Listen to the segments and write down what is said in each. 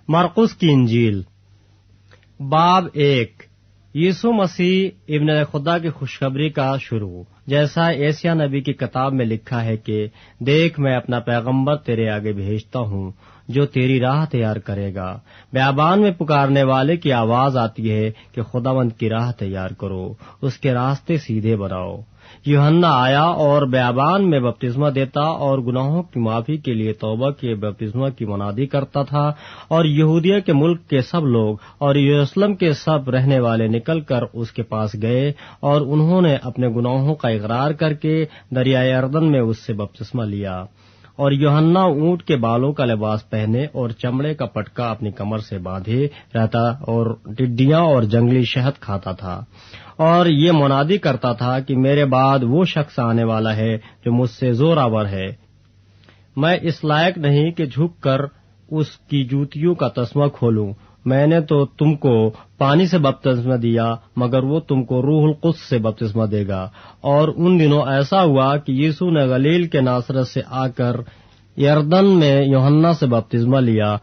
مرقس کی انجیل باب 1 یسوع مسیح ابن خدا کی خوشخبری کا شروع۔ جیسا ایسیا نبی کی کتاب میں لکھا ہے کہ دیکھ میں اپنا پیغمبر تیرے آگے بھیجتا ہوں جو تیری راہ تیار کرے گا۔ بیابان میں پکارنے والے کی آواز آتی ہے کہ خداوند کی راہ تیار کرو، اس کے راستے سیدھے بناؤ۔ یوحنا آیا اور بیابان میں بپتسمہ دیتا اور گناہوں کی معافی کے لیے توبہ کے بپتسمہ کی منادی کرتا تھا، اور یہودیہ کے ملک کے سب لوگ اور یروشلم کے سب رہنے والے نکل کر اس کے پاس گئے، اور انہوں نے اپنے گناہوں کا اقرار کر کے دریائے اردن میں اس سے بپتسمہ لیا۔ اور یوحنا اونٹ کے بالوں کا لباس پہنے اور چمڑے کا پٹکا اپنی کمر سے باندھے رہتا اور ٹڈیاں اور جنگلی شہد کھاتا تھا، اور یہ منادی کرتا تھا کہ میرے بعد وہ شخص آنے والا ہے جو مجھ سے زوراور ہے، میں اس لائق نہیں کہ جھک کر اس کی جوتیوں کا تسمہ کھولوں۔ میں نے تو تم کو پانی سے بپتسمہ دیا، مگر وہ تم کو روح القدس سے بپتسمہ دے گا۔ اور ان دنوں ایسا ہوا کہ یسوع نے گلیل کے ناصرت سے آ کر یردن میں یوحنا سے بپتسمہ لیا،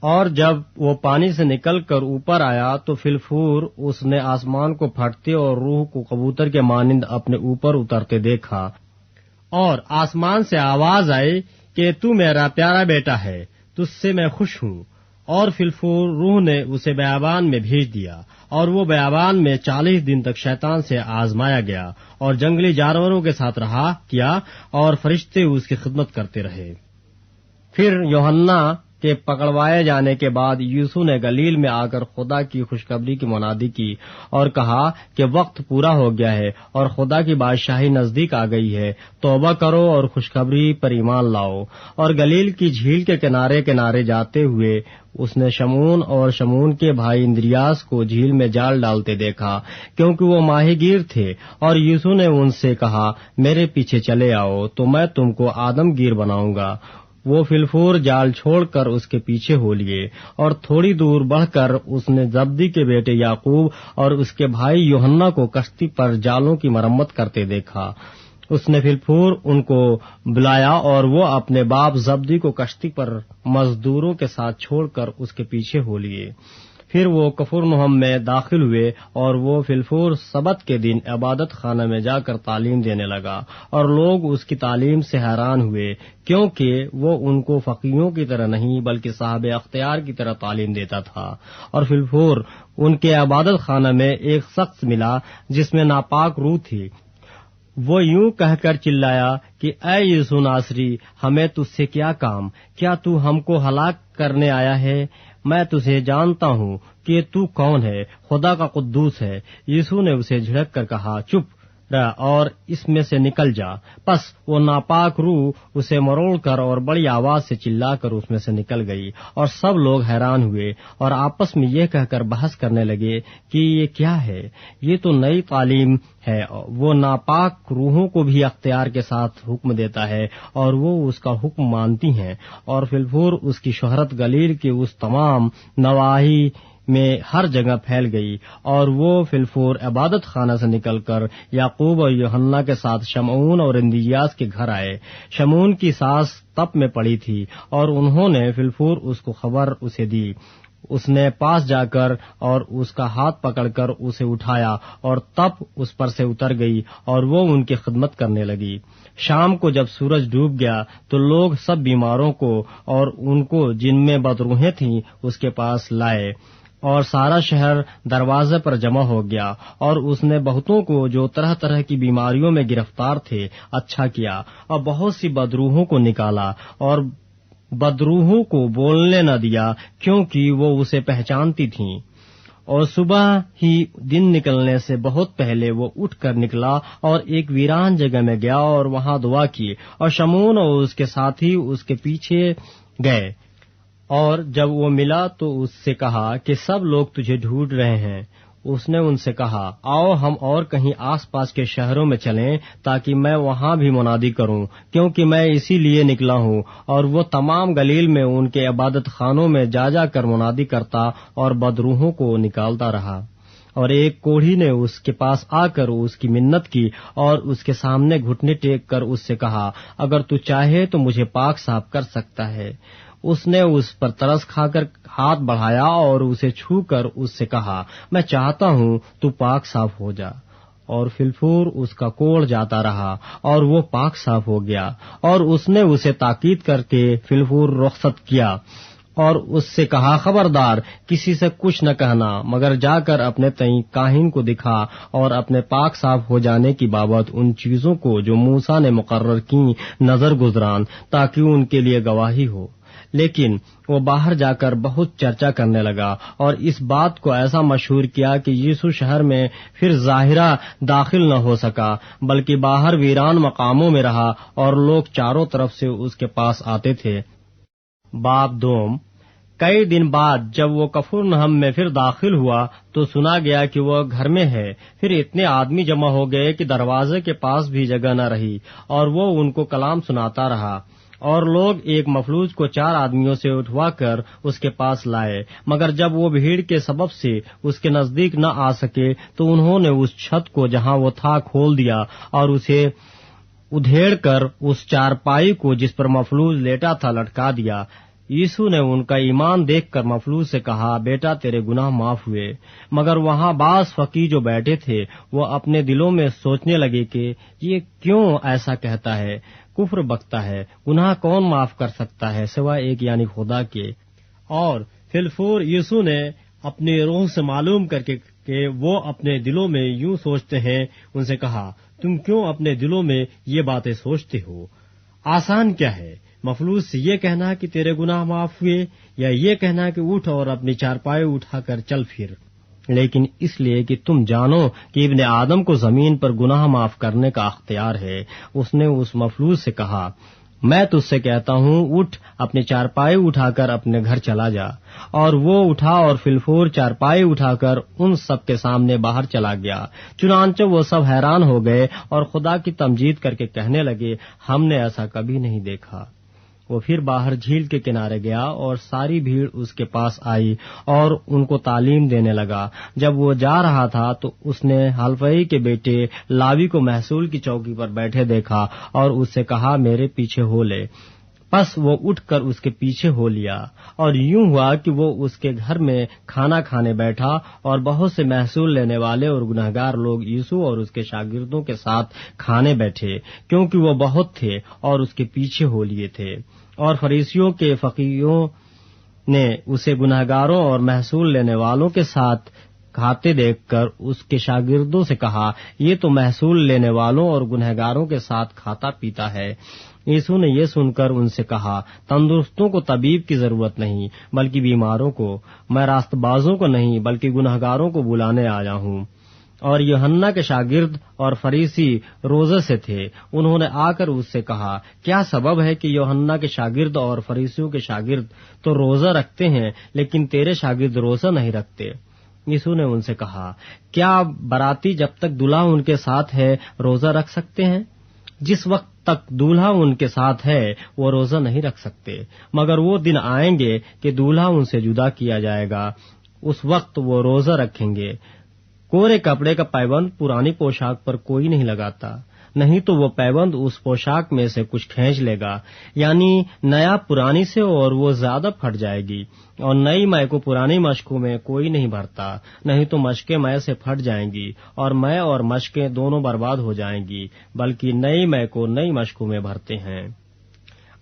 اور جب وہ پانی سے نکل کر اوپر آیا تو فی الفور اس نے آسمان کو پھٹتے اور روح کو کبوتر کے مانند اپنے اوپر اترتے دیکھا، اور آسمان سے آواز آئی کہ تو میرا پیارا بیٹا ہے، تجھ سے میں خوش ہوں۔ اور فی الفور روح نے اسے بیابان میں بھیج دیا، اور وہ بیابان میں 40 دن تک شیطان سے آزمایا گیا، اور جنگلی جانوروں کے ساتھ رہا کیا، اور فرشتے اس کی خدمت کرتے رہے۔ پھر یوحنا کے پکڑوائے جانے کے بعد یسوع نے گلیل میں آ کر خدا کی خوشخبری کی منادی کی اور کہا کہ وقت پورا ہو گیا ہے اور خدا کی بادشاہی نزدیک آ گئی ہے، توبہ کرو اور خوشخبری پر ایمان لاؤ۔ اور گلیل کی جھیل کے کنارے کنارے جاتے ہوئے اس نے شمعون اور شمعون کے بھائی اندریاس کو جھیل میں جال ڈالتے دیکھا، کیونکہ وہ ماہی گیر تھے، اور یسوع نے ان سے کہا میرے پیچھے چلے آؤ تو میں تم کو آدم گیر بناؤں گا۔ وہ فی الفور جال چھوڑ کر اس کے پیچھے ہو لیے، اور تھوڑی دور بڑھ کر اس نے زبدی کے بیٹے یعقوب اور اس کے بھائی یوحنا کو کشتی پر جالوں کی مرمت کرتے دیکھا۔ اس نے فی الفور ان کو بلایا، اور وہ اپنے باپ زبدی کو کشتی پر مزدوروں کے ساتھ چھوڑ کر اس کے پیچھے ہو لیے۔ پھر وہ کفرنہم میں داخل ہوئے، اور وہ فی الفور سبت کے دن عبادت خانہ میں جا کر تعلیم دینے لگا، اور لوگ اس کی تعلیم سے حیران ہوئے، کیونکہ وہ ان کو فقیہوں کی طرح نہیں بلکہ صاحب اختیار کی طرح تعلیم دیتا تھا۔ اور فی الفور ان کے عبادت خانہ میں ایک شخص ملا جس میں ناپاک روح تھی۔ وہ یوں کہہ کر چلایا کہ اے یسوع ناصری، ہمیں تجھ سے کیا کام؟ کیا تو ہم کو ہلاک کرنے آیا ہے؟ میں تجھے جانتا ہوں کہ تو کون ہے، خدا کا قدوس ہے۔ یسوع نے اسے جھڑک کر کہا چپ رہ اور اس میں سے نکل جا۔ پس وہ ناپاک روح اسے مروڑ کر اور بڑی آواز سے چلا کر اس میں سے نکل گئی، اور سب لوگ حیران ہوئے اور آپس میں یہ کہہ کر بحث کرنے لگے کہ یہ کیا ہے، یہ تو نئی تعلیم ہے، وہ ناپاک روحوں کو بھی اختیار کے ساتھ حکم دیتا ہے اور وہ اس کا حکم مانتی ہیں۔ اور فی الفور اس کی شہرت گلیل کے اس تمام نواحی میں ہر جگہ پھیل گئی، اور وہ فی الفور عبادت خانہ سے نکل کر یعقوب اور یوحنا کے ساتھ شمعون اور اندریاس کے گھر آئے۔ شمعون کی سانس تپ میں پڑی تھی، اور انہوں نے فی الفور اس کو خبر اسے دی۔ اس نے پاس جا کر اور اس کا ہاتھ پکڑ کر اسے اٹھایا، اور تپ اس پر سے اتر گئی، اور وہ ان کی خدمت کرنے لگی۔ شام کو جب سورج ڈوب گیا تو لوگ سب بیماروں کو اور ان کو جن میں بدروحیں تھیں اس کے پاس لائے، اور سارا شہر دروازے پر جمع ہو گیا، اور اس نے بہتوں کو جو طرح طرح کی بیماریوں میں گرفتار تھے اچھا کیا، اور بہت سی بدروحوں کو نکالا، اور بدروحوں کو بولنے نہ دیا کیونکہ وہ اسے پہچانتی تھیں۔ اور صبح ہی دن نکلنے سے بہت پہلے وہ اٹھ کر نکلا اور ایک ویران جگہ میں گیا اور وہاں دعا کی، اور شمعون اور اس کے ساتھی اس کے پیچھے گئے۔ اور جب وہ ملا تو اس سے کہا کہ سب لوگ تجھے ڈھونڈ رہے ہیں۔ اس نے ان سے کہا آؤ ہم اور کہیں آس پاس کے شہروں میں چلیں تاکہ میں وہاں بھی منادی کروں، کیونکہ میں اسی لیے نکلا ہوں۔ اور وہ تمام گلیل میں ان کے عبادت خانوں میں جا جا کر منادی کرتا اور بدروحوں کو نکالتا رہا۔ اور ایک کوڑھی نے اس کے پاس آ کر اس کی منت کی اور اس کے سامنے گھٹنے ٹیک کر اس سے کہا اگر تو چاہے تو مجھے پاک صاف کر سکتا ہے۔ اس نے اس پر ترس کھا کر ہاتھ بڑھایا اور اسے چھو کر اس سے کہا، میں چاہتا ہوں تو پاک صاف ہو جا۔ اور فلفور اس کا کوڑ جاتا رہا اور وہ پاک صاف ہو گیا، اور اس نے اسے تاکید کر کے فلفور رخصت کیا اور اس سے کہا، خبردار کسی سے کچھ نہ کہنا، مگر جا کر اپنے تئیں کاہن کو دکھا اور اپنے پاک صاف ہو جانے کی بابت ان چیزوں کو جو موسیٰ نے مقرر کیں نظر گزران، تاکہ ان کے لیے گواہی ہو۔ لیکن وہ باہر جا کر بہت چرچا کرنے لگا اور اس بات کو ایسا مشہور کیا کہ یسوع شہر میں پھر ظاہرہ داخل نہ ہو سکا، بلکہ باہر ویران مقاموں میں رہا اور لوگ چاروں طرف سے اس کے پاس آتے تھے۔ باب دوم۔ کئی دن بعد جب وہ کفرنہم میں پھر داخل ہوا تو سنا گیا کہ وہ گھر میں ہے۔ پھر اتنے آدمی جمع ہو گئے کہ دروازے کے پاس بھی جگہ نہ رہی، اور وہ ان کو کلام سناتا رہا۔ اور لوگ ایک مفلوج کو 4 آدمیوں سے اٹھوا کر اس کے پاس لائے، مگر جب وہ بھیڑ کے سبب سے اس کے نزدیک نہ آ سکے تو انہوں نے اس چھت کو جہاں وہ تھا کھول دیا اور اسے ادھیڑ کر اس چارپائی کو جس پر مفلوج لیٹا تھا لٹکا دیا۔ یسوع نے ان کا ایمان دیکھ کر مفلوج سے کہا، بیٹا تیرے گناہ معاف ہوئے۔ مگر وہاں بعض فقیہ جو بیٹھے تھے وہ اپنے دلوں میں سوچنے لگے کہ یہ کیوں ایسا کہتا ہے، کفر بکتا ہے، گناہ کون معاف کر سکتا ہے سوائے ایک یعنی خدا کے۔ اور فلفور یسوع نے اپنی روح سے معلوم کر کے کہ وہ اپنے دلوں میں یوں سوچتے ہیں، ان سے کہا، تم کیوں اپنے دلوں میں یہ باتیں سوچتے ہو؟ آسان کیا ہے، مفلوج سے یہ کہنا کہ تیرے گناہ معاف ہوئے، یا یہ کہنا کہ اٹھ اور اپنی چارپائی اٹھا کر چل پھر؟ لیکن اس لیے کہ تم جانو کہ ابن آدم کو زمین پر گناہ معاف کرنے کا اختیار ہے، اس نے اس مفلوج سے کہا، میں تجھ سے کہتا ہوں، اٹھ اپنی چارپائی اٹھا کر اپنے گھر چلا جا۔ اور وہ اٹھا اور فلفور چارپائی اٹھا کر ان سب کے سامنے باہر چلا گیا۔ چنانچہ وہ سب حیران ہو گئے اور خدا کی تمجید کر کے کہنے لگے، ہم نے ایسا کبھی نہیں دیکھا۔ وہ پھر باہر جھیل کے کنارے گیا اور ساری بھیڑ اس کے پاس آئی اور ان کو تعلیم دینے لگا۔ جب وہ جا رہا تھا تو اس نے حلفئی کے بیٹے لاوی کو محصول کی چوکی پر بیٹھے دیکھا اور اس سے کہا، میرے پیچھے ہو لے۔ پس وہ اٹھ کر اس کے پیچھے ہو لیا، اور یوں ہوا کہ وہ اس کے گھر میں کھانا کھانے بیٹھا، اور بہت سے محصول لینے والے اور گنہگار لوگ یسوع اور اس کے شاگردوں کے ساتھ کھانے بیٹھے، کیونکہ وہ بہت تھے اور اس کے پیچھے ہو لیے تھے۔ اور فریسیوں کے فقیہوں نے اسے گنہگاروں اور محصول لینے والوں کے ساتھ کھاتے دیکھ کر اس کے شاگردوں سے کہا، یہ تو محصول لینے والوں اور گنہگاروں کے ساتھ کھاتا پیتا ہے۔ یسوع نے یہ سن کر ان سے کہا، تندرستوں کو طبیب کی ضرورت نہیں بلکہ بیماروں کو، میں راست بازوں کو نہیں بلکہ گنہگاروں کو بلانے آیا ہوں۔ اور یوحنا کے شاگرد اور فریسی روزے سے تھے، انہوں نے آ کر اس سے کہا، کیا سبب ہے کہ یوحنا کے شاگرد اور فریسیوں کے شاگرد تو روزہ رکھتے ہیں لیکن تیرے شاگرد روزہ نہیں رکھتے؟ یسوع نے ان سے کہا، کیا باراتی جب تک دولہا ان کے ساتھ ہے روزہ رکھ سکتے ہیں؟ جس وقت تک دولہا ان کے ساتھ ہے وہ روزہ نہیں رکھ سکتے، مگر وہ دن آئیں گے کہ دولہا ان سے جدا کیا جائے گا، اس وقت وہ روزہ رکھیں گے۔ کورے کپڑے کا پیبند پرانی پوشاک پر کوئی نہیں لگاتا، نہیں تو وہ پیبند اس پوشاک میں سے کچھ کھینچ لے گا، یعنی نیا پرانی سے، اور وہ زیادہ پھٹ جائے گی۔ اور نئی مے کو پرانی مشکوں میں کوئی نہیں بھرتا، نہیں تو مشکیں مے سے پھٹ جائیں گی اور مے اور مشکیں دونوں برباد ہو جائیں گی، بلکہ نئی مے کو نئی مشکوں میں بھرتے ہیں۔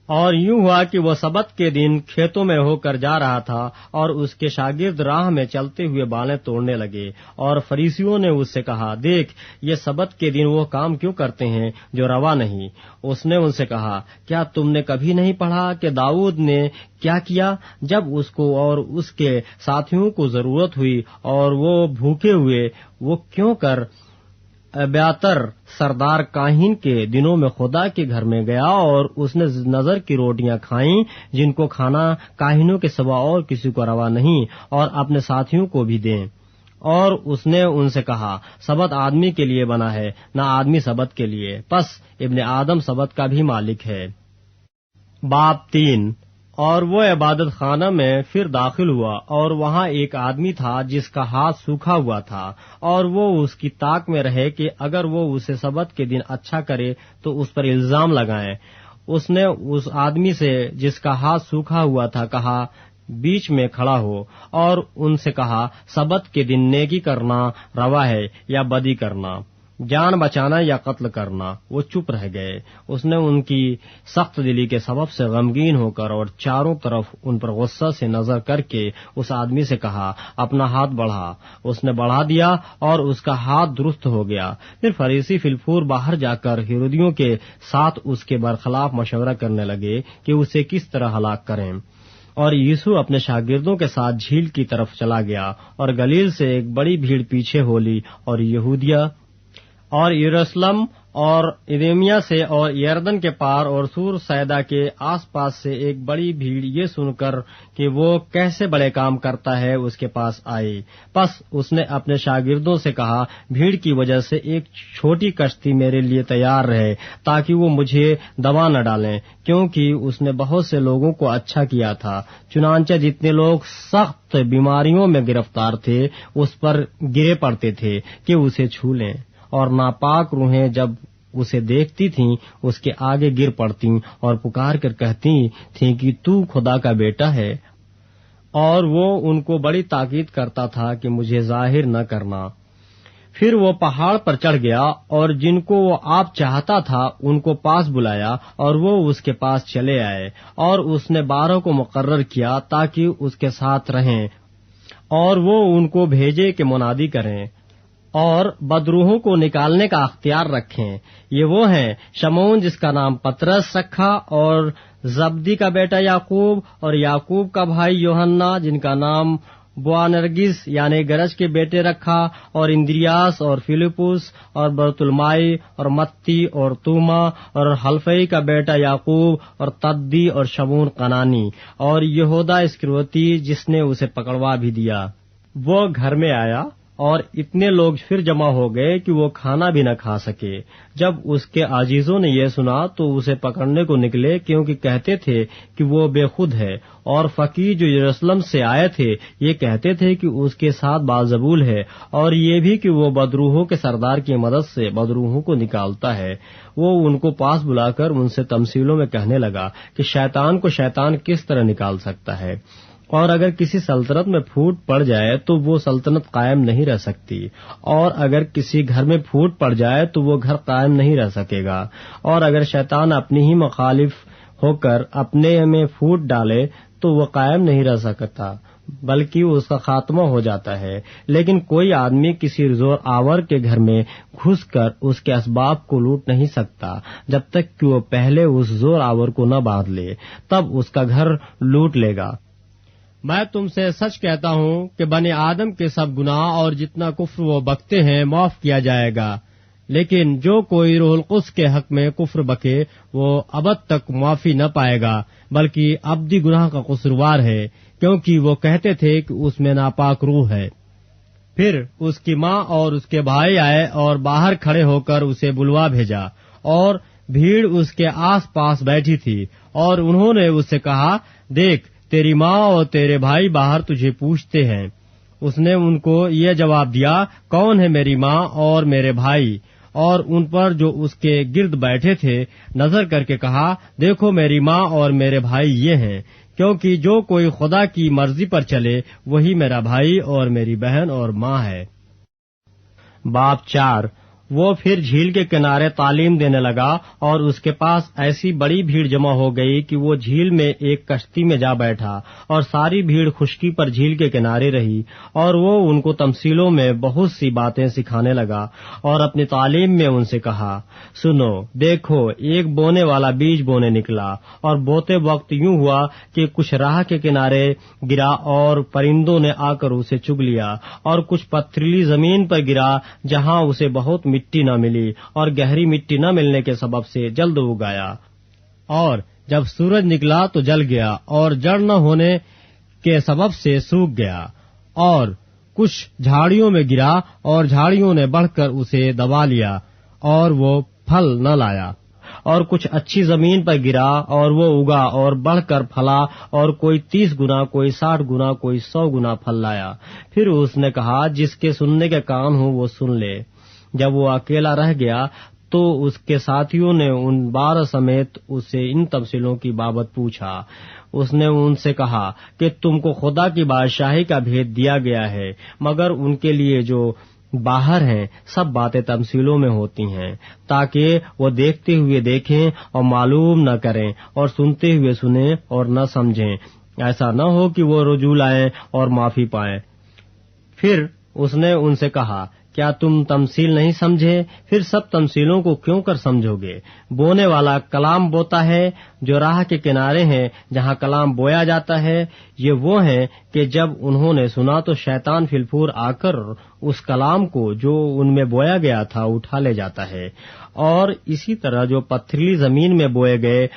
اور یوں ہوا کہ وہ سبت کے دن کھیتوں میں ہو کر جا رہا تھا، اور اس کے شاگرد راہ میں چلتے ہوئے بالیں توڑنے لگے، اور فریسیوں نے اس سے کہا، دیکھ یہ سبت کے دن وہ کام کیوں کرتے ہیں جو روا نہیں؟ اس نے ان سے کہا، کیا تم نے کبھی نہیں پڑھا کہ داؤد نے کیا کیا جب اس کو اور اس کے ساتھیوں کو ضرورت ہوئی اور وہ بھوکے ہوئے، وہ کیوں کر ابیاتر سردار کاہن کے دنوں میں خدا کے گھر میں گیا اور اس نے نظر کی روٹیاں کھائیں جن کو کھانا کاہنوں کے سوا اور کسی کو روا نہیں، اور اپنے ساتھیوں کو بھی دیں۔ اور اس نے ان سے کہا، سبت آدمی کے لیے بنا ہے، نہ آدمی سبت کے لیے، پس ابن آدم سبت کا بھی مالک ہے۔ باب 3۔ اور وہ عبادت خانہ میں پھر داخل ہوا، اور وہاں ایک آدمی تھا جس کا ہاتھ سوکھا ہوا تھا، اور وہ اس کی طاق میں رہے کہ اگر وہ اسے سبت کے دن اچھا کرے تو اس پر الزام لگائیں۔ اس نے اس آدمی سے جس کا ہاتھ سوکھا ہوا تھا کہا بیچ میں کھڑا ہو، اور ان سے کہا سبت کے دن نیکی کرنا روا ہے یا بدی کرنا، جان بچانا یا قتل کرنا؟ وہ چپ رہ گئے۔ اس نے ان کی سخت دلی کے سبب سے غمگین ہو کر اور چاروں طرف ان پر غصہ سے نظر کر کے اس آدمی سے کہا اپنا ہاتھ بڑھا۔ اس نے بڑھا دیا اور اس کا ہاتھ درست ہو گیا۔ پھر فریسی فلفور باہر جا کر ہیرودیوں کے ساتھ اس کے برخلاف مشورہ کرنے لگے کہ اسے کس طرح ہلاک کریں۔ اور یسوع اپنے شاگردوں کے ساتھ جھیل کی طرف چلا گیا، اور گلیل سے ایک بڑی بھیڑ پیچھے ہو لی، اور یہودیہ اور یروشلم اور ادومیہ سے اور یردن کے پار اور سور سیدا کے آس پاس سے ایک بڑی بھیڑ یہ سن کر کہ وہ کیسے بڑے کام کرتا ہے اس کے پاس آئی۔ پس اس نے اپنے شاگردوں سے کہا بھیڑ کی وجہ سے ایک چھوٹی کشتی میرے لیے تیار رہے تاکہ وہ مجھے دبا نہ ڈالیں، کیونکہ اس نے بہت سے لوگوں کو اچھا کیا تھا۔ چنانچہ جتنے لوگ سخت بیماریوں میں گرفتار تھے اس پر گرے پڑتے تھے کہ اسے چھو لیں، اور ناپاک روحیں جب اسے دیکھتی تھیں اس کے آگے گر پڑتی اور پکار کر کہتی تھیں کہ تو خدا کا بیٹا ہے، اور وہ ان کو بڑی تاکید کرتا تھا کہ مجھے ظاہر نہ کرنا۔ پھر وہ پہاڑ پر چڑھ گیا، اور جن کو وہ آپ چاہتا تھا ان کو پاس بلایا، اور وہ اس کے پاس چلے آئے، اور اس نے 12 کو مقرر کیا تاکہ اس کے ساتھ رہیں، اور وہ ان کو بھیجے کہ منادی کریں اور بدروحوں کو نکالنے کا اختیار رکھیں۔ یہ وہ ہیں شمعون جس کا نام پترس رکھا، اور زبدی کا بیٹا یعقوب، اور یعقوب کا بھائی یوحنا جن کا نام بوانرگس یعنی گرج کے بیٹے رکھا، اور اندریاس اور فلپس اور برتلمائی اور متی اور توما اور حلفئی کا بیٹا یعقوب اور تدی اور شمعون قنانی، اور یہودا اسکریوتی جس نے اسے پکڑوا بھی دیا۔ وہ گھر میں آیا، اور اتنے لوگ پھر جمع ہو گئے کہ وہ کھانا بھی نہ کھا سکے۔ جب اس کے عزیزوں نے یہ سنا تو اسے پکڑنے کو نکلے، کیونکہ کہتے تھے کہ وہ بے خود ہے، اور فقیر جو یروشلم سے آئے تھے یہ کہتے تھے کہ اس کے ساتھ بازبول ہے، اور یہ بھی کہ وہ بدروحوں کے سردار کی مدد سے بدروحوں کو نکالتا ہے۔ وہ ان کو پاس بلا کر ان سے تمثیلوں میں کہنے لگا کہ شیطان کو شیطان کس طرح نکال سکتا ہے، اور اگر کسی سلطنت میں پھوٹ پڑ جائے تو وہ سلطنت قائم نہیں رہ سکتی، اور اگر کسی گھر میں پھوٹ پڑ جائے تو وہ گھر قائم نہیں رہ سکے گا، اور اگر شیطان اپنی ہی مخالف ہو کر اپنے میں پھوٹ ڈالے تو وہ قائم نہیں رہ سکتا، بلکہ اس کا خاتمہ ہو جاتا ہے۔ لیکن کوئی آدمی کسی زور آور کے گھر میں گھس کر اس کے اسباب کو لوٹ نہیں سکتا جب تک کہ وہ پہلے اس زور آور کو نہ باندھ لے، تب اس کا گھر لوٹ لے گا۔ میں تم سے سچ کہتا ہوں کہ بنی آدم کے سب گناہ اور جتنا کفر وہ بکتے ہیں معاف کیا جائے گا، لیکن جو کوئی روح القدس کے حق میں کفر بکے وہ ابد تک معافی نہ پائے گا، بلکہ ابدی گناہ کا قصوروار ہے، کیونکہ وہ کہتے تھے کہ اس میں ناپاک روح ہے۔ پھر اس کی ماں اور اس کے بھائی آئے اور باہر کھڑے ہو کر اسے بلوا بھیجا، اور بھیڑ اس کے آس پاس بیٹھی تھی، اور انہوں نے اس سے کہا دیکھ تیری ماں اور تیرے بھائی باہر تجھے پوچھتے ہیں۔ اس نے ان کو یہ جواب دیا کون ہے میری ماں اور میرے بھائی؟ اور ان پر جو اس کے گرد بیٹھے تھے نظر کر کے کہا دیکھو میری ماں اور میرے بھائی یہ ہیں، کیونکہ جو کوئی خدا کی مرضی پر چلے وہی میرا بھائی اور میری بہن اور ماں ہے۔ باب 4۔ وہ پھر جھیل کے کنارے تعلیم دینے لگا، اور اس کے پاس ایسی بڑی بھیڑ جمع ہو گئی کہ وہ جھیل میں ایک کشتی میں جا بیٹھا، اور ساری بھیڑ خشکی پر جھیل کے کنارے رہی، اور وہ ان کو تمثیلوں میں بہت سی باتیں سکھانے لگا، اور اپنی تعلیم میں ان سے کہا سنو دیکھو ایک بونے والا بیج بونے نکلا، اور بوتے وقت یوں ہوا کہ کچھ راہ کے کنارے گرا اور پرندوں نے آ کر اسے چگ لیا، اور کچھ پتھریلی زمین پر گرا جہاں اسے بہت مٹی نہ ملی، اور گہری مٹی نہ ملنے کے سبب سے جلد اگایا، اور جب سورج نکلا تو جل گیا، اور جڑ نہ ہونے کے سبب سے سوکھ گیا، اور کچھ جھاڑیوں میں گرا اور جھاڑیوں نے بڑھ کر اسے دبا لیا اور وہ پھل نہ لایا، اور کچھ اچھی زمین پر گرا اور وہ اگا اور بڑھ کر پھلا، اور کوئی 30 گنا کوئی 60 گنا کوئی 100 گنا پھل لایا۔ پھر اس نے کہا جس کے سننے کے کان ہوں وہ سن لے۔ جب وہ اکیلا رہ گیا تو اس کے ساتھیوں نے ان 12 سمیت اس سے ان تفصیلوں کی بابت پوچھا۔ اس نے ان سے کہا کہ تم کو خدا کی بادشاہی کا بھید دیا گیا ہے، مگر ان کے لیے جو باہر ہیں سب باتیں تمثیلوں میں ہوتی ہیں، تاکہ وہ دیکھتے ہوئے دیکھیں اور معلوم نہ کریں، اور سنتے ہوئے سنیں اور نہ سمجھیں، ایسا نہ ہو کہ وہ رجوع لائیں اور معافی پائیں۔ پھر اس نے ان سے کہا، کیا تم تمثیل نہیں سمجھے؟ پھر سب تمثیلوں کو کیوں کر سمجھو گے؟ بونے والا کلام بوتا ہے جو راہ کے کنارے ہیں جہاں کلام بویا جاتا ہے، یہ وہ ہیں کہ جب انہوں نے سنا تو شیطان فی الفور آ کر اس کلام کو جو ان میں بویا گیا تھا اٹھا لے جاتا ہے۔ اور اسی طرح جو پتھریلی زمین میں بوئے گئے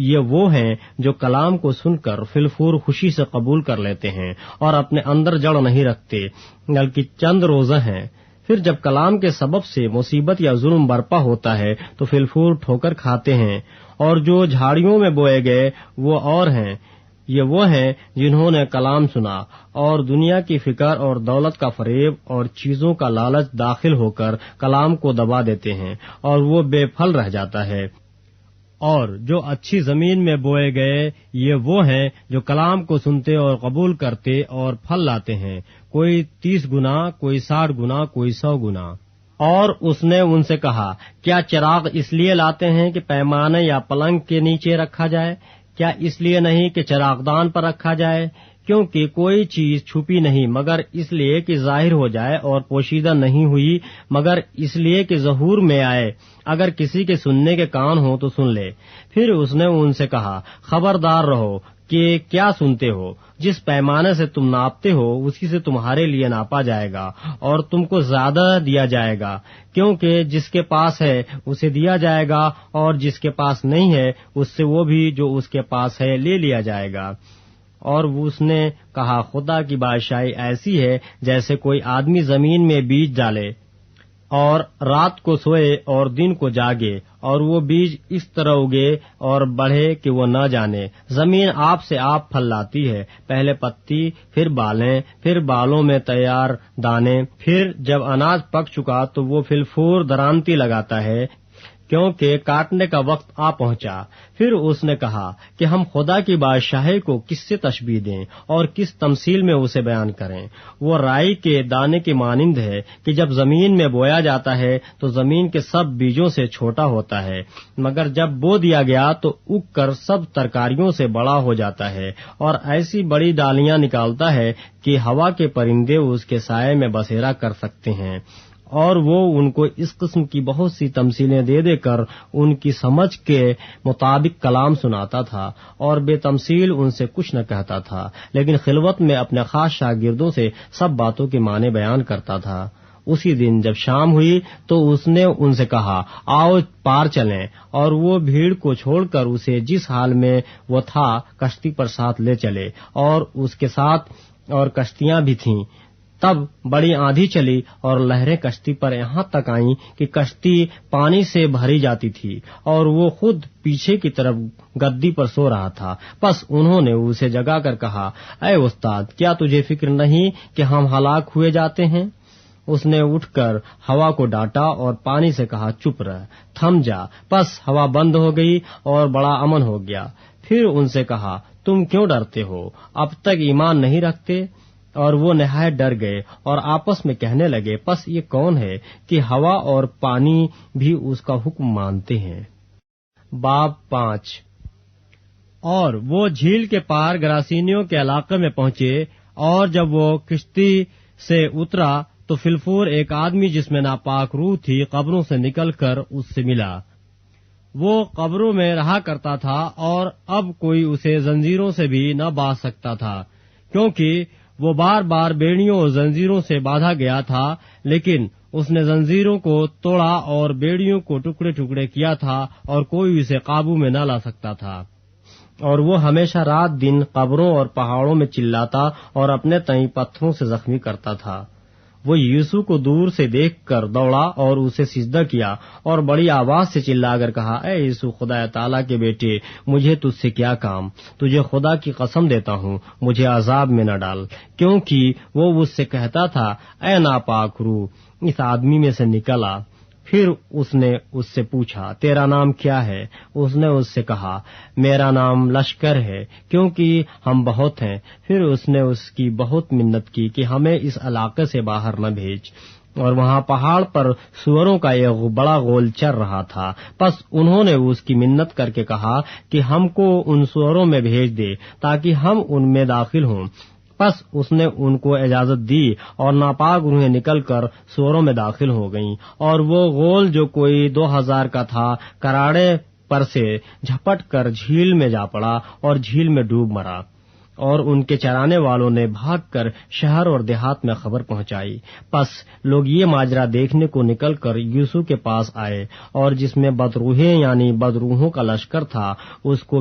یہ وہ ہیں جو کلام کو سن کر فی الفور خوشی سے قبول کر لیتے ہیں اور اپنے اندر جڑ نہیں رکھتے، بلکہ چند روزہ ہیں۔ پھر جب کلام کے سبب سے مصیبت یا ظلم برپا ہوتا ہے تو فی الفور ٹھوکر کھاتے ہیں۔ اور جو جھاڑیوں میں بوئے گئے وہ اور ہیں، یہ وہ ہیں جنہوں نے کلام سنا اور دنیا کی فکر اور دولت کا فریب اور چیزوں کا لالچ داخل ہو کر کلام کو دبا دیتے ہیں اور وہ بے پھل رہ جاتا ہے۔ اور جو اچھی زمین میں بوئے گئے یہ وہ ہیں جو کلام کو سنتے اور قبول کرتے اور پھل لاتے ہیں، کوئی 30 گنا، کوئی 60 گنا، کوئی 100 گنا۔ اور اس نے ان سے کہا، کیا چراغ اس لیے لاتے ہیں کہ پیمانے یا پلنگ کے نیچے رکھا جائے؟ کیا اس لیے نہیں کہ چراغدان پر رکھا جائے؟ کیونکہ کوئی چیز چھپی نہیں مگر اس لیے کہ ظاہر ہو جائے، اور پوشیدہ نہیں ہوئی مگر اس لیے کہ ظہور میں آئے۔ اگر کسی کے سننے کے کان ہوں تو سن لے۔ پھر اس نے ان سے کہا، خبردار رہو کہ کیا سنتے ہو، جس پیمانے سے تم ناپتے ہو اسی سے تمہارے لیے ناپا جائے گا اور تم کو زیادہ دیا جائے گا، کیونکہ جس کے پاس ہے اسے دیا جائے گا، اور جس کے پاس نہیں ہے اس سے وہ بھی جو اس کے پاس ہے لے لیا جائے گا۔ اور اس نے کہا، خدا کی بادشاہی ایسی ہے جیسے کوئی آدمی زمین میں بیج ڈالے اور رات کو سوئے اور دن کو جاگے، اور وہ بیج اس طرح اگے اور بڑھے کہ وہ نہ جانے۔ زمین آپ سے آپ پھل لاتی ہے، پہلے پتی، پھر بالیں، پھر بالوں میں تیار دانے، پھر جب اناج پک چکا تو وہ فی الفور درانتی لگاتا ہے، کیونکہ کاٹنے کا وقت آ پہنچا۔ پھر اس نے کہا کہ ہم خدا کی بادشاہی کو کس سے تشبیہ دیں اور کس تمثیل میں اسے بیان کریں؟ وہ رائی کے دانے کے مانند ہے کہ جب زمین میں بویا جاتا ہے تو زمین کے سب بیجوں سے چھوٹا ہوتا ہے، مگر جب بو دیا گیا تو اگ کر سب ترکاریوں سے بڑا ہو جاتا ہے اور ایسی بڑی ڈالیاں نکالتا ہے کہ ہوا کے پرندے اس کے سائے میں بسیرا کر سکتے ہیں۔ اور وہ ان کو اس قسم کی بہت سی تمثیلیں دے دے کر ان کی سمجھ کے مطابق کلام سناتا تھا، اور بے تمثیل ان سے کچھ نہ کہتا تھا، لیکن خلوت میں اپنے خاص شاگردوں سے سب باتوں کے معنی بیان کرتا تھا۔ اسی دن جب شام ہوئی تو اس نے ان سے کہا، آؤ پار چلیں، اور وہ بھیڑ کو چھوڑ کر اسے جس حال میں وہ تھا کشتی پر ساتھ لے چلے، اور اس کے ساتھ اور کشتیاں بھی تھیں۔ تب بڑی آندھی چلی اور لہریں کشتی پر یہاں تک آئیں کہ کشتی پانی سے بھری جاتی تھی، اور وہ خود پیچھے کی طرف گدی پر سو رہا تھا۔ پس انہوں نے اسے جگا کر کہا، اے استاد، کیا تجھے فکر نہیں کہ ہم ہلاک ہوئے جاتے ہیں؟ اس نے اٹھ کر ہوا کو ڈانٹا اور پانی سے کہا، چپ رہ، تھم جا۔ پس ہوا بند ہو گئی اور بڑا امن ہو گیا۔ پھر ان سے کہا، تم کیوں ڈرتے ہو؟ اب تک ایمان نہیں رکھتے؟ اور وہ نہایت ڈر گئے اور آپس میں کہنے لگے، پس یہ کون ہے کہ ہوا اور پانی بھی اس کا حکم مانتے ہیں؟ باب 5۔ اور وہ جھیل کے پار گراسینیوں کے علاقے میں پہنچے، اور جب وہ کشتی سے اترا تو فی الفور ایک آدمی جس میں ناپاک روح تھی قبروں سے نکل کر اس سے ملا۔ وہ قبروں میں رہا کرتا تھا، اور اب کوئی اسے زنجیروں سے بھی نہ باندھ سکتا تھا، کیونکہ وہ بار بار بیڑیوں اور زنجیروں سے باندھا گیا تھا، لیکن اس نے زنجیروں کو توڑا اور بیڑیوں کو ٹکڑے ٹکڑے کیا تھا، اور کوئی اسے قابو میں نہ لا سکتا تھا۔ اور وہ ہمیشہ رات دن قبروں اور پہاڑوں میں چلاتا اور اپنے تئیں پتھروں سے زخمی کرتا تھا۔ وہ یسوع کو دور سے دیکھ کر دوڑا اور اسے سجدہ کیا اور بڑی آواز سے چلا کر کہا، اے یسوع، خدا تعالیٰ کے بیٹے، مجھے تجھ سے کیا کام؟ تجھے خدا کی قسم دیتا ہوں، مجھے عذاب میں نہ ڈال۔ کیونکہ وہ اس سے کہتا تھا، اے ناپاک روح، اس آدمی میں سے نکل آ۔ پھر اس نے اس سے پوچھا تیرا نام کیا ہے؟ اس نے اس سے کہا میرا نام لشکر ہے کیونکہ ہم بہت ہیں۔ پھر اس نے اس کی بہت منت کی کہ ہمیں اس علاقے سے باہر نہ بھیج، اور وہاں پہاڑ پر سوروں کا ایک بڑا غول چر رہا تھا۔ پس انہوں نے اس کی منت کر کے کہا کہ ہم کو ان سوروں میں بھیج دے تاکہ ہم ان میں داخل ہوں۔ پس اس نے ان کو اجازت دی اور ناپاک روحیں نکل کر سوروں میں داخل ہو گئیں، اور وہ غول جو کوئی 2000 کا تھا کراڑے پر سے جھپٹ کر جھیل میں جا پڑا اور جھیل میں ڈوب مرا، اور ان کے چرانے والوں نے بھاگ کر شہر اور دیہات میں خبر پہنچائی۔ پس لوگ یہ ماجرا دیکھنے کو نکل کر یوسف کے پاس آئے، اور جس میں بدروحیں یعنی بدروحوں کا لشکر تھا اس کو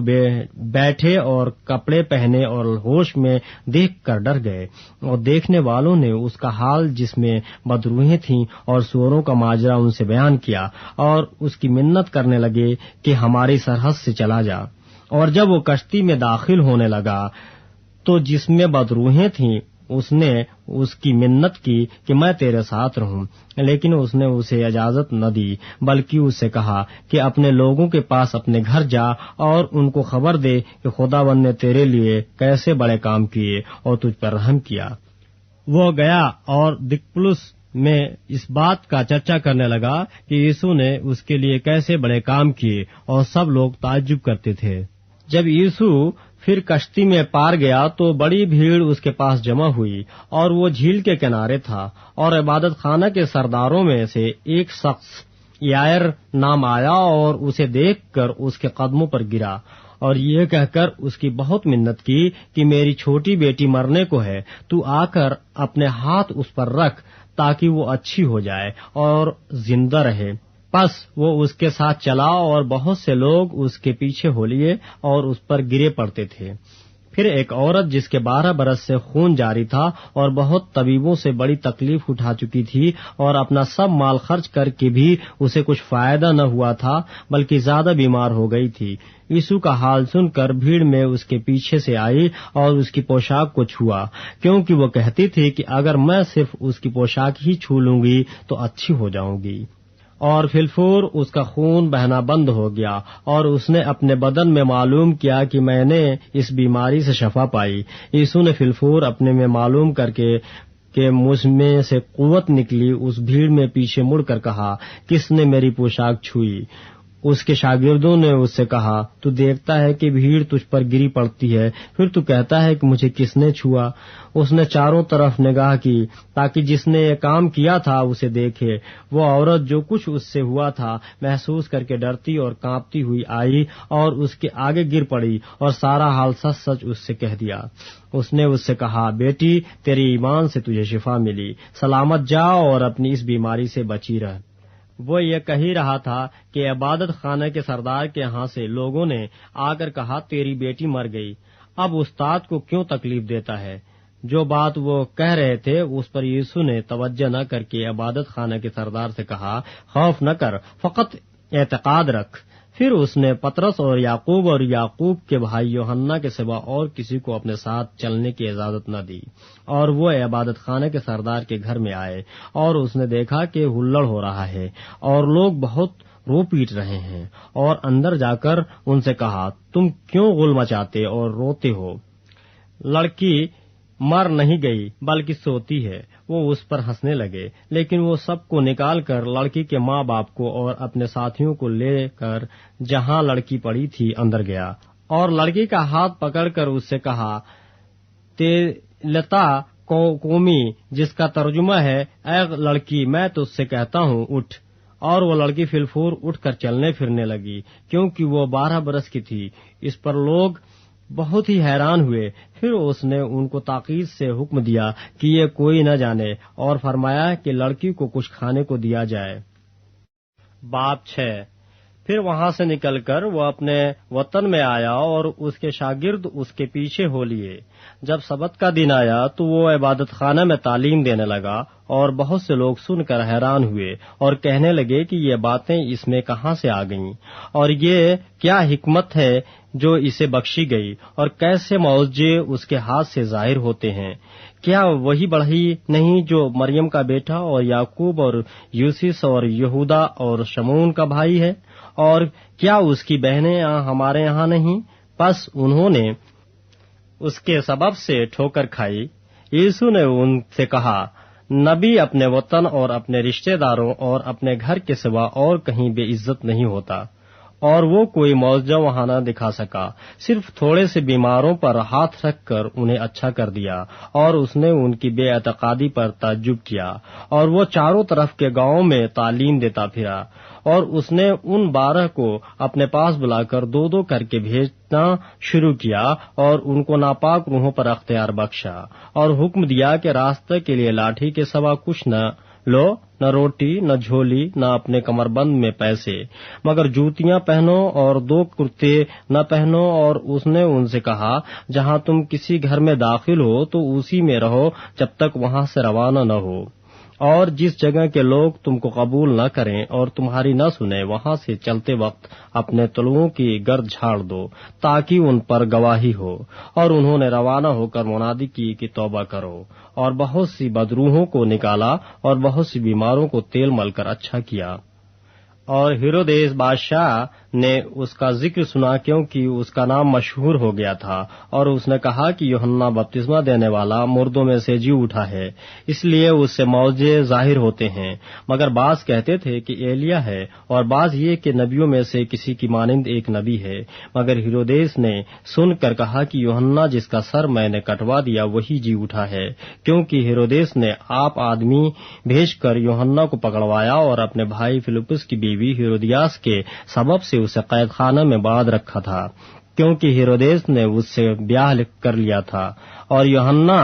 بیٹھے اور کپڑے پہنے اور ہوش میں دیکھ کر ڈر گئے، اور دیکھنے والوں نے اس کا حال جس میں بدروحیں تھیں اور سوروں کا ماجرا ان سے بیان کیا، اور اس کی منت کرنے لگے کہ ہماری سرحد سے چلا جا۔ اور جب وہ کشتی میں داخل ہونے لگا تو جس میں بدروحیں تھیں اس نے اس کی منت کی کہ میں تیرے ساتھ رہوں، لیکن اس نے اسے اجازت نہ دی، بلکہ اس سے کہا کہ اپنے لوگوں کے پاس اپنے گھر جا اور ان کو خبر دے کہ خداوند نے تیرے لیے کیسے بڑے کام کیے اور تجھ پر رحم کیا۔ وہ گیا اور دکپلس میں اس بات کا چرچا کرنے لگا کہ یسوع نے اس کے لیے کیسے بڑے کام کیے، اور سب لوگ تعجب کرتے تھے۔ جب یسوع پھر کشتی میں پار گیا تو بڑی بھیڑ اس کے پاس جمع ہوئی، اور وہ جھیل کے کنارے تھا، اور عبادت خانہ کے سرداروں میں سے ایک شخص یائر نام آیا اور اسے دیکھ کر اس کے قدموں پر گرا، اور یہ کہہ کر اس کی بہت منت کی کہ میری چھوٹی بیٹی مرنے کو ہے، تو آ کر اپنے ہاتھ اس پر رکھ تاکہ وہ اچھی ہو جائے اور زندہ رہے۔ پس وہ اس کے ساتھ چلا، اور بہت سے لوگ اس کے پیچھے ہو لیے اور اس پر گرے پڑتے تھے۔ پھر ایک عورت جس کے 12 برس سے خون جاری تھا اور بہت طبیبوں سے بڑی تکلیف اٹھا چکی تھی، اور اپنا سب مال خرچ کر کے بھی اسے کچھ فائدہ نہ ہوا تھا بلکہ زیادہ بیمار ہو گئی تھی، یسوع کا حال سن کر بھیڑ میں اس کے پیچھے سے آئی اور اس کی پوشاک کو چھوا، کیونکہ وہ کہتی تھی کہ اگر میں صرف اس کی پوشاک ہی چھو لوں گی تو اچھی ہو جاؤں گی۔ اور فلفور اس کا خون بہنا بند ہو گیا، اور اس نے اپنے بدن میں معلوم کیا کہ میں نے اس بیماری سے شفا پائی۔ یسوع نے فلفور اپنے میں معلوم کر کے کہ مجھ میں سے قوت نکلی، اس بھیڑ میں پیچھے مڑ کر کہا کس نے میری پوشاک چھوئی؟ اس کے شاگردوں نے اس سے کہا تو دیکھتا ہے کہ بھیڑ تجھ پر گری پڑتی ہے، پھر تو کہتا ہے کہ مجھے کس نے چھوا؟ اس نے چاروں طرف نگاہ کی تاکہ جس نے یہ کام کیا تھا اسے دیکھے۔ وہ عورت جو کچھ اس سے ہوا تھا محسوس کر کے ڈرتی اور کانپتی ہوئی آئی اور اس کے آگے گر پڑی اور سارا حال سچ سچ اس سے کہہ دیا۔ اس نے اس سے کہا بیٹی تیرے ایمان سے تجھے شفا ملی، سلامت جا اور اپنی اس بیماری سے بچی رہ۔ وہ یہ کہہ ہی رہا تھا کہ عبادت خانہ کے سردار کے ہاں سے لوگوں نے آ کر کہا تیری بیٹی مر گئی، اب استاد کو کیوں تکلیف دیتا ہے؟ جو بات وہ کہہ رہے تھے اس پر یسوع نے توجہ نہ کر کے عبادت خانہ کے سردار سے کہا خوف نہ کر، فقط اعتقاد رکھ۔ پھر اس نے پطرس اور یعقوب کے بھائی یوحنا کے سوا اور کسی کو اپنے ساتھ چلنے کی اجازت نہ دی، اور وہ عبادت خانے کے سردار کے گھر میں آئے، اور اس نے دیکھا کہ ہلڑ ہو رہا ہے اور لوگ بہت رو پیٹ رہے ہیں، اور اندر جا کر ان سے کہا تم کیوں غل مچاتے اور روتے ہو؟ لڑکی مر نہیں گئی بلکہ سوتی ہے۔ وہ اس پر ہنسنے لگے، لیکن وہ سب کو نکال کر لڑکی کے ماں باپ کو اور اپنے ساتھیوں کو لے کر جہاں لڑکی پڑی تھی اندر گیا، اور لڑکی کا ہاتھ پکڑ کر اس سے کہا تیلتا کومی، جس کا ترجمہ ہے اے لڑکی میں تجھ سے کہتا ہوں اٹھ۔ اور وہ لڑکی فلفور اٹھ کر چلنے پھرنے لگی، کیونکہ وہ 12 برس کی تھی۔ اس پر لوگ بہت ہی حیران ہوئے۔ پھر اس نے ان کو تاکید سے حکم دیا کہ یہ کوئی نہ جانے، اور فرمایا کہ لڑکی کو کچھ کھانے کو دیا جائے۔ باب 6۔ پھر وہاں سے نکل کر وہ اپنے وطن میں آیا اور اس کے شاگرد اس کے پیچھے ہو لیے، جب سبت کا دن آیا تو وہ عبادت خانہ میں تعلیم دینے لگا، اور بہت سے لوگ سن کر حیران ہوئے اور کہنے لگے کہ یہ باتیں اس میں کہاں سے آ گئیں، اور یہ کیا حکمت ہے جو اسے بخشی گئی، اور کیسے معجزے اس کے ہاتھ سے ظاہر ہوتے ہیں۔ کیا وہی بڑھئی نہیں جو مریم کا بیٹا اور یعقوب اور یوسف اور یہودا اور شمعون کا بھائی ہے، اور کیا اس کی بہنیں ہمارے یہاں نہیں؟ پس انہوں نے اس کے سبب سے ٹھوکر کھائی۔ یسوع نے ان سے کہا، نبی اپنے وطن اور اپنے رشتہ داروں اور اپنے گھر کے سوا اور کہیں بے عزت نہیں ہوتا، اور وہ کوئی معجزہ وہاں نہ دکھا سکا، صرف تھوڑے سے بیماروں پر ہاتھ رکھ کر انہیں اچھا کر دیا، اور اس نے ان کی بے اعتقادی پر تعجب کیا، اور وہ چاروں طرف کے گاؤں میں تعلیم دیتا پھرا، اور اس نے ان 12 کو اپنے پاس بلا کر 2 کر کے بھیجنا شروع کیا، اور ان کو ناپاک روحوں پر اختیار بخشا، اور حکم دیا کہ راستے کے لیے لاٹھی کے سوا کچھ نہ لو، نہ روٹی، نہ جھولی، نہ اپنے کمر بند میں پیسے، مگر جوتیاں پہنو اور 2 کرتے نہ پہنو، اور اس نے ان سے کہا، جہاں تم کسی گھر میں داخل ہو تو اسی میں رہو جب تک وہاں سے روانہ نہ ہو، اور جس جگہ کے لوگ تم کو قبول نہ کریں اور تمہاری نہ سنیں، وہاں سے چلتے وقت اپنے تلوؤں کی گرد جھاڑ دو تاکہ ان پر گواہی ہو۔ اور انہوں نے روانہ ہو کر منادی کی کہ توبہ کرو، اور بہت سی بدروحوں کو نکالا اور بہت سی بیماروں کو تیل مل کر اچھا کیا۔ اور ہیرودیس بادشاہ نے اس کا ذکر سنا کیونکہ اس کا نام مشہور ہو گیا تھا، اور اس نے کہا کہ یوحنا بپتسمہ دینے والا مردوں میں سے جی اٹھا ہے، اس لیے اس سے معجزے ظاہر ہوتے ہیں۔ مگر بعض کہتے تھے کہ ایلیا ہے، اور بعض یہ کہ نبیوں میں سے کسی کی مانند ایک نبی ہے۔ مگر ہیرودیس نے سن کر کہا کہ یوحنا جس کا سر میں نے کٹوا دیا وہی جی اٹھا ہے، کیونکہ ہیرودیس نے آپ آدمی بھیج کر یوحنا کو پکڑوایا اور اپنے بھائی فلپس کی بیوی ہیرودیاس کے سبب سے اسے قید خانہ میں باندھ رکھا تھا، کیونکہ ہیرودیس نے اس سے بیاہ کر لیا تھا، اور یوحنا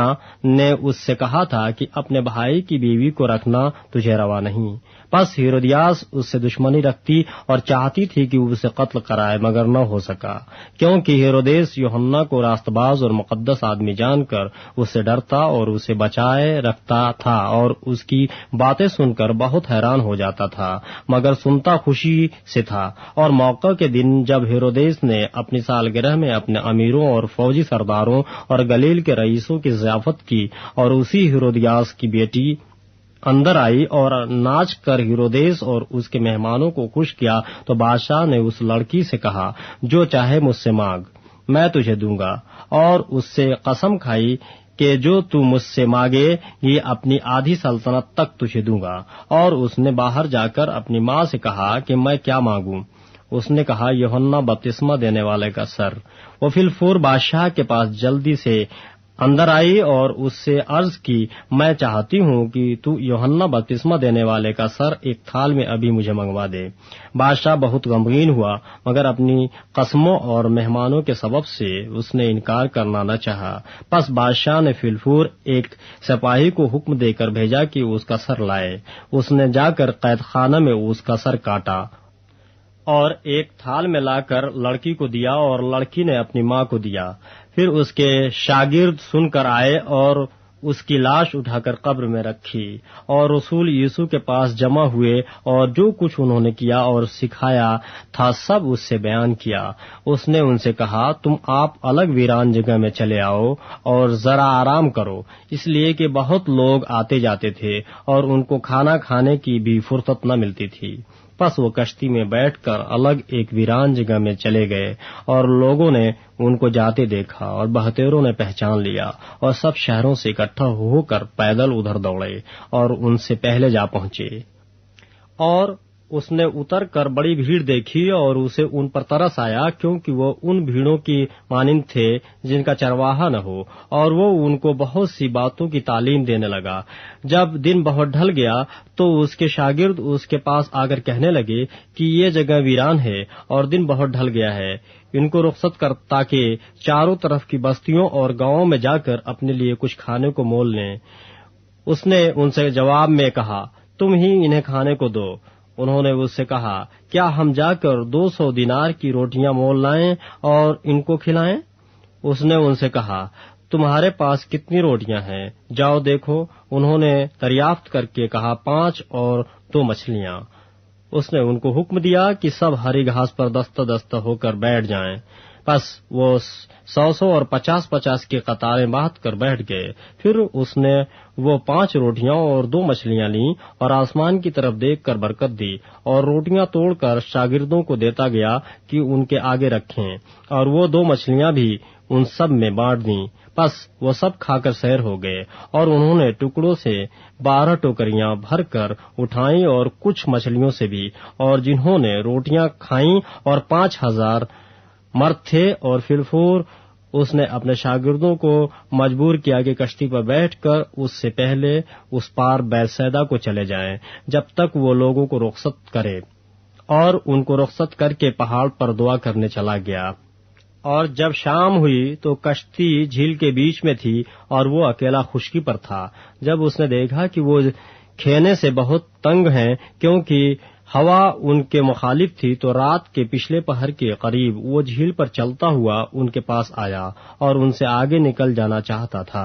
نے اس سے کہا تھا کہ اپنے بھائی کی بیوی کو رکھنا تجھے روا نہیں۔ پس ہیرودیاس اس سے دشمنی رکھتی اور چاہتی تھی کہ اسے قتل کرائے، مگر نہ ہو سکا، کیونکہ ہیرودیس یوحنا کو راست باز اور مقدس آدمی جان کر اس سے ڈرتا اور اسے بچائے رکھتا تھا، اور اس کی باتیں سن کر بہت حیران ہو جاتا تھا، مگر سنتا خوشی سے تھا۔ اور موقع کے دن جب ہیرودیس نے اپنی سالگرہ میں اپنے امیروں اور فوجی سرداروں اور گلیل کے رئیسوں کی ضیافت کی، اور اسی ہیرودیاس کی بیٹی اندر آئی اور ناچ کر ہیرودیس اور اس کے مہمانوں کو خوش کیا، تو بادشاہ نے اس لڑکی سے کہا، جو چاہے مجھ سے مانگ، میں تجھے دوں گا، اور اس سے قسم کھائی کہ جو تو مجھ سے مانگے یہ اپنی آدھی سلطنت تک تجھے دوں گا۔ اور اس نے باہر جا کر اپنی ماں سے کہا کہ میں کیا مانگوں؟ اس نے کہا، یوحنا بپتسمہ دینے والے کا سر۔ وہ فی الفور بادشاہ کے پاس جلدی سے اندر آئی اور اس سے عرض کی، میں چاہتی ہوں کہ تو یوحنا بپتسمہ دینے والے کا سر ایک تھال میں ابھی مجھے منگوا دے۔ بادشاہ بہت غمگین ہوا، مگر اپنی قسموں اور مہمانوں کے سبب سے اس نے انکار کرنا نہ چاہا۔ پس بادشاہ نے فی الفور ایک سپاہی کو حکم دے کر بھیجا کہ اس کا سر لائے۔ اس نے جا کر قید خانہ میں اس کا سر کاٹا اور ایک تھال میں لا کر لڑکی کو دیا، اور لڑکی نے اپنی ماں کو دیا۔ پھر اس کے شاگرد سن کر آئے اور اس کی لاش اٹھا کر قبر میں رکھی، اور رسول یسوع کے پاس جمع ہوئے، اور جو کچھ انہوں نے کیا اور سکھایا تھا سب اس سے بیان کیا۔ اس نے ان سے کہا، تم آپ الگ ویران جگہ میں چلے آؤ اور ذرا آرام کرو، اس لیے کہ بہت لوگ آتے جاتے تھے اور ان کو کھانا کھانے کی بھی فرصت نہ ملتی تھی۔ پس وہ کشتی میں بیٹھ کر الگ ایک ویران جگہ میں چلے گئے، اور لوگوں نے ان کو جاتے دیکھا، اور بہتیروں نے پہچان لیا، اور سب شہروں سے اکٹھا ہو کر پیدل ادھر دوڑے اور ان سے پہلے جا پہنچے۔ اور اس نے اتر کر بڑی بھیڑ دیکھی اور اسے ان پر ترس آیا، کیونکہ وہ ان بھیڑوں کی مانند تھے جن کا چرواہا نہ ہو، اور وہ ان کو بہت سی باتوں کی تعلیم دینے لگا۔ جب دن بہت ڈھل گیا تو اس کے شاگرد اس کے پاس آ کر کہنے لگے کہ یہ جگہ ویران ہے اور دن بہت ڈھل گیا ہے، ان کو رخصت کر تاکہ چاروں طرف کی بستیوں اور گاؤں میں جا کر اپنے لیے کچھ کھانے کو مول لیں۔ اس نے ان سے جواب میں کہا، تم ہی انہیں کھانے کو دو۔ انہوں نے اس سے کہا، کیا ہم جا کر 200 دینار کی روٹیاں مول لائیں اور ان کو کھلائیں؟ اس نے ان سے کہا، تمہارے پاس کتنی روٹیاں ہیں؟ جاؤ دیکھو۔ انہوں نے دریافت کر کے کہا 5 اور 2 مچھلیاں۔ اس نے ان کو حکم دیا کہ سب ہری گھاس پر دستہ دستہ ہو کر بیٹھ جائیں۔ بس وہ 100 اور 50 کی قطاریں باندھ کر بیٹھ گئے۔ پھر اس نے وہ 5 روٹیاں اور 2 مچھلیاں لیں اور آسمان کی طرف دیکھ کر برکت دی اور روٹیاں توڑ کر شاگردوں کو دیتا گیا کہ ان کے آگے رکھیں، اور وہ 2 مچھلیاں بھی ان سب میں بانٹ دیں۔ بس وہ سب کھا کر سیر ہو گئے، اور انہوں نے ٹکڑوں سے 12 ٹوکریاں بھر کر اٹھائیں اور کچھ مچھلیوں سے بھی، اور جنہوں نے روٹیاں کھائیں اور 5000 مرد تھے۔ اور فلفور اس نے اپنے شاگردوں کو مجبور کیا کہ کشتی پر بیٹھ کر اس سے پہلے اس پار بیتسیدا کو چلے جائیں جب تک وہ لوگوں کو رخصت کرے، اور ان کو رخصت کر کے پہاڑ پر دعا کرنے چلا گیا۔ اور جب شام ہوئی تو کشتی جھیل کے بیچ میں تھی اور وہ اکیلا خشکی پر تھا۔ جب اس نے دیکھا کہ وہ کھینے سے بہت تنگ ہیں کیونکہ ہوا ان کے مخالف تھی، تو رات کے پچھلے پہر کے قریب وہ جھیل پر چلتا ہوا ان کے پاس آیا اور ان سے آگے نکل جانا چاہتا تھا،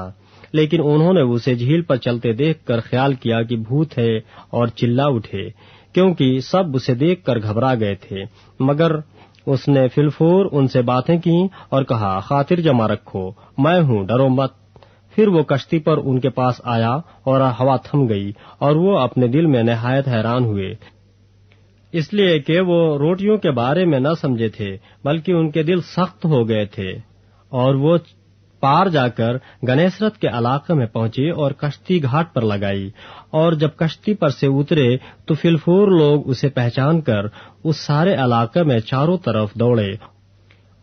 لیکن انہوں نے اسے جھیل پر چلتے دیکھ کر خیال کیا کہ بھوت ہے اور چلا اٹھے، کیونکہ سب اسے دیکھ کر گھبرا گئے تھے۔ مگر اس نے فلفور ان سے باتیں کی اور کہا، خاطر جمع رکھو، میں ہوں، ڈرو مت۔ پھر وہ کشتی پر ان کے پاس آیا اور ہوا تھم گئی، اور وہ اپنے دل میں نہایت حیران ہوئے، اس لیے کہ وہ روٹیوں کے بارے میں نہ سمجھے تھے، بلکہ ان کے دل سخت ہو گئے تھے۔ اور وہ پار جا کر گنیسرت کے علاقے میں پہنچے اور کشتی گھاٹ پر لگائی، اور جب کشتی پر سے اترے تو فلفور لوگ اسے پہچان کر اس سارے علاقے میں چاروں طرف دوڑے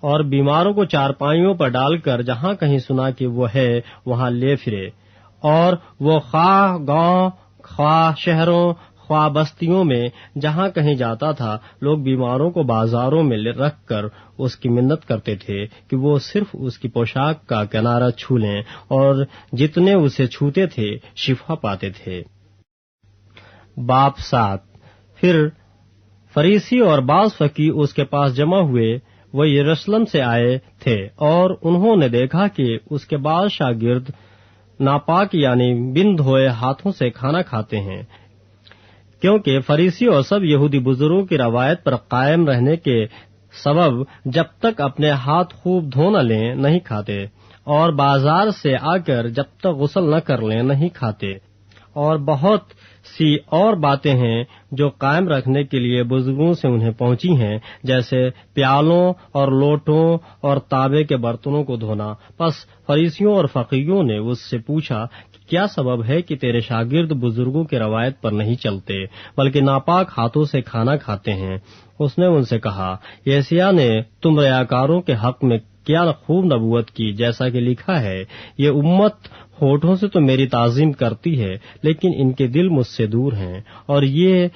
اور بیماروں کو چارپائیوں پر ڈال کر جہاں کہیں سنا کہ وہ ہے وہاں لے پھرے، اور وہ خواہ گاؤں خواہ شہروں خواہ بستیوں میں جہاں کہیں جاتا تھا، لوگ بیماروں کو بازاروں میں رکھ کر اس کی منت کرتے تھے کہ وہ صرف اس کی پوشاک کا کنارہ چھو لیں، اور جتنے اسے چھوتے تھے شفا پاتے تھے۔ باب 7۔ پھر فریسی اور بعض فقیہ اس کے پاس جمع ہوئے، وہ یروشلم سے آئے تھے، اور انہوں نے دیکھا کہ اس کے بعض شاگرد ناپاک یعنی بن دھوئے ہاتھوں سے کھانا کھاتے ہیں، کیونکہ فریسی اور سب یہودی بزرگوں کی روایت پر قائم رہنے کے سبب جب تک اپنے ہاتھ خوب دھو نہ لیں نہیں کھاتے، اور بازار سے آ کر جب تک غسل نہ کر لیں نہیں کھاتے، اور بہت سی اور باتیں ہیں جو قائم رکھنے کے لیے بزرگوں سے انہیں پہنچی ہیں، جیسے پیالوں اور لوٹوں اور تانبے کے برتنوں کو دھونا۔ پس فریسیوں اور فقیہوں نے اس سے پوچھا کہ کیا سبب ہے کہ تیرے شاگرد بزرگوں کی روایت پر نہیں چلتے بلکہ ناپاک ہاتھوں سے کھانا کھاتے ہیں؟ اس نے ان سے کہا، یسیاہ نے تم ریاکاروں کے حق میں کیا خوب نبوت کی، جیسا کہ لکھا ہے، یہ امت ہونٹوں سے تو میری تعظیم کرتی ہے لیکن ان کے دل مجھ سے دور ہیں، اور یہ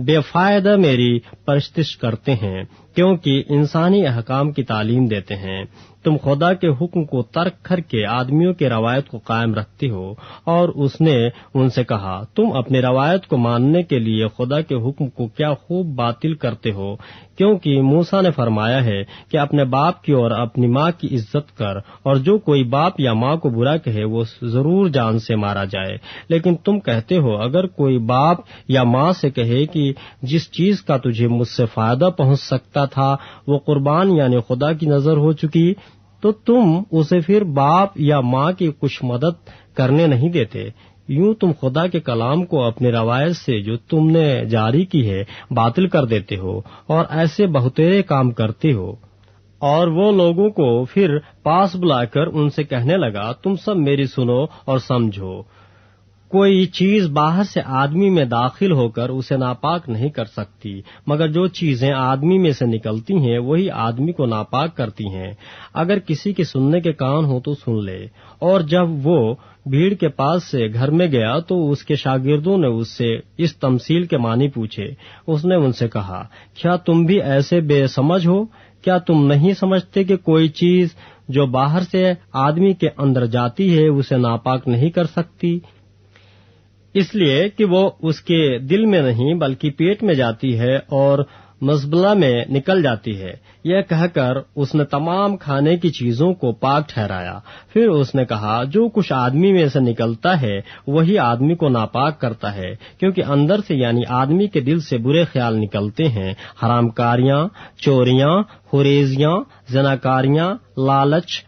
بے فائدہ میری پرستش کرتے ہیں کیونکہ انسانی احکام کی تعلیم دیتے ہیں۔ تم خدا کے حکم کو ترک کر کے آدمیوں کی روایت کو قائم رکھتے ہو۔ اور اس نے ان سے کہا، تم اپنی روایت کو ماننے کے لیے خدا کے حکم کو کیا خوب باطل کرتے ہو، کیونکہ موسیٰ نے فرمایا ہے کہ اپنے باپ کی اور اپنی ماں کی عزت کر، اور جو کوئی باپ یا ماں کو برا کہے وہ ضرور جان سے مارا جائے۔ لیکن تم کہتے ہو، اگر کوئی باپ یا ماں سے کہے کہ جس چیز کا تجھے مجھ سے فائدہ پہنچ سکتا تھا وہ قربان یعنی خدا کی نظر ہو چکی، تو تم اسے پھر باپ یا ماں کی کچھ مدد کرنے نہیں دیتے۔ یوں تم خدا کے کلام کو اپنی روایت سے جو تم نے جاری کی ہے باطل کر دیتے ہو، اور ایسے بہترے کام کرتے ہو۔ اور وہ لوگوں کو پھر پاس بلا کر ان سے کہنے لگا، تم سب میری سنو اور سمجھو، کوئی چیز باہر سے آدمی میں داخل ہو کر اسے ناپاک نہیں کر سکتی، مگر جو چیزیں آدمی میں سے نکلتی ہیں وہی آدمی کو ناپاک کرتی ہیں۔ اگر کسی کے سننے کے کان ہو تو سن لے۔ اور جب وہ بھیڑ کے پاس سے گھر میں گیا تو اس کے شاگردوں نے اس سے اس تمثیل کے معنی پوچھے۔ اس نے ان سے کہا، کیا تم بھی ایسے بے سمجھ ہو؟ کیا تم نہیں سمجھتے کہ کوئی چیز جو باہر سے آدمی کے اندر جاتی ہے اسے ناپاک نہیں کر سکتی، اس لیے کہ وہ اس کے دل میں نہیں بلکہ پیٹ میں جاتی ہے اور مزبلہ میں نکل جاتی ہے۔ یہ کہہ کر اس نے تمام کھانے کی چیزوں کو پاک ٹھہرایا۔ پھر اس نے کہا، جو کچھ آدمی میں سے نکلتا ہے وہی آدمی کو ناپاک کرتا ہے، کیونکہ اندر سے یعنی آدمی کے دل سے برے خیال نکلتے ہیں، حرام کاریاں، چوریاں، خریزیاں، زناکاریاں، لالچ،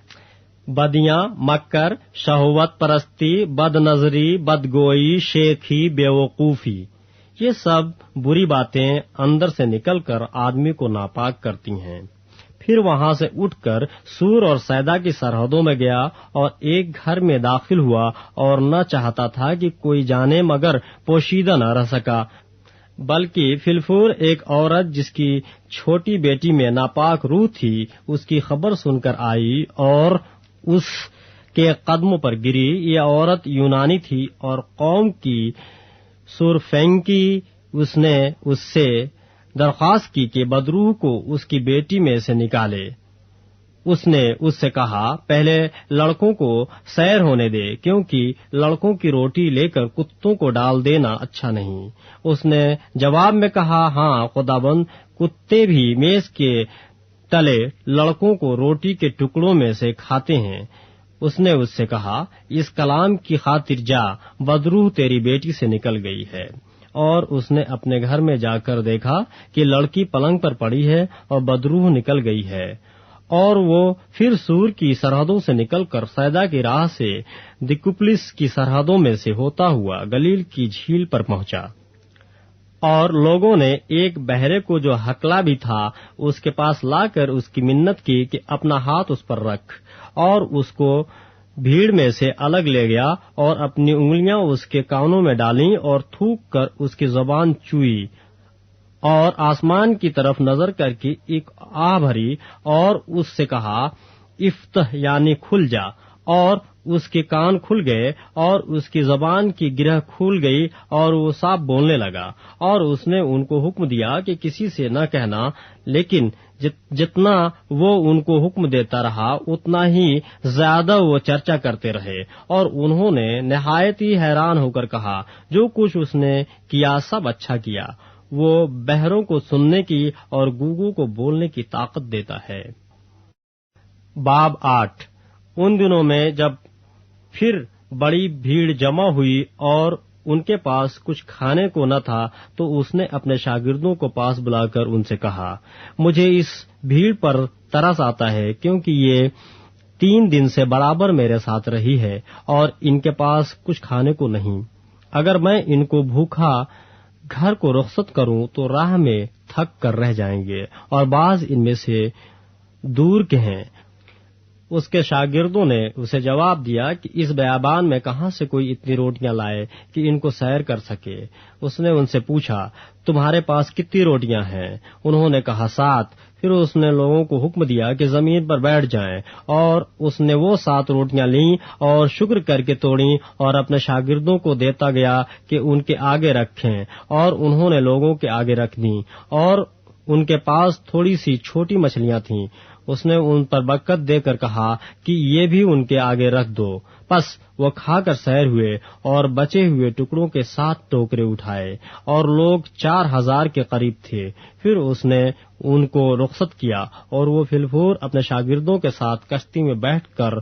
بدیاں، مکر، شہوت پرستی، بد نظری، بدگوئی، شیخی، بیوقوفی۔ یہ سب بری باتیں اندر سے نکل کر آدمی کو ناپاک کرتی ہیں۔ پھر وہاں سے اٹھ کر سور اور سیدا کی سرحدوں میں گیا اور ایک گھر میں داخل ہوا اور نہ چاہتا تھا کہ کوئی جانے مگر پوشیدہ نہ رہ سکا، بلکہ فلفور ایک عورت جس کی چھوٹی بیٹی میں ناپاک روح تھی اس کی خبر سن کر آئی اور اس کے قدموں پر گری۔ یہ عورت یونانی تھی اور قوم کی سورفینکی۔ اس نے اس سے درخواست کی کہ بدروح کو اس کی بیٹی میں سے نکالے۔ اس نے اس سے کہا، پہلے لڑکوں کو سیر ہونے دے، کیونکہ لڑکوں کی روٹی لے کر کتوں کو ڈال دینا اچھا نہیں۔ اس نے جواب میں کہا، ہاں خداوند، کتے بھی میز کے تلے لڑکوں کو روٹی کے ٹکڑوں میں سے کھاتے ہیں۔ اس نے اس سے کہا، اس کلام کی خاطر جا، بدروح تیری بیٹی سے نکل گئی ہے۔ اور اس نے اپنے گھر میں جا کر دیکھا کہ لڑکی پلنگ پر پڑی ہے اور بدروح نکل گئی ہے۔ اور وہ پھر سور کی سرحدوں سے نکل کر سیدا کی راہ سے دیکوپلس کی سرحدوں میں سے ہوتا ہوا گلیل کی جھیل پر پہنچا۔ اور لوگوں نے ایک بہرے کو جو ہکلا بھی تھا اس کے پاس لا کر اس کی منت کی کہ اپنا ہاتھ اس پر رکھ، اور اس کو بھیڑ میں سے الگ لے گیا اور اپنی انگلیاں اس کے کانوں میں ڈالیں اور تھوک کر اس کی زبان چوئی، اور آسمان کی طرف نظر کر کے ایک آہ بھری اور اس سے کہا، افتح یعنی کھل جا، اور اس کے کان کھل گئے اور اس کی زبان کی گرہ کھل گئی اور وہ صاف بولنے لگا۔ اور اس نے ان کو حکم دیا کہ کسی سے نہ کہنا، لیکن جتنا وہ ان کو حکم دیتا رہا اتنا ہی زیادہ وہ چرچا کرتے رہے، اور انہوں نے نہایت ہی حیران ہو کر کہا، جو کچھ اس نے کیا سب اچھا کیا۔ وہ بہروں کو سننے کی اور گونگوں کو بولنے کی طاقت دیتا ہے۔ باب 8۔ ان دنوں میں جب پھر بڑی بھیڑ جمع ہوئی اور ان کے پاس کچھ کھانے کو نہ تھا تو اس نے اپنے شاگردوں کو پاس بلا کر ان سے کہا، مجھے اس بھیڑ پر ترس آتا ہے، کیونکہ یہ 3 دن سے برابر میرے ساتھ رہی ہے اور ان کے پاس کچھ کھانے کو نہیں۔ اگر میں ان کو بھوکھا گھر کو رخصت کروں تو راہ میں تھک کر رہ جائیں گے، اور بعض ان میں سے دور کے ہیں۔ اس کے شاگردوں نے اسے جواب دیا کہ اس بیابان میں کہاں سے کوئی اتنی روٹیاں لائے کہ ان کو سیر کر سکے۔ اس نے ان سے پوچھا، تمہارے پاس کتنی روٹیاں ہیں؟ انہوں نے کہا، 7۔ پھر اس نے لوگوں کو حکم دیا کہ زمین پر بیٹھ جائیں، اور اس نے وہ 7 روٹیاں لیں اور شکر کر کے توڑیں اور اپنے شاگردوں کو دیتا گیا کہ ان کے آگے رکھیں، اور انہوں نے لوگوں کے آگے رکھ دیں، اور ان کے پاس تھوڑی سی چھوٹی مچھلیاں تھیں۔ اس نے ان پر برکت دے کر کہا کہ یہ بھی ان کے آگے رکھ دو۔ پس وہ کھا کر سیر ہوئے اور بچے ہوئے ٹکڑوں کے 7 ٹوکرے اٹھائے، اور لوگ 4000 کے قریب تھے۔ پھر اس نے ان کو رخصت کیا اور وہ فلفور اپنے شاگردوں کے ساتھ کشتی میں بیٹھ کر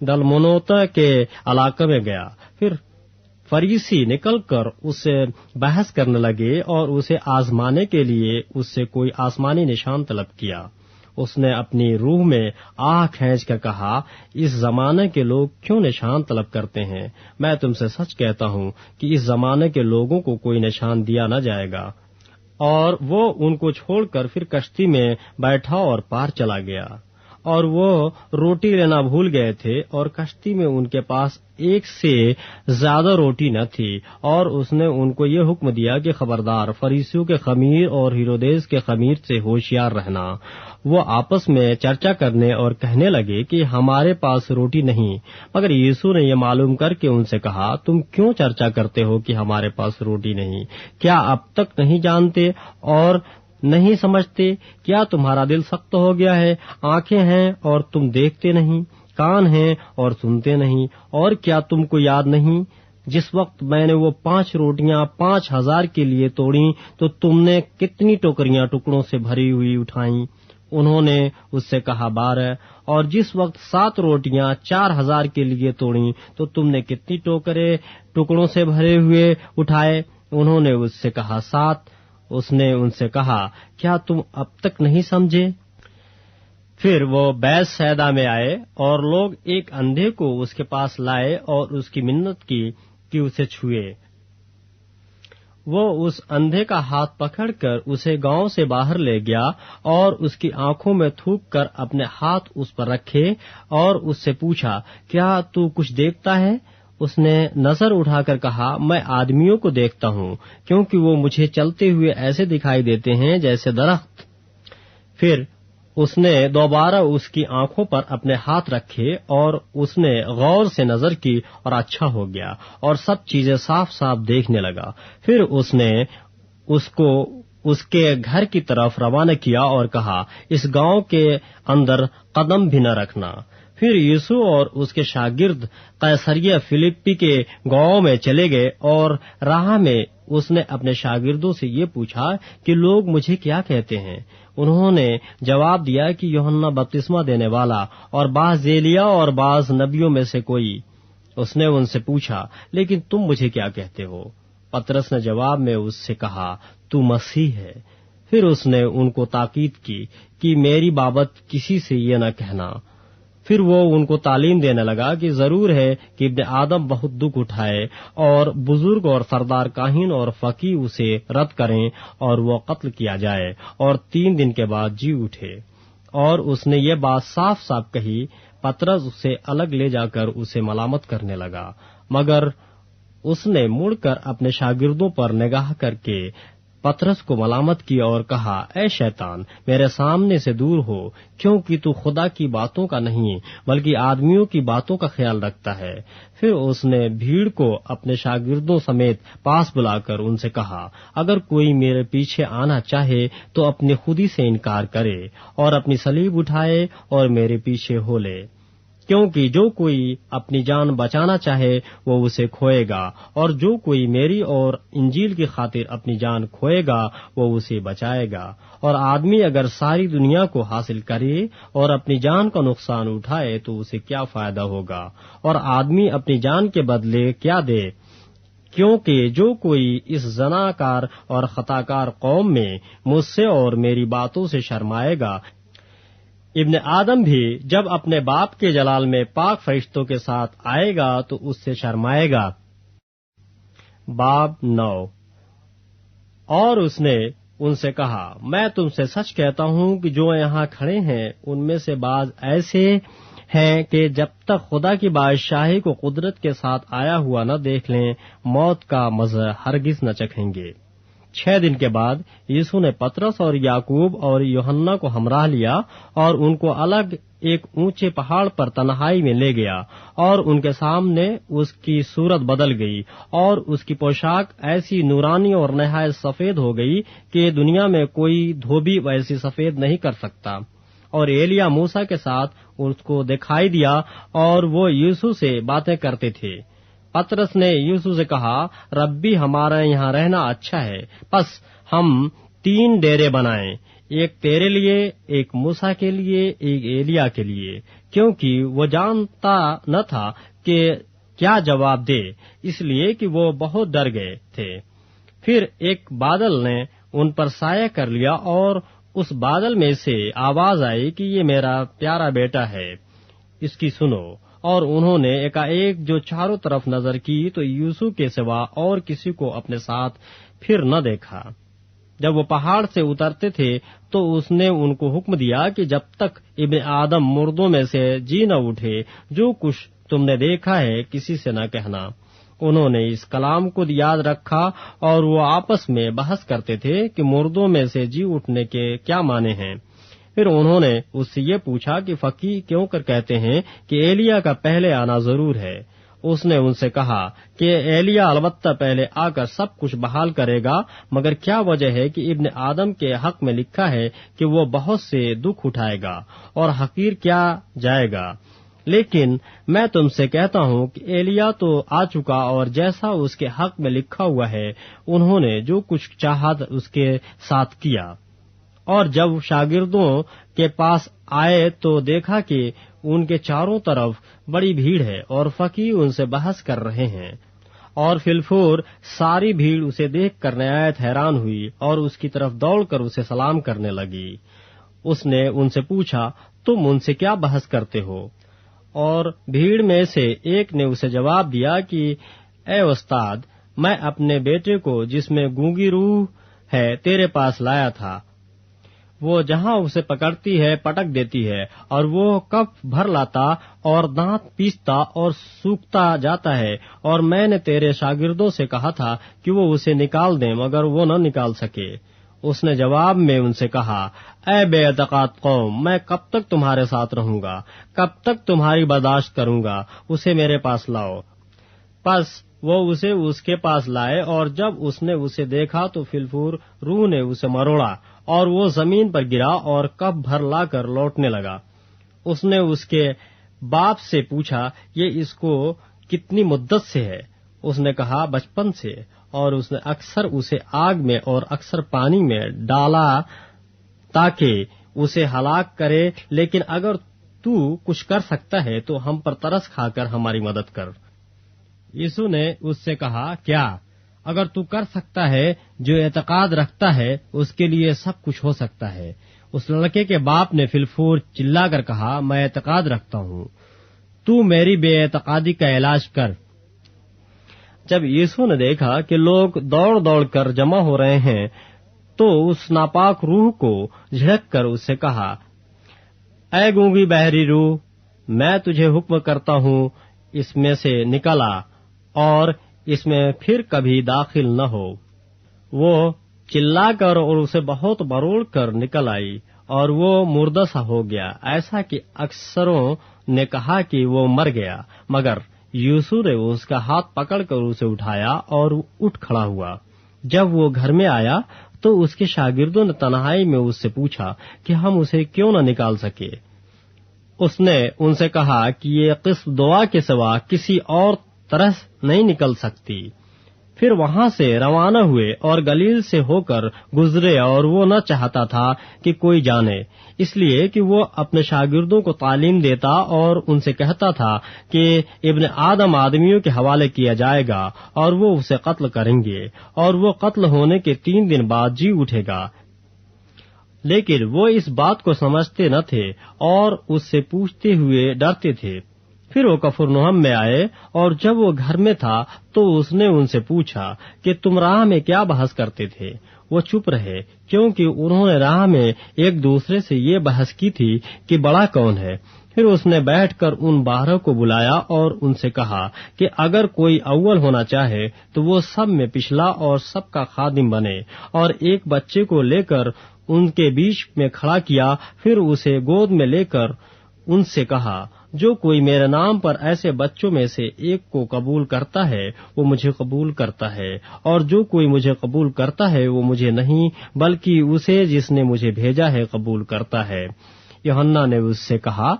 دلمنوتا کے علاقے میں گیا۔ پھر فریسی نکل کر اس سے بحث کرنے لگے اور اسے آزمانے کے لیے اس سے کوئی آسمانی نشان طلب کیا۔ اس نے اپنی روح میں آہ کھینچ کر کہا، اس زمانے کے لوگ کیوں نشان طلب کرتے ہیں؟ میں تم سے سچ کہتا ہوں کہ اس زمانے کے لوگوں کو کوئی نشان دیا نہ جائے گا۔ اور وہ ان کو چھوڑ کر پھر کشتی میں بیٹھا اور پار چلا گیا۔ اور وہ روٹی لینا بھول گئے تھے، اور کشتی میں ان کے پاس 1 سے زیادہ روٹی نہ تھی۔ اور اس نے ان کو یہ حکم دیا کہ خبردار، فریسیوں کے خمیر اور ہیرودیس کے خمیر سے ہوشیار رہنا۔ وہ آپس میں چرچا کرنے اور کہنے لگے کہ ہمارے پاس روٹی نہیں۔ مگر یسوع نے یہ معلوم کر کے ان سے کہا، تم کیوں چرچا کرتے ہو کہ ہمارے پاس روٹی نہیں؟ کیا اب تک نہیں جانتے اور نہیں سمجھتے؟ کیا تمہارا دل سخت ہو گیا ہے؟ آنکھیں ہیں اور تم دیکھتے نہیں، کان ہیں اور سنتے نہیں، اور کیا تم کو یاد نہیں؟ جس وقت میں نے وہ 5 روٹیاں 5,000 کے لیے توڑی تو تم نے کتنی ٹوکریاں ٹکڑوں سے بھری ہوئی اٹھائیں؟ انہوں نے اس سے کہا 12۔ اور جس وقت 7 روٹیاں 4,000 کے لیے توڑیں تو تم نے کتنی ٹوکرے ٹکڑوں سے بھرے ہوئے اٹھائے؟ انہوں نے اس سے کہا 7۔ اس نے ان سے کہا کیا تم اب تک نہیں سمجھے؟ پھر وہ بیت سیدا میں آئے اور لوگ ایک اندھے کو اس کے پاس لائے اور اس کی منت کی کہ اسے چھوئے۔ وہ اس اندھے کا ہاتھ پکڑ کر اسے گاؤں سے باہر لے گیا اور اس کی آنکھوں میں تھوک کر اپنے ہاتھ اس پر رکھے اور اس سے پوچھا کیا تو کچھ دیکھتا ہے؟ اس نے نظر اٹھا کر کہا میں آدمیوں کو دیکھتا ہوں، کیونکہ وہ مجھے چلتے ہوئے ایسے دکھائی دیتے ہیں جیسے درخت۔ پھر اس نے دوبارہ اس کی آنکھوں پر اپنے ہاتھ رکھے اور اس نے غور سے نظر کی اور اچھا ہو گیا اور سب چیزیں صاف صاف دیکھنے لگا۔ پھر اس نے اس کو اس کے گھر کی طرف روانہ کیا اور کہا اس گاؤں کے اندر قدم بھی نہ رکھنا۔ پھر یسوع اور اس کے شاگرد قیصریہ فلپی کے گاؤں میں چلے گئے اور راہ میں اس نے اپنے شاگردوں سے یہ پوچھا کہ لوگ مجھے کیا کہتے ہیں؟ انہوں نے جواب دیا کہ یوحنا بپتسمہ دینے والا اور بعض ایلیا اور بعض نبیوں میں سے کوئی۔ اس نے ان سے پوچھا لیکن تم مجھے کیا کہتے ہو؟ پطرس نے جواب میں اس سے کہا تو مسیح ہے۔ پھر اس نے ان کو تاکید کی کہ میری بابت کسی سے یہ نہ کہنا۔ پھر وہ ان کو تعلیم دینے لگا کہ ضرور ہے کہ ابن آدم بہت دکھ اٹھائے اور بزرگ اور سردار کاہن اور فقیہ اسے رد کریں اور وہ قتل کیا جائے اور 3 دن کے بعد جی اٹھے۔ اور اس نے یہ بات صاف صاف کہی۔ پطرس اسے الگ لے جا کر اسے ملامت کرنے لگا، مگر اس نے مڑ کر اپنے شاگردوں پر نگاہ کر کے پطرس کو ملامت کی اور کہا اے شیطان میرے سامنے سے دور ہو، کیونکہ تو خدا کی باتوں کا نہیں بلکہ آدمیوں کی باتوں کا خیال رکھتا ہے۔ پھر اس نے بھیڑ کو اپنے شاگردوں سمیت پاس بلا کر ان سے کہا اگر کوئی میرے پیچھے آنا چاہے تو اپنی خودی سے انکار کرے اور اپنی صلیب اٹھائے اور میرے پیچھے ہو لے، کیونکہ جو کوئی اپنی جان بچانا چاہے وہ اسے کھوئے گا، اور جو کوئی میری اور انجیل کی خاطر اپنی جان کھوئے گا وہ اسے بچائے گا۔ اور آدمی اگر ساری دنیا کو حاصل کرے اور اپنی جان کا نقصان اٹھائے تو اسے کیا فائدہ ہوگا؟ اور آدمی اپنی جان کے بدلے کیا دے؟ کیونکہ جو کوئی اس زناکار اور خطاکار قوم میں مجھ سے اور میری باتوں سے شرمائے گا، ابن آدم بھی جب اپنے باپ کے جلال میں پاک فرشتوں کے ساتھ آئے گا تو اس سے شرمائے گا۔ باب 9۔ اور اس نے ان سے کہا میں تم سے سچ کہتا ہوں کہ جو یہاں کھڑے ہیں ان میں سے بعض ایسے ہیں کہ جب تک خدا کی بادشاہی کو قدرت کے ساتھ آیا ہوا نہ دیکھ لیں موت کا مزہ ہرگز نہ چکھیں گے۔ 6 دن کے بعد یسوع نے پطرس اور یعقوب اور یوحنا کو ہمراہ لیا اور ان کو الگ ایک اونچے پہاڑ پر تنہائی میں لے گیا، اور ان کے سامنے اس کی صورت بدل گئی اور اس کی پوشاک ایسی نورانی اور نہایت سفید ہو گئی کہ دنیا میں کوئی دھوبی ویسی سفید نہیں کر سکتا۔ اور ایلیا موسیٰ کے ساتھ اس کو دکھائی دیا اور وہ یسوع سے باتیں کرتے تھے۔ پطرس نے یسوع سے کہا ربی ہمارا یہاں رہنا اچھا ہے، پس ہم 3 ڈیرے بنائیں، ایک تیرے لیے، ایک موسیٰ کے لیے، ایک ایلیا کے لیے، کیونکہ وہ جانتا نہ تھا کہ کیا جواب دے، اس لیے کہ وہ بہت ڈر گئے تھے۔ پھر ایک بادل نے ان پر سایہ کر لیا اور اس بادل میں سے آواز آئی کہ یہ میرا پیارا بیٹا ہے، اس کی سنو۔ اور انہوں نے ایک جو چاروں طرف نظر کی تو یوسف کے سوا اور کسی کو اپنے ساتھ پھر نہ دیکھا۔ جب وہ پہاڑ سے اترتے تھے تو اس نے ان کو حکم دیا کہ جب تک ابن آدم مردوں میں سے جی نہ اٹھے جو کچھ تم نے دیکھا ہے کسی سے نہ کہنا۔ انہوں نے اس کلام کو یاد رکھا اور وہ آپس میں بحث کرتے تھے کہ مردوں میں سے جی اٹھنے کے کیا معنی ہیں۔ پھر انہوں نے اس سے یہ پوچھا کہ فقیہ کیوں کر کہتے ہیں کہ ایلیا کا پہلے آنا ضرور ہے۔ اس نے ان سے کہا کہ ایلیا البتہ پہلے آ کر سب کچھ بحال کرے گا، مگر کیا وجہ ہے کہ ابن آدم کے حق میں لکھا ہے کہ وہ بہت سے دکھ اٹھائے گا اور حقیر کیا جائے گا۔ لیکن میں تم سے کہتا ہوں کہ ایلیا تو آ چکا اور جیسا اس کے حق میں لکھا ہوا ہے انہوں نے جو کچھ چاہا اس کے ساتھ کیا۔ اور جب شاگردوں کے پاس آئے تو دیکھا کہ ان کے چاروں طرف بڑی بھیڑ ہے اور فقیہ ان سے بحث کر رہے ہیں، اور فی الفور ساری بھیڑ اسے دیکھ کر نہایت حیران ہوئی اور اس کی طرف دوڑ کر اسے سلام کرنے لگی۔ اس نے ان سے پوچھا، تم ان سے کیا بحث کرتے ہو؟ اور بھیڑ میں سے ایک نے اسے جواب دیا کہ اے استاد، میں اپنے بیٹے کو جس میں گونگی روح ہے تیرے پاس لایا تھا۔ وہ جہاں اسے پکڑتی ہے پٹک دیتی ہے، اور وہ کف بھر لاتا اور دانت پیستا اور سوکھتا جاتا ہے، اور میں نے تیرے شاگردوں سے کہا تھا کہ وہ اسے نکال دیں مگر وہ نہ نکال سکے۔ اس نے جواب میں ان سے کہا، اے بے اعتقاد قوم، میں کب تک تمہارے ساتھ رہوں گا؟ کب تک تمہاری برداشت کروں گا؟ اسے میرے پاس لاؤ۔ پس وہ اسے اس کے پاس لائے، اور جب اس نے اسے دیکھا تو فی الفور روح نے اسے مروڑا اور وہ زمین پر گرا اور کف بھر لا کر لوٹنے لگا۔ اس نے اس کے باپ سے پوچھا، یہ اس کو کتنی مدت سے ہے؟ اس نے کہا، بچپن سے، اور اس نے اکثر اسے آگ میں اور اکثر پانی میں ڈالا تاکہ اسے ہلاک کرے، لیکن اگر تو کچھ کر سکتا ہے تو ہم پر ترس کھا کر ہماری مدد کر۔ یسوع نے اس سے کہا، کیا اگر تو کر سکتا ہے؟ جو اعتقاد رکھتا ہے اس کے لیے سب کچھ ہو سکتا ہے۔ اس لڑکے کے باپ نے فی الفور چلا کر کہا، میں اعتقاد رکھتا ہوں، تو میری بے اعتقادی کا علاج کر۔ جب یسوع نے دیکھا کہ لوگ دوڑ دوڑ کر جمع ہو رہے ہیں تو اس ناپاک روح کو جھڑک کر اس سے کہا، اے گونگی بحری روح، میں تجھے حکم کرتا ہوں، اس میں سے نکل آ اور اس میں پھر کبھی داخل نہ ہو۔ وہ چلا کر اور اسے بہت مروڑ کر نکل آئی اور وہ مردہ سا ہو گیا، ایسا کہ اکثروں نے کہا کہ وہ مر گیا، مگر یسوع نے اس کا ہاتھ پکڑ کر اسے اٹھایا اور اٹھ کھڑا ہوا۔ جب وہ گھر میں آیا تو اس کے شاگردوں نے تنہائی میں اس سے پوچھا کہ ہم اسے کیوں نہ نکال سکے۔ اس نے ان سے کہا کہ یہ قسم دعا کے سوا کسی اور طرح نہیں نکل سکتی۔ پھر وہاں سے روانہ ہوئے اور گلیل سے ہو کر گزرے، اور وہ نہ چاہتا تھا کہ کوئی جانے، اس لیے کہ وہ اپنے شاگردوں کو تعلیم دیتا اور ان سے کہتا تھا کہ ابن آدم آدمیوں کے حوالے کیا جائے گا اور وہ اسے قتل کریں گے، اور وہ قتل ہونے کے 3 دن بعد جی اٹھے گا۔ لیکن وہ اس بات کو سمجھتے نہ تھے اور اس سے پوچھتے ہوئے ڈرتے تھے۔ پھر وہ کفرنہم میں آئے، اور جب وہ گھر میں تھا تو اس نے ان سے پوچھا کہ تم راہ میں کیا بحث کرتے تھے؟ وہ چپ رہے، کیونکہ انہوں نے راہ میں ایک دوسرے سے یہ بحث کی تھی کہ بڑا کون ہے۔ پھر اس نے بیٹھ کر ان 12 کو بلایا اور ان سے کہا کہ اگر کوئی اول ہونا چاہے تو وہ سب میں پچھلا اور سب کا خادم بنے، اور ایک بچے کو لے کر ان کے بیچ میں کھڑا کیا۔ پھر اسے گود میں لے کر ان سے کہا، جو کوئی میرے نام پر ایسے بچوں میں سے ایک کو قبول کرتا ہے وہ مجھے قبول کرتا ہے، اور جو کوئی مجھے قبول کرتا ہے وہ مجھے نہیں بلکہ اسے جس نے مجھے بھیجا ہے قبول کرتا ہے۔ یوحنا نے اس سے کہا،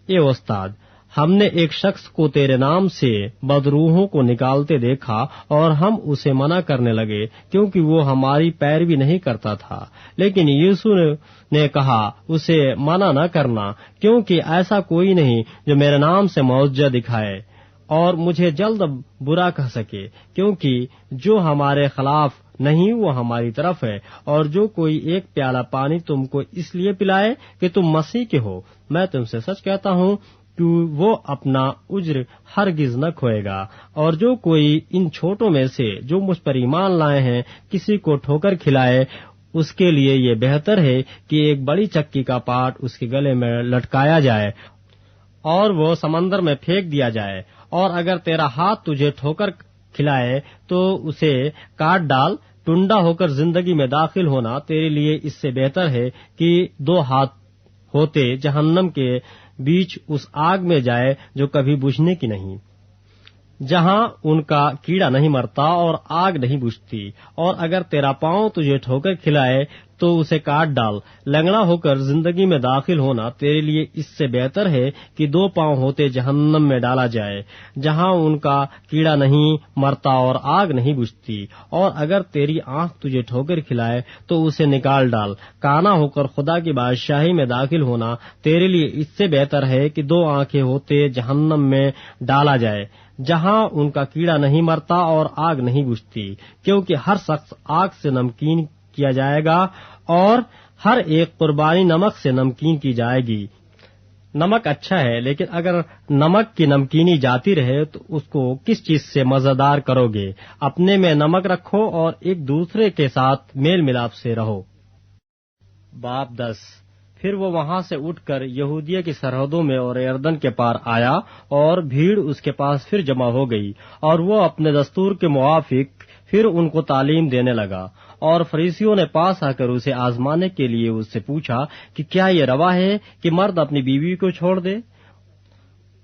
اے استاد، ہم نے ایک شخص کو تیرے نام سے بدروحوں کو نکالتے دیکھا اور ہم اسے منع کرنے لگے کیونکہ وہ ہماری پیروی نہیں کرتا تھا۔ لیکن یسوع نے کہا، اسے منع نہ کرنا، کیونکہ ایسا کوئی نہیں جو میرے نام سے معجزہ دکھائے اور مجھے جلد برا کہہ سکے، کیونکہ جو ہمارے خلاف نہیں وہ ہماری طرف ہے۔ اور جو کوئی ایک پیالہ پانی تم کو اس لیے پلائے کہ تم مسیح کے ہو، میں تم سے سچ کہتا ہوں کہ وہ اپنا اجر ہرگز نہ کھوئے گا۔ اور جو کوئی ان چھوٹوں میں سے جو مجھ پر ایمان لائے ہیں کسی کو ٹھوکر کھلائے، اس کے لیے یہ بہتر ہے کہ ایک بڑی چکی کا پاٹ اس کے گلے میں لٹکایا جائے اور وہ سمندر میں پھینک دیا جائے۔ اور اگر تیرا ہاتھ تجھے ٹھوکر کھلائے تو اسے کاٹ ڈال۔ ٹنڈا ہو کر زندگی میں داخل ہونا تیرے لیے اس سے بہتر ہے کہ 2 ہاتھ ہوتے جہنم کے بیچ اس آگ میں جائے جو کبھی بجھنے کی نہیں۔ جہاں ان کا کیڑا نہیں مرتا اور آگ نہیں بجھتی، اور اگر تیرا پاؤں تجھے ٹھوکر کھلائے تو اسے کاٹ ڈال۔ لنگڑا ہو کر زندگی میں داخل ہونا تیرے لیے اس سے بہتر ہے کہ 2 پاؤں ہوتے جہنم میں ڈالا جائے، جہاں ان کا کیڑا نہیں مرتا اور آگ نہیں بجھتی، اور اگر تیری آنکھ تجھے ٹھوکر کھلائے تو اسے نکال ڈال۔ کانا ہو کر خدا کی بادشاہی میں داخل ہونا تیرے لیے اس سے بہتر ہے کہ 2 آنکھیں ہوتے جہنم میں ڈالا جائے، جہاں ان کا کیڑا نہیں مرتا اور آگ نہیں بجھتی، کیونکہ ہر شخص آگ سے نمکین کیا جائے گا اور ہر ایک قربانی نمک سے نمکین کی جائے گی۔ نمک اچھا ہے، لیکن اگر نمک کی نمکینی جاتی رہے تو اس کو کس چیز سے مزیدار کرو گے؟ اپنے میں نمک رکھو اور ایک دوسرے کے ساتھ میل ملاپ سے رہو۔ باب 10۔ پھر وہ وہاں سے اٹھ کر یہودیہ کی سرحدوں میں اور یردن کے پار آیا، اور بھیڑ اس کے پاس پھر جمع ہو گئی، اور وہ اپنے دستور کے موافق پھر ان کو تعلیم دینے لگا۔ اور فریسیوں نے پاس آ کر اسے آزمانے کے لیے اس سے پوچھا کہ کیا یہ روا ہے کہ مرد اپنی بیوی کو چھوڑ دے؟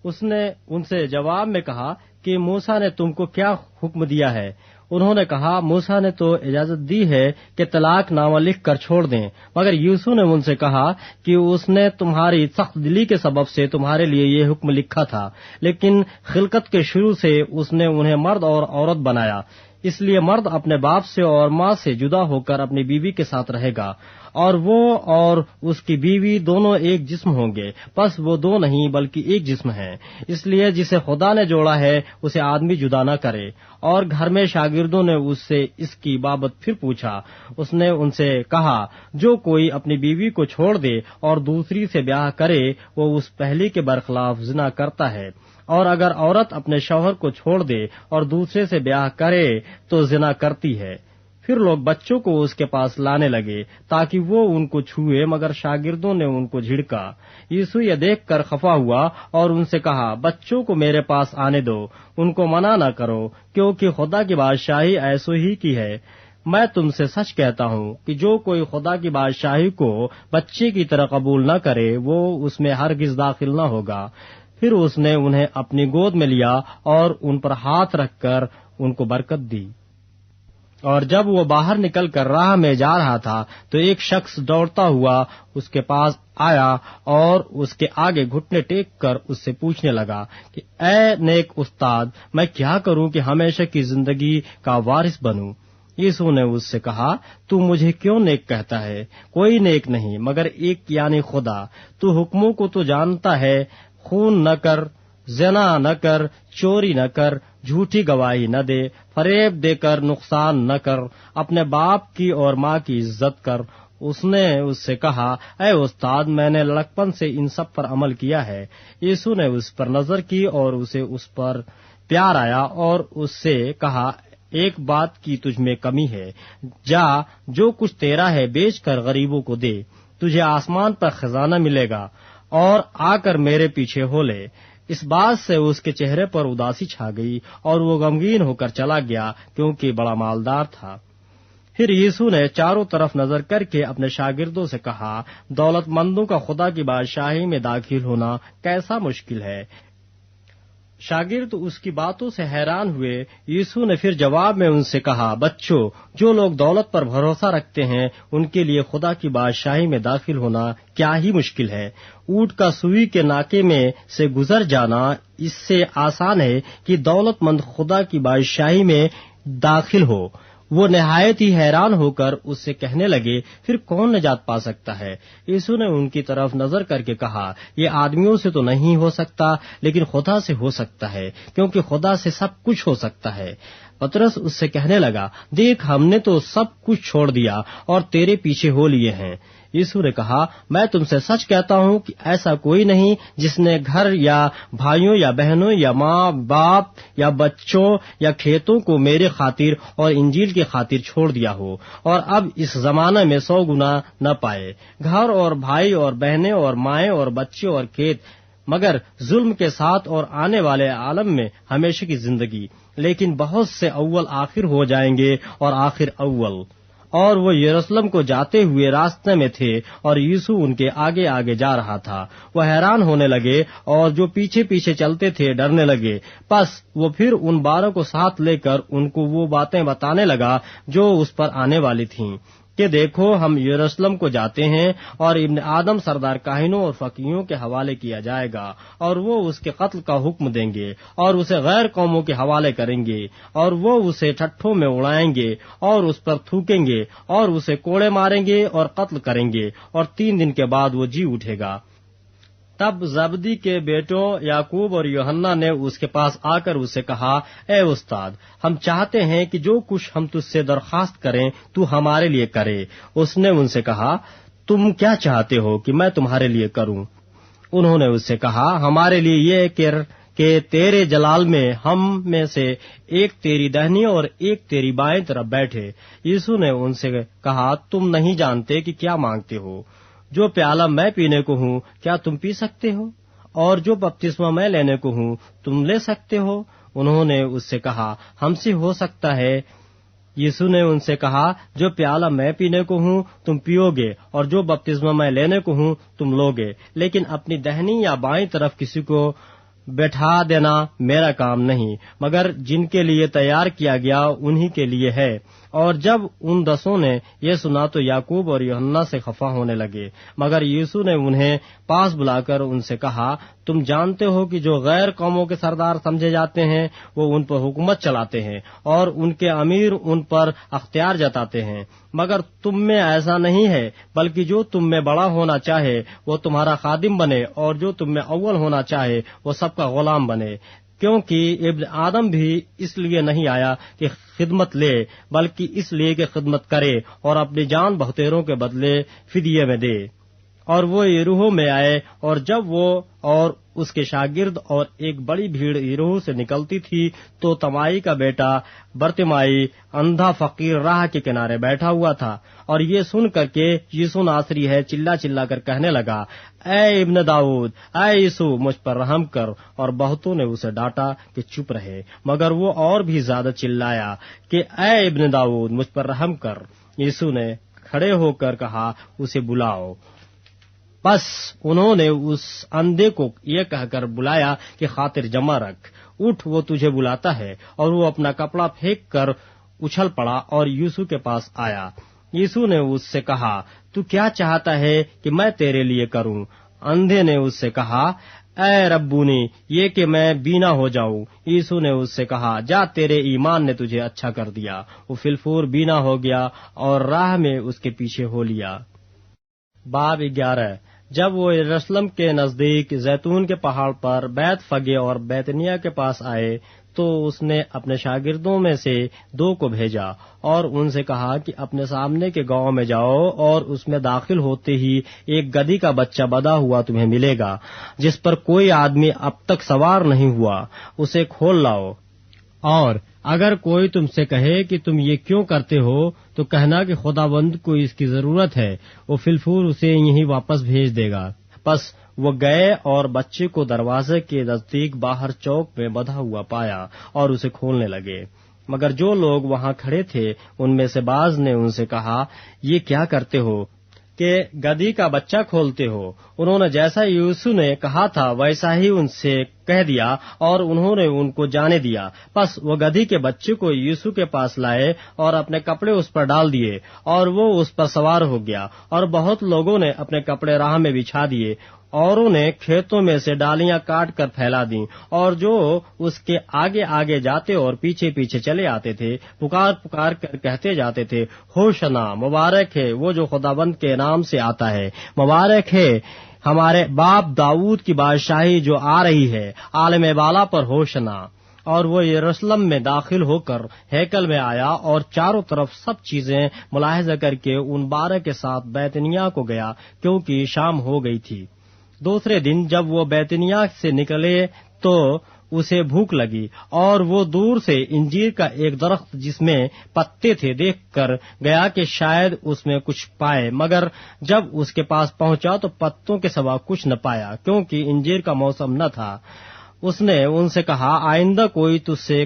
اس نے ان سے جواب میں کہا کہ موسیٰ نے تم کو کیا حکم دیا ہے؟ انہوں نے کہا، موسیٰ نے تو اجازت دی ہے کہ طلاق نامہ لکھ کر چھوڑ دیں۔ مگر یوسف نے ان سے کہا کہ اس نے تمہاری سخت دلی کے سبب سے تمہارے لیے یہ حکم لکھا تھا، لیکن خلقت کے شروع سے اس نے انہیں مرد اور عورت بنایا، اس لیے مرد اپنے باپ سے اور ماں سے جدا ہو کر اپنی بیوی کے ساتھ رہے گا، اور وہ اور اس کی بیوی دونوں ایک جسم ہوں گے۔ پس وہ 2 نہیں بلکہ ایک جسم ہیں۔ اس لیے جسے خدا نے جوڑا ہے اسے آدمی جدا نہ کرے۔ اور گھر میں شاگردوں نے اس سے اس کی بابت پھر پوچھا۔ اس نے ان سے کہا، جو کوئی اپنی بیوی کو چھوڑ دے اور دوسری سے بیاہ کرے وہ اس پہلی کے برخلاف زنا کرتا ہے، اور اگر عورت اپنے شوہر کو چھوڑ دے اور دوسرے سے بیاہ کرے تو زنا کرتی ہے۔ پھر لوگ بچوں کو اس کے پاس لانے لگے تاکہ وہ ان کو چھوئے، مگر شاگردوں نے ان کو جھڑکا۔ یسوع یہ دیکھ کر خفا ہوا اور ان سے کہا، بچوں کو میرے پاس آنے دو، ان کو منع نہ کرو، کیونکہ خدا کی بادشاہی ایسو ہی کی ہے۔ میں تم سے سچ کہتا ہوں کہ جو کوئی خدا کی بادشاہی کو بچے کی طرح قبول نہ کرے وہ اس میں ہرگز داخل نہ ہوگا۔ پھر اس نے انہیں اپنی گود میں لیا اور ان پر ہاتھ رکھ کر ان کو برکت دی۔ اور جب وہ باہر نکل کر راہ میں جا رہا تھا تو ایک شخص دوڑتا ہوا اس کے پاس آیا اور اس کے آگے گھٹنے ٹیک کر اس سے پوچھنے لگا کہ اے نیک استاد، میں کیا کروں کہ ہمیشہ کی زندگی کا وارث بنوں؟ یسوع نے اس سے کہا، تو مجھے کیوں نیک کہتا ہے؟ کوئی نیک نہیں مگر ایک یعنی خدا۔ تو حکموں کو تو جانتا ہے، خون نہ کر، زنا نہ کر، چوری نہ کر، جھوٹی گواہی نہ دے، فریب دے کر نقصان نہ کر، اپنے باپ کی اور ماں کی عزت کر۔ اس نے اس سے کہا، اے استاد، میں نے لڑکپن سے ان سب پر عمل کیا ہے۔ یسوع نے اس پر نظر کی اور اسے اس پر پیار آیا اور اس سے کہا، ایک بات کی تجھ میں کمی ہے، جا جو کچھ تیرا ہے بیچ کر غریبوں کو دے، تجھے آسمان پر خزانہ ملے گا، اور آ کر میرے پیچھے ہو لے۔ اس بات سے اس کے چہرے پر اداسی چھا گئی اور وہ غمگین ہو کر چلا گیا کیونکہ بڑا مالدار تھا۔ پھر یسوع نے چاروں طرف نظر کر کے اپنے شاگردوں سے کہا، دولت مندوں کا خدا کی بادشاہی میں داخل ہونا کیسا مشکل ہے۔ شاگرد اس کی باتوں سے حیران ہوئے۔ یسوع نے پھر جواب میں ان سے کہا، بچوں، جو لوگ دولت پر بھروسہ رکھتے ہیں ان کے لیے خدا کی بادشاہی میں داخل ہونا کیا ہی مشکل ہے۔ اونٹ کا سوئی کے ناکے میں سے گزر جانا اس سے آسان ہے کہ دولت مند خدا کی بادشاہی میں داخل ہو۔ وہ نہایت ہی حیران ہو کر اس سے کہنے لگے، پھر کون نجات پا سکتا ہے؟ یسوع نے ان کی طرف نظر کر کے کہا، یہ آدمیوں سے تو نہیں ہو سکتا لیکن خدا سے ہو سکتا ہے، کیونکہ خدا سے سب کچھ ہو سکتا ہے۔ پطرس اس سے کہنے لگا، دیکھ، ہم نے تو سب کچھ چھوڑ دیا اور تیرے پیچھے ہو لیے ہیں۔ یسوع نے کہا، میں تم سے سچ کہتا ہوں کہ ایسا کوئی نہیں جس نے گھر یا بھائیوں یا بہنوں یا ماں باپ یا بچوں یا کھیتوں کو میرے خاطر اور انجیل کی خاطر چھوڑ دیا ہو اور اب اس زمانے میں 100 گنا نہ پائے، گھر اور بھائی اور بہنیں اور مائیں اور بچے اور کھیت، مگر ظلم کے ساتھ اور آنے والے عالم میں ہمیشہ کی زندگی۔ لیکن بہت سے اول آخر ہو جائیں گے اور آخر اول۔ اور وہ یروشلم کو جاتے ہوئے راستے میں تھے اور یسوع ان کے آگے آگے جا رہا تھا۔ وہ حیران ہونے لگے اور جو پیچھے پیچھے چلتے تھے ڈرنے لگے۔ پس وہ پھر ان 12 کو ساتھ لے کر ان کو وہ باتیں بتانے لگا جو اس پر آنے والی تھیں کہ دیکھو ہم یروشلم کو جاتے ہیں اور ابن آدم سردار کاہنوں اور فقیہوں کے حوالے کیا جائے گا اور وہ اس کے قتل کا حکم دیں گے اور اسے غیر قوموں کے حوالے کریں گے اور وہ اسے ٹھٹھوں میں اڑائیں گے اور اس پر تھوکیں گے اور اسے کوڑے ماریں گے اور قتل کریں گے اور 3 دن کے بعد وہ جی اٹھے گا۔ تب زبدی کے بیٹوں یعقوب اور یوحنا نے اس کے پاس آ کر اسے کہا، اے استاد، ہم چاہتے ہیں کہ جو کچھ ہم تجھ سے درخواست کریں تو ہمارے لیے کرے۔ اس نے ان سے کہا، تم کیا چاہتے ہو کہ میں تمہارے لیے کروں؟ انہوں نے اس سے کہا، ہمارے لیے یہ کہ تیرے جلال میں ہم میں سے ایک تیری دہنی اور ایک تیری بائیں طرف بیٹھے۔ یسوع نے ان سے کہا، تم نہیں جانتے کہ کیا مانگتے ہو۔ جو پیالہ میں پینے کو ہوں کیا تم پی سکتے ہو؟ اور جو بپتسمہ میں لینے کو ہوں تم لے سکتے ہو؟ انہوں نے اس سے کہا، ہم سے ہو سکتا ہے۔ یسوع نے ان سے کہا، جو پیالہ میں پینے کو ہوں تم پیو گے اور جو بپتسمہ میں لینے کو ہوں تم لو گے، لیکن اپنی دہنی یا بائیں طرف کسی کو بیٹھا دینا میرا کام نہیں، مگر جن کے لیے تیار کیا گیا انہی کے لیے ہے۔ اور جب ان 10 نے یہ سنا تو یعقوب اور یوحنا سے خفا ہونے لگے، مگر یسوع نے انہیں پاس بلا کر ان سے کہا، تم جانتے ہو کہ جو غیر قوموں کے سردار سمجھے جاتے ہیں وہ ان پر حکومت چلاتے ہیں اور ان کے امیر ان پر اختیار جتاتے ہیں، مگر تم میں ایسا نہیں ہے، بلکہ جو تم میں بڑا ہونا چاہے وہ تمہارا خادم بنے اور جو تم میں اول ہونا چاہے وہ سب کا غلام بنے، کیونکہ ابن آدم بھی اس لیے نہیں آیا کہ خدمت لے بلکہ اس لیے کہ خدمت کرے اور اپنی جان بہتےروں کے بدلے فدیے میں دے۔ اور وہ یریحو میں آئے، اور جب وہ اور اس کے شاگرد اور ایک بڑی بھیڑ یریحو سے نکلتی تھی تو تمائی کا بیٹا برتمائی اندھا فقیر راہ کے کنارے بیٹھا ہوا تھا، اور یہ سن کر کہ یسوع ناصری ہے چلا چلا کر کہنے لگا، اے ابن داؤد، اے یسوع مجھ پر رحم کر۔ اور بہتوں نے اسے ڈانٹا کہ چپ رہے، مگر وہ اور بھی زیادہ چلایا کہ اے ابن داؤد مجھ پر رحم کر۔ یسوع نے کھڑے ہو کر کہا، اسے بلاؤ۔ بس انہوں نے اس اندھے کو یہ کہہ کر بلایا کہ خاطر جمع رکھ، اٹھ وہ تجھے بلاتا ہے، اور وہ اپنا کپڑا پھینک کر اچھل پڑا اور یسوع کے پاس آیا۔ یسوع نے اس سے کہا، تو کیا چاہتا ہے کہ میں تیرے لیے کروں؟ اندھے نے اس سے کہا، اے ربونی، یہ کہ میں بینا ہو جاؤں۔ یسوع نے اس سے کہا، جا تیرے ایمان نے تجھے اچھا کر دیا۔ وہ فلفور بینا ہو گیا اور راہ میں اس کے پیچھے ہو لیا۔ باب 11۔ جب وہ یروشلم کے نزدیک زیتون کے پہاڑ پر بیت فگے اور بیتنیہ کے پاس آئے تو اس نے اپنے شاگردوں میں سے 2 کو بھیجا اور ان سے کہا کہ اپنے سامنے کے گاؤں میں جاؤ اور اس میں داخل ہوتے ہی ایک گدھی کا بچہ بدھا ہوا تمہیں ملے گا جس پر کوئی آدمی اب تک سوار نہیں ہوا، اسے کھول لاؤ۔ اور اگر کوئی تم سے کہے کہ تم یہ کیوں کرتے ہو تو کہنا کہ خداوند کو اس کی ضرورت ہے، وہ فلفور اسے یہیں واپس بھیج دے گا۔ پس وہ گئے اور بچے کو دروازے کے نزدیک باہر چوک میں بندھا ہوا پایا اور اسے کھولنے لگے۔ مگر جو لوگ وہاں کھڑے تھے ان میں سے بعض نے ان سے کہا، یہ کیا کرتے ہو کہ گدھی کا بچہ کھولتے ہو؟ انہوں نے جیسا یسوع نے کہا تھا ویسا ہی ان سے کہہ دیا اور انہوں نے ان کو جانے دیا۔ پس وہ گدھی کے بچے کو یسوع کے پاس لائے اور اپنے کپڑے اس پر ڈال دیے اور وہ اس پر سوار ہو گیا، اور بہت لوگوں نے اپنے کپڑے راہ میں بچھا دیے، اوروں نے کھیتوں میں سے ڈالیاں کاٹ کر پھیلا دیں، اور جو اس کے آگے آگے جاتے اور پیچھے پیچھے چلے آتے تھے پکار پکار کر کہتے جاتے تھے، ہوشنا، مبارک ہے وہ جو خداوند کے نام سے آتا ہے، مبارک ہے ہمارے باپ داؤد کی بادشاہی جو آ رہی ہے، عالم بالا پر ہوشنا۔ اور وہ یروشلم میں داخل ہو کر ہیکل میں آیا اور چاروں طرف سب چیزیں ملاحظہ کر کے ان 12 کے ساتھ بیتنیہ کو گیا، کیونکہ شام ہو گئی تھی۔ دوسرے دن جب وہ بیتنیہ سے نکلے تو اسے بھوک لگی، اور وہ دور سے انجیر کا ایک درخت جس میں پتے تھے دیکھ کر گیا کہ شاید اس میں کچھ پائے، مگر جب اس کے پاس پہنچا تو پتوں کے سوا کچھ نہ پایا، کیونکہ انجیر کا موسم نہ تھا۔ اس نے ان سے کہا، آئندہ کوئی تجھ سے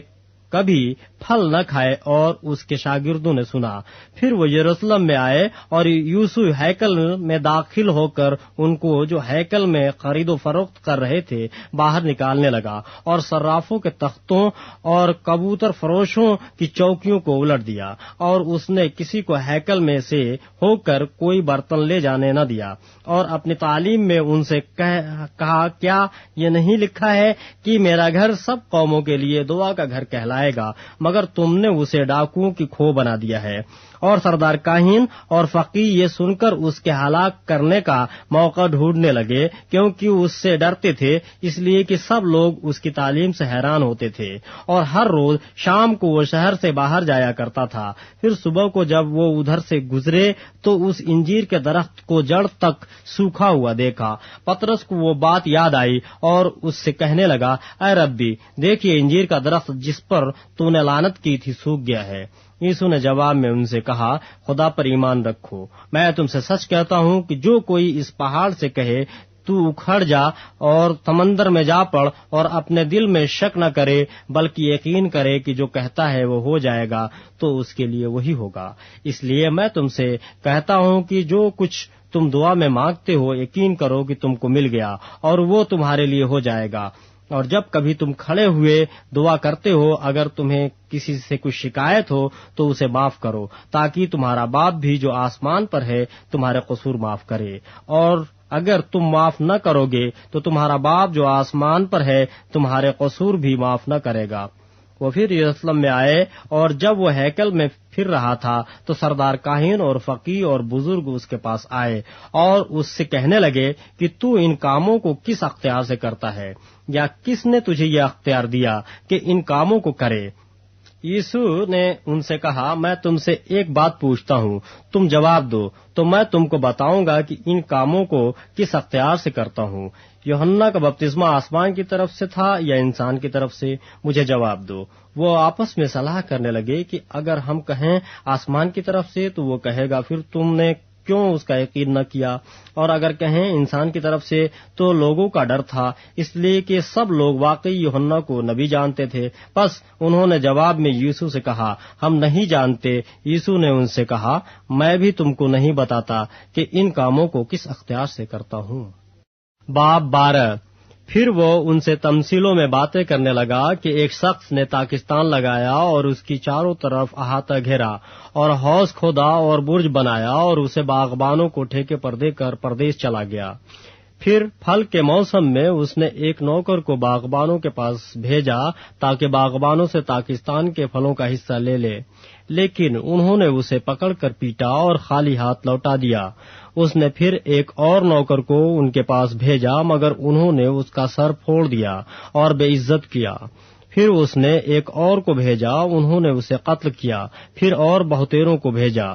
کبھی پھل نہ کھائے، اور اس کے شاگردوں نے سنا۔ پھر وہ یروشلم میں آئے اور یسوع ہیکل میں داخل ہو کر ان کو جو ہیکل میں خرید و فروخت کر رہے تھے باہر نکالنے لگا، اور صرافوں کے تختوں اور کبوتر فروشوں کی چوکیوں کو الٹ دیا، اور اس نے کسی کو ہیکل میں سے ہو کر کوئی برتن لے جانے نہ دیا، اور اپنی تعلیم میں ان سے کہا، کیا یہ نہیں لکھا ہے کہ میرا گھر سب قوموں کے لیے دعا کا گھر کہلائے گا، مگر تم نے اسے ڈاکوؤں کی کھو بنا دیا ہے۔ اور سردار کاہن اور فقیہ یہ سن کر اس کے ہلاک کرنے کا موقع ڈھونڈنے لگے، کیونکہ اس سے ڈرتے تھے، اس لیے کہ سب لوگ اس کی تعلیم سے حیران ہوتے تھے۔ اور ہر روز شام کو وہ شہر سے باہر جایا کرتا تھا۔ پھر صبح کو جب وہ ادھر سے گزرے تو اس انجیر کے درخت کو جڑ تک سوکھا ہوا دیکھا۔ پطرس کو وہ بات یاد آئی اور اس سے کہنے لگا، اے ربی، دیکھیے انجیر کا درخت جس پر تو نے لعنت کی تھی سوکھ گیا ہے۔ یسوع نے جواب میں ان سے کہا، خدا پر ایمان رکھو، میں تم سے سچ کہتا ہوں کہ جو کوئی اس پہاڑ سے کہے تو اکھڑ جا اور سمندر میں جا پڑ، اور اپنے دل میں شک نہ کرے بلکہ یقین کرے کہ جو کہتا ہے وہ ہو جائے گا، تو اس کے لیے وہی ہوگا۔ اس لیے میں تم سے کہتا ہوں کہ جو کچھ تم دعا میں مانگتے ہو یقین کرو کہ تم کو مل گیا، اور وہ تمہارے لیے ہو جائے گا۔ اور جب کبھی تم کھڑے ہوئے دعا کرتے ہو، اگر تمہیں کسی سے کوئی شکایت ہو تو اسے معاف کرو، تاکہ تمہارا باپ بھی جو آسمان پر ہے تمہارے قصور معاف کرے۔ اور اگر تم معاف نہ کرو گے تو تمہارا باپ جو آسمان پر ہے تمہارے قصور بھی معاف نہ کرے گا۔ وہ پھر یروشلم میں آئے، اور جب وہ ہیکل میں پھر رہا تھا تو سردار کاہن اور فقیہ اور بزرگ اس کے پاس آئے اور اس سے کہنے لگے کہ تو ان کاموں کو کس اختیار سے کرتا ہے، یا کس نے تجھے یہ اختیار دیا کہ ان کاموں کو کرے؟ یسوع نے ان سے کہا، میں تم سے ایک بات پوچھتا ہوں، تم جواب دو تو میں تم کو بتاؤں گا کہ ان کاموں کو کس اختیار سے کرتا ہوں۔ یوحنا کا بپتسمہ آسمان کی طرف سے تھا یا انسان کی طرف سے؟ مجھے جواب دو۔ وہ آپس میں صلاح کرنے لگے کہ اگر ہم کہیں آسمان کی طرف سے تو وہ کہے گا، پھر تم نے کیوں اس کا یقین نہ کیا؟ اور اگر کہیں انسان کی طرف سے تو لوگوں کا ڈر تھا، اس لیے کہ سب لوگ واقعی یوحنا کو نبی جانتے تھے۔ بس انہوں نے جواب میں یسوع سے کہا، ہم نہیں جانتے۔ یسوع نے ان سے کہا، میں بھی تم کو نہیں بتاتا کہ ان کاموں کو کس اختیار سے کرتا ہوں۔ باب 12۔ پھر وہ ان سے تمثیلوں میں باتیں کرنے لگا کہ ایک شخص نے پاکستان لگایا اور اس کی چاروں طرف احاطہ گھیرا، اور حوض کھودا اور برج بنایا، اور اسے باغبانوں کو ٹھیکے پر دے کر پردیس چلا گیا۔ پھر پھل کے موسم میں اس نے ایک نوکر کو باغبانوں کے پاس بھیجا تاکہ باغبانوں سے پاکستان کے پھلوں کا حصہ لے لے، لیکن انہوں نے اسے پکڑ کر پیٹا اور خالی ہاتھ لوٹا دیا۔ اس نے پھر ایک اور نوکر کو ان کے پاس بھیجا، مگر انہوں نے اس کا سر پھوڑ دیا اور بے عزت کیا۔ پھر اس نے ایک اور کو بھیجا، انہوں نے اسے قتل کیا۔ پھر اور بہتیروں کو بھیجا،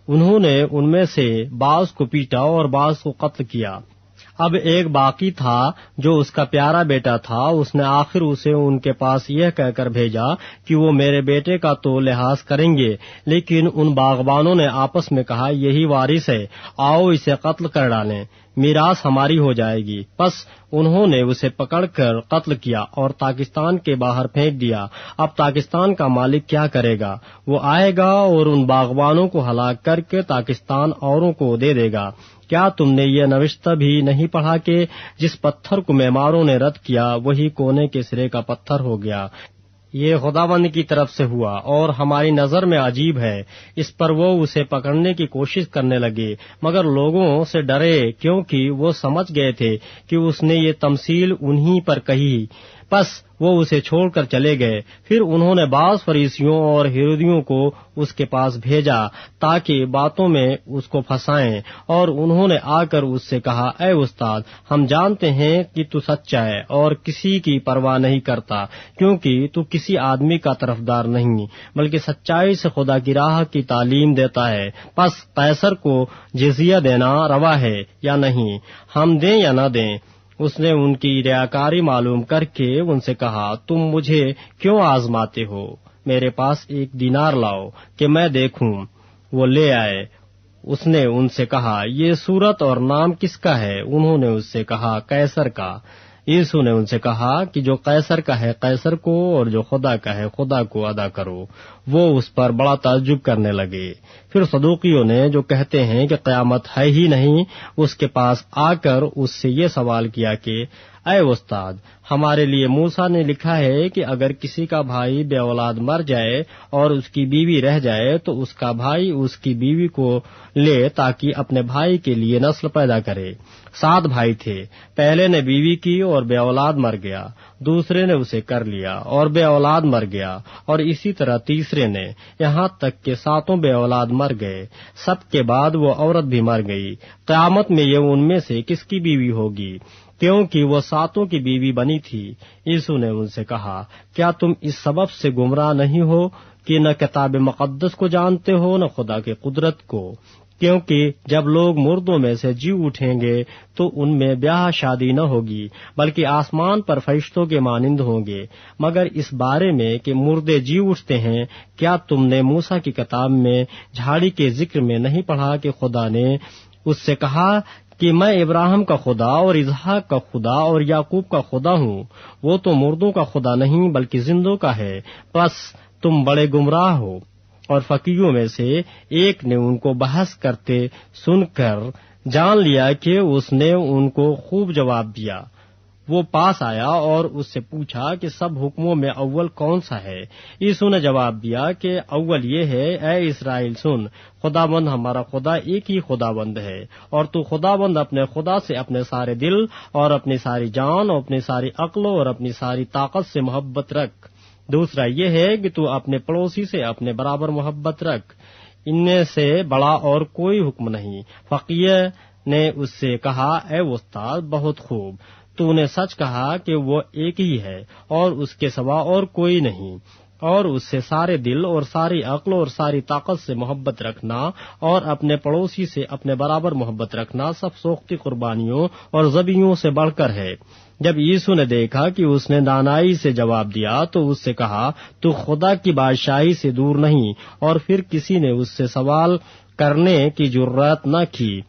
انہوں نے ان میں سے بعض کو پیٹا اور بعض کو قتل کیا۔ اب ایک باقی تھا جو اس کا پیارا بیٹا تھا، اس نے آخر اسے ان کے پاس یہ کہہ کر بھیجا کہ وہ میرے بیٹے کا تو لحاظ کریں گے، لیکن ان باغبانوں نے آپس میں کہا، یہی وارث ہے، آؤ اسے قتل کر ڈالیں، میراث ہماری ہو جائے گی۔ بس انہوں نے اسے پکڑ کر قتل کیا اور پاکستان کے باہر پھینک دیا۔ اب پاکستان کا مالک کیا کرے گا؟ وہ آئے گا اور ان باغبانوں کو ہلاک کر کے پاکستان اوروں کو دے دے گا۔ کیا تم نے یہ نوشتہ بھی نہیں پڑھا کہ جس پتھر کو معماروں نے رد کیا وہی کونے کے سرے کا پتھر ہو گیا؟ یہ خداوند کی طرف سے ہوا اور ہماری نظر میں عجیب ہے۔ اس پر وہ اسے پکڑنے کی کوشش کرنے لگے، مگر لوگوں سے ڈرے، کیونکہ وہ سمجھ گئے تھے کہ اس نے یہ تمثیل انہی پر کہی۔ بس وہ اسے چھوڑ کر چلے گئے۔ پھر انہوں نے بعض فریسیوں اور ہیرودیوں کو اس کے پاس بھیجا تاکہ باتوں میں اس کو پھنسائیں، اور انہوں نے آ کر اس سے کہا، اے استاد، ہم جانتے ہیں کہ تو سچا ہے اور کسی کی پرواہ نہیں کرتا، کیونکہ تو کسی آدمی کا طرفدار نہیں بلکہ سچائی سے خدا کی راہ کی تعلیم دیتا ہے۔ پس قیصر کو جزیہ دینا روا ہے یا نہیں؟ ہم دیں یا نہ دیں؟ اس نے ان کی ریاکاری معلوم کر کے ان سے کہا، تم مجھے کیوں آزماتے ہو؟ میرے پاس ایک دینار لاؤ کہ میں دیکھوں۔ وہ لے آئے۔ اس نے ان سے کہا، یہ صورت اور نام کس کا ہے؟ انہوں نے اس سے کہا، قیصر کا۔ یسوع نے ان سے کہا کہ جو قیصر کا ہے قیصر کو اور جو خدا کا ہے خدا کو ادا کرو۔ وہ اس پر بڑا تعجب کرنے لگے۔ پھر صدوقیوں نے جو کہتے ہیں کہ قیامت ہے ہی نہیں، اس کے پاس آ کر اس سے یہ سوال کیا کہ اے استاد، ہمارے لیے موسیٰ نے لکھا ہے کہ اگر کسی کا بھائی بے اولاد مر جائے اور اس کی بیوی رہ جائے تو اس کا بھائی اس کی بیوی کو لے تاکہ اپنے بھائی کے لیے نسل پیدا کرے۔ 7 بھائی تھے، پہلے نے بیوی کی اور بے اولاد مر گیا، دوسرے نے اسے کر لیا اور بے اولاد مر گیا، اور اسی طرح تیسرے نے، یہاں تک کہ 7 بے اولاد مر گئے۔ سب کے بعد وہ عورت بھی مر گئی۔ قیامت میں یہ ان میں سے کس کی بیوی ہوگی؟ کیونکہ وہ 7 کی بیوی بنی تھی۔ یسوع نے ان سے کہا، کیا تم اس سبب سے گمراہ نہیں ہو کہ نہ کتاب مقدس کو جانتے ہو نہ خدا کی قدرت کو؟ کیونکہ جب لوگ مردوں میں سے جی اٹھیں گے تو ان میں بیاہ شادی نہ ہوگی، بلکہ آسمان پر فرشتوں کے مانند ہوں گے۔ مگر اس بارے میں کہ مردے جی اٹھتے ہیں، کیا تم نے موسیٰ کی کتاب میں جھاڑی کے ذکر میں نہیں پڑھا کہ خدا نے اس سے کہا کہ میں ابراہیم کا خدا اور اسحاق کا خدا اور یعقوب کا خدا ہوں؟ وہ تو مردوں کا خدا نہیں بلکہ زندوں کا ہے۔ بس تم بڑے گمراہ ہو۔ اور فقیہوں میں سے ایک نے ان کو بحث کرتے سن کر جان لیا کہ اس نے ان کو خوب جواب دیا۔ وہ پاس آیا اور اس سے پوچھا کہ سب حکموں میں اول کون سا ہے؟ یسوع نے جواب دیا کہ اول یہ ہے، اے اسرائیل سن، خداوند ہمارا خدا ایک ہی خداوند ہے، اور تو خداوند اپنے خدا سے اپنے سارے دل اور اپنی ساری جان اور اپنی ساری عقل اور اپنی ساری طاقت سے محبت رکھ۔ دوسرا یہ ہے کہ تو اپنے پڑوسی سے اپنے برابر محبت رکھ۔ ان میں سے بڑا اور کوئی حکم نہیں۔ فقیہ نے اس سے کہا، اے استاد، بہت خوب، تو نے سچ کہا کہ وہ ایک ہی ہے اور اس کے سوا اور کوئی نہیں، اور اس سے سارے دل اور ساری عقل اور ساری طاقت سے محبت رکھنا اور اپنے پڑوسی سے اپنے برابر محبت رکھنا سب سوختی قربانیوں اور ذبیحوں سے بڑھ کر ہے۔ جب یسوع نے دیکھا کہ اس نے دانائی سے جواب دیا تو اس سے کہا، تو خدا کی بادشاہی سے دور نہیں۔ اور پھر کسی نے اس سے سوال کرنے کی جرات نہ کی۔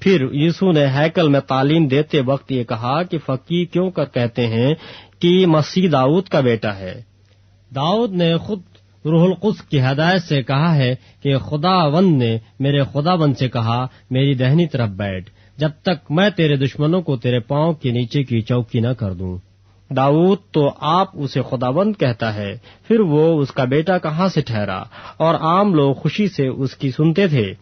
پھر یسوع نے ہیکل میں تعلیم دیتے وقت یہ کہا کہ فقیہ کیوں کر کہتے ہیں کہ مسیح داؤد کا بیٹا ہے؟ داؤد نے خود روح القدس کی ہدایت سے کہا ہے کہ خداوند نے میرے خداوند سے کہا، میری دہنی طرف بیٹھ، جب تک میں تیرے دشمنوں کو تیرے پاؤں کے نیچے کی چوکی نہ کر دوں۔ داؤد تو آپ اسے خداوند کہتا ہے، پھر وہ اس کا بیٹا کہاں سے ٹھہرا؟ اور عام لوگ خوشی سے اس کی سنتے تھے۔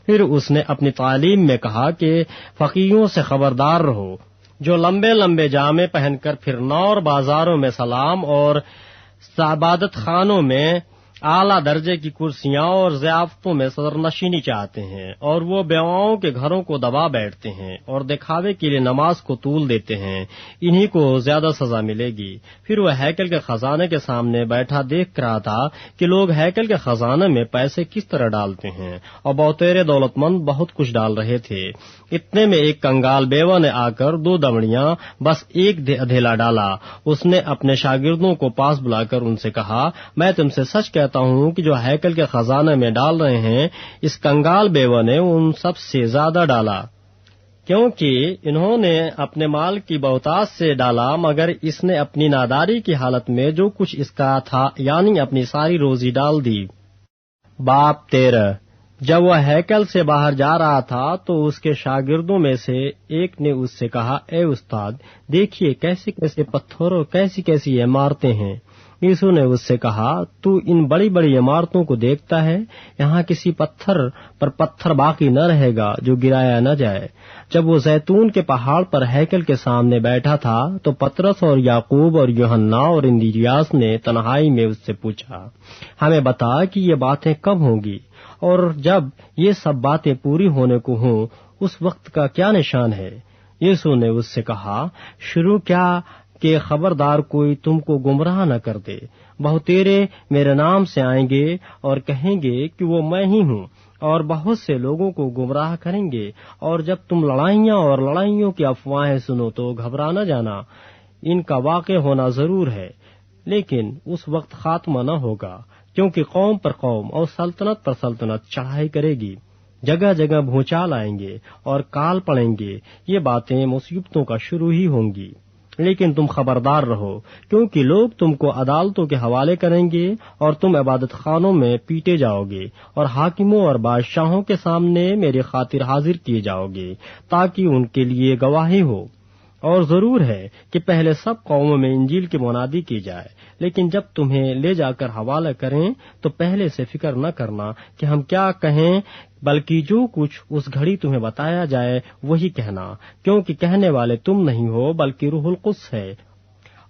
پھر اس نے اپنی تعلیم میں کہا کہ فقیہوں سے خبردار رہو، جو لمبے لمبے جامے پہن کر پھرنا اور بازاروں میں سلام اور عبادت خانوں میں اعلیٰ درجے کی کرسیاں اور ضیافتوں میں صدر نشینی چاہتے ہیں، اور وہ بیواؤں کے گھروں کو دبا بیٹھتے ہیں اور دکھاوے کے لیے نماز کو طول دیتے ہیں، انہی کو زیادہ سزا ملے گی۔ پھر وہ ہیکل کے خزانے کے سامنے بیٹھا دیکھ رہا تھا کہ لوگ ہیکل کے خزانے میں پیسے کس طرح ڈالتے ہیں، اور بہتیرے دولت مند بہت کچھ ڈال رہے تھے۔ اتنے میں ایک کنگال بیوہ نے آ کر 2 دمڑیاں بس ایک ادھیلا ڈالا۔ اس نے اپنے شاگردوں کو پاس بلا کر ان سے کہا، میں تم سے سچ کہتا ہوں کہ جو ہیکل کے خزانے میں ڈال رہے ہیں، اس کنگال بیوہ نے ان سب سے زیادہ ڈالا، کیونکہ انہوں نے اپنے مال کی بہتات سے ڈالا، مگر اس نے اپنی ناداری کی حالت میں جو کچھ اس کا تھا یعنی اپنی ساری روزی ڈال دی۔ باب 13۔ جب وہ ہیکل سے باہر جا رہا تھا تو اس کے شاگردوں میں سے ایک نے اس سے کہا، اے استاد، دیکھیے کیسے کیسے پتھر اور کیسی کیسی عمارتیں ہیں۔ یسوع نے اس سے کہا، تو ان بڑی بڑی عمارتوں کو دیکھتا ہے؟ یہاں کسی پتھر پر پتھر باقی نہ رہے گا جو گرایا نہ جائے۔ جب وہ زیتون کے پہاڑ پر ہیکل کے سامنے بیٹھا تھا تو پطرس اور یعقوب اور یوحنا اور اندریاس نے تنہائی میں اس سے پوچھا، ہمیں بتا کہ یہ باتیں کب ہوں گی، اور جب یہ سب باتیں پوری ہونے کو ہوں اس وقت کا کیا نشان ہے؟ یسوع نے اس سے کہا، شروع کیا کہ خبردار کوئی تم کو گمراہ نہ کر دے۔ بہتیرے میرے نام سے آئیں گے اور کہیں گے کہ وہ میں ہی ہوں، اور بہت سے لوگوں کو گمراہ کریں گے۔ اور جب تم لڑائیاں اور لڑائیوں کی افواہیں سنو تو گھبرا نہ جانا، ان کا واقع ہونا ضرور ہے، لیکن اس وقت خاتمہ نہ ہوگا، کیونکہ قوم پر قوم اور سلطنت پر سلطنت چڑھائی کرے گی۔ جگہ جگہ بھونچال آئیں گے اور کال پڑیں گے، یہ باتیں مصیبتوں کا شروع ہی ہوں گی۔ لیکن تم خبردار رہو، کیونکہ لوگ تم کو عدالتوں کے حوالے کریں گے اور تم عبادت خانوں میں پیٹے جاؤ گے اور حاکموں اور بادشاہوں کے سامنے میری خاطر حاضر کیے جاؤ گے تاکہ ان کے لیے گواہی ہو۔ اور ضرور ہے کہ پہلے سب قوموں میں انجیل کی منادی کی جائے، لیکن جب تمہیں لے جا کر حوالہ کریں تو پہلے سے فکر نہ کرنا کہ ہم کیا کہیں، بلکہ جو کچھ اس گھڑی تمہیں بتایا جائے وہی کہنا، کیونکہ کہنے والے تم نہیں ہو بلکہ روح القدس ہے۔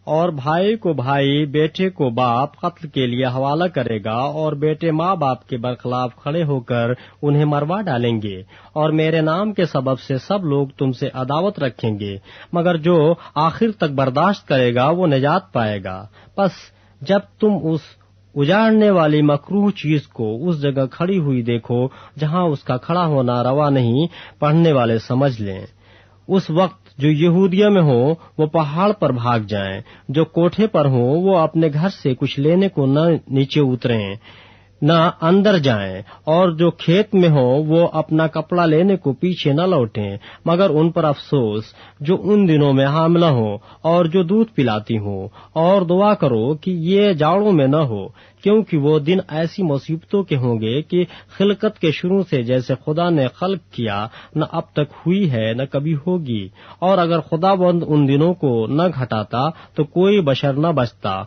اور بھائی کو بھائی، بیٹے کو باپ قتل کے لیے حوالہ کرے گا، اور بیٹے ماں باپ کے برخلاف کھڑے ہو کر انہیں مروا ڈالیں گے، اور میرے نام کے سبب سے سب لوگ تم سے عداوت رکھیں گے، مگر جو آخر تک برداشت کرے گا وہ نجات پائے گا۔ پس جب تم اس اجاڑنے والی مکروہ چیز کو اس جگہ کھڑی ہوئی دیکھو جہاں اس کا کھڑا ہونا روا نہیں، پڑھنے والے سمجھ لیں۔ اس وقت جو یہودیہ میں ہوں وہ پہاڑ پر بھاگ جائیں، جو کوٹھے پر ہوں وہ اپنے گھر سے کچھ لینے کو نہ نیچے اتریں نہ اندر جائیں، اور جو کھیت میں ہوں وہ اپنا کپڑا لینے کو پیچھے نہ لوٹیں، مگر ان پر افسوس جو ان دنوں میں حاملہ ہوں اور جو دودھ پلاتی ہوں، اور دعا کرو کہ یہ جاڑوں میں نہ ہو، کیونکہ وہ دن ایسی مصیبتوں کے ہوں گے کہ خلقت کے شروع سے جیسے خدا نے خلق کیا نہ اب تک ہوئی ہے نہ کبھی ہوگی۔ اور اگر خداوند ان دنوں کو نہ گھٹاتا تو کوئی بشر نہ بچتا،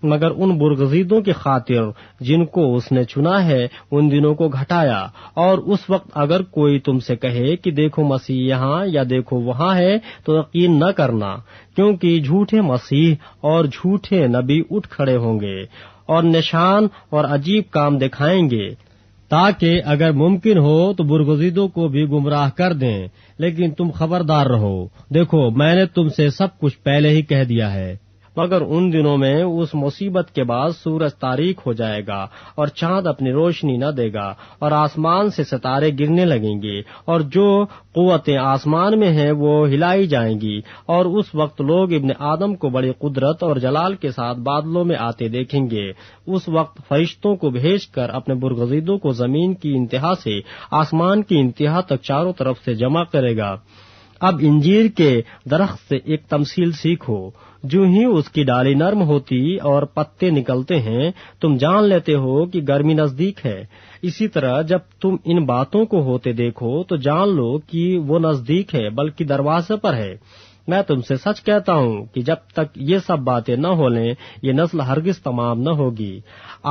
مگر ان برگزیدوں کی خاطر جن کو اس نے چنا ہے ان دنوں کو گھٹایا۔ اور اس وقت اگر کوئی تم سے کہے کہ دیکھو مسیح یہاں یا دیکھو وہاں ہے تو یقین نہ کرنا، کیونکہ جھوٹے مسیح اور جھوٹے نبی اٹھ کھڑے ہوں گے اور نشان اور عجیب کام دکھائیں گے، تاکہ اگر ممکن ہو تو برگزیدوں کو بھی گمراہ کر دیں۔ لیکن تم خبردار رہو، دیکھو میں نے تم سے سب کچھ پہلے ہی کہہ دیا ہے۔ مگر ان دنوں میں اس مصیبت کے بعد سورج تاریک ہو جائے گا اور چاند اپنی روشنی نہ دے گا، اور آسمان سے ستارے گرنے لگیں گے، اور جو قوتیں آسمان میں ہیں وہ ہلائی جائیں گی۔ اور اس وقت لوگ ابن آدم کو بڑی قدرت اور جلال کے ساتھ بادلوں میں آتے دیکھیں گے۔ اس وقت فرشتوں کو بھیج کر اپنے برگزیدوں کو زمین کی انتہا سے آسمان کی انتہا تک چاروں طرف سے جمع کرے گا۔ اب انجیر کے درخت سے ایک تمثیل سیکھو، جو ہی اس کی ڈالی نرم ہوتی اور پتے نکلتے ہیں تم جان لیتے ہو کہ گرمی نزدیک ہے۔ اسی طرح جب تم ان باتوں کو ہوتے دیکھو تو جان لو کہ وہ نزدیک ہے، بلکہ دروازے پر ہے۔ میں تم سے سچ کہتا ہوں کہ جب تک یہ سب باتیں نہ ہو لیں یہ نسل ہرگز تمام نہ ہوگی۔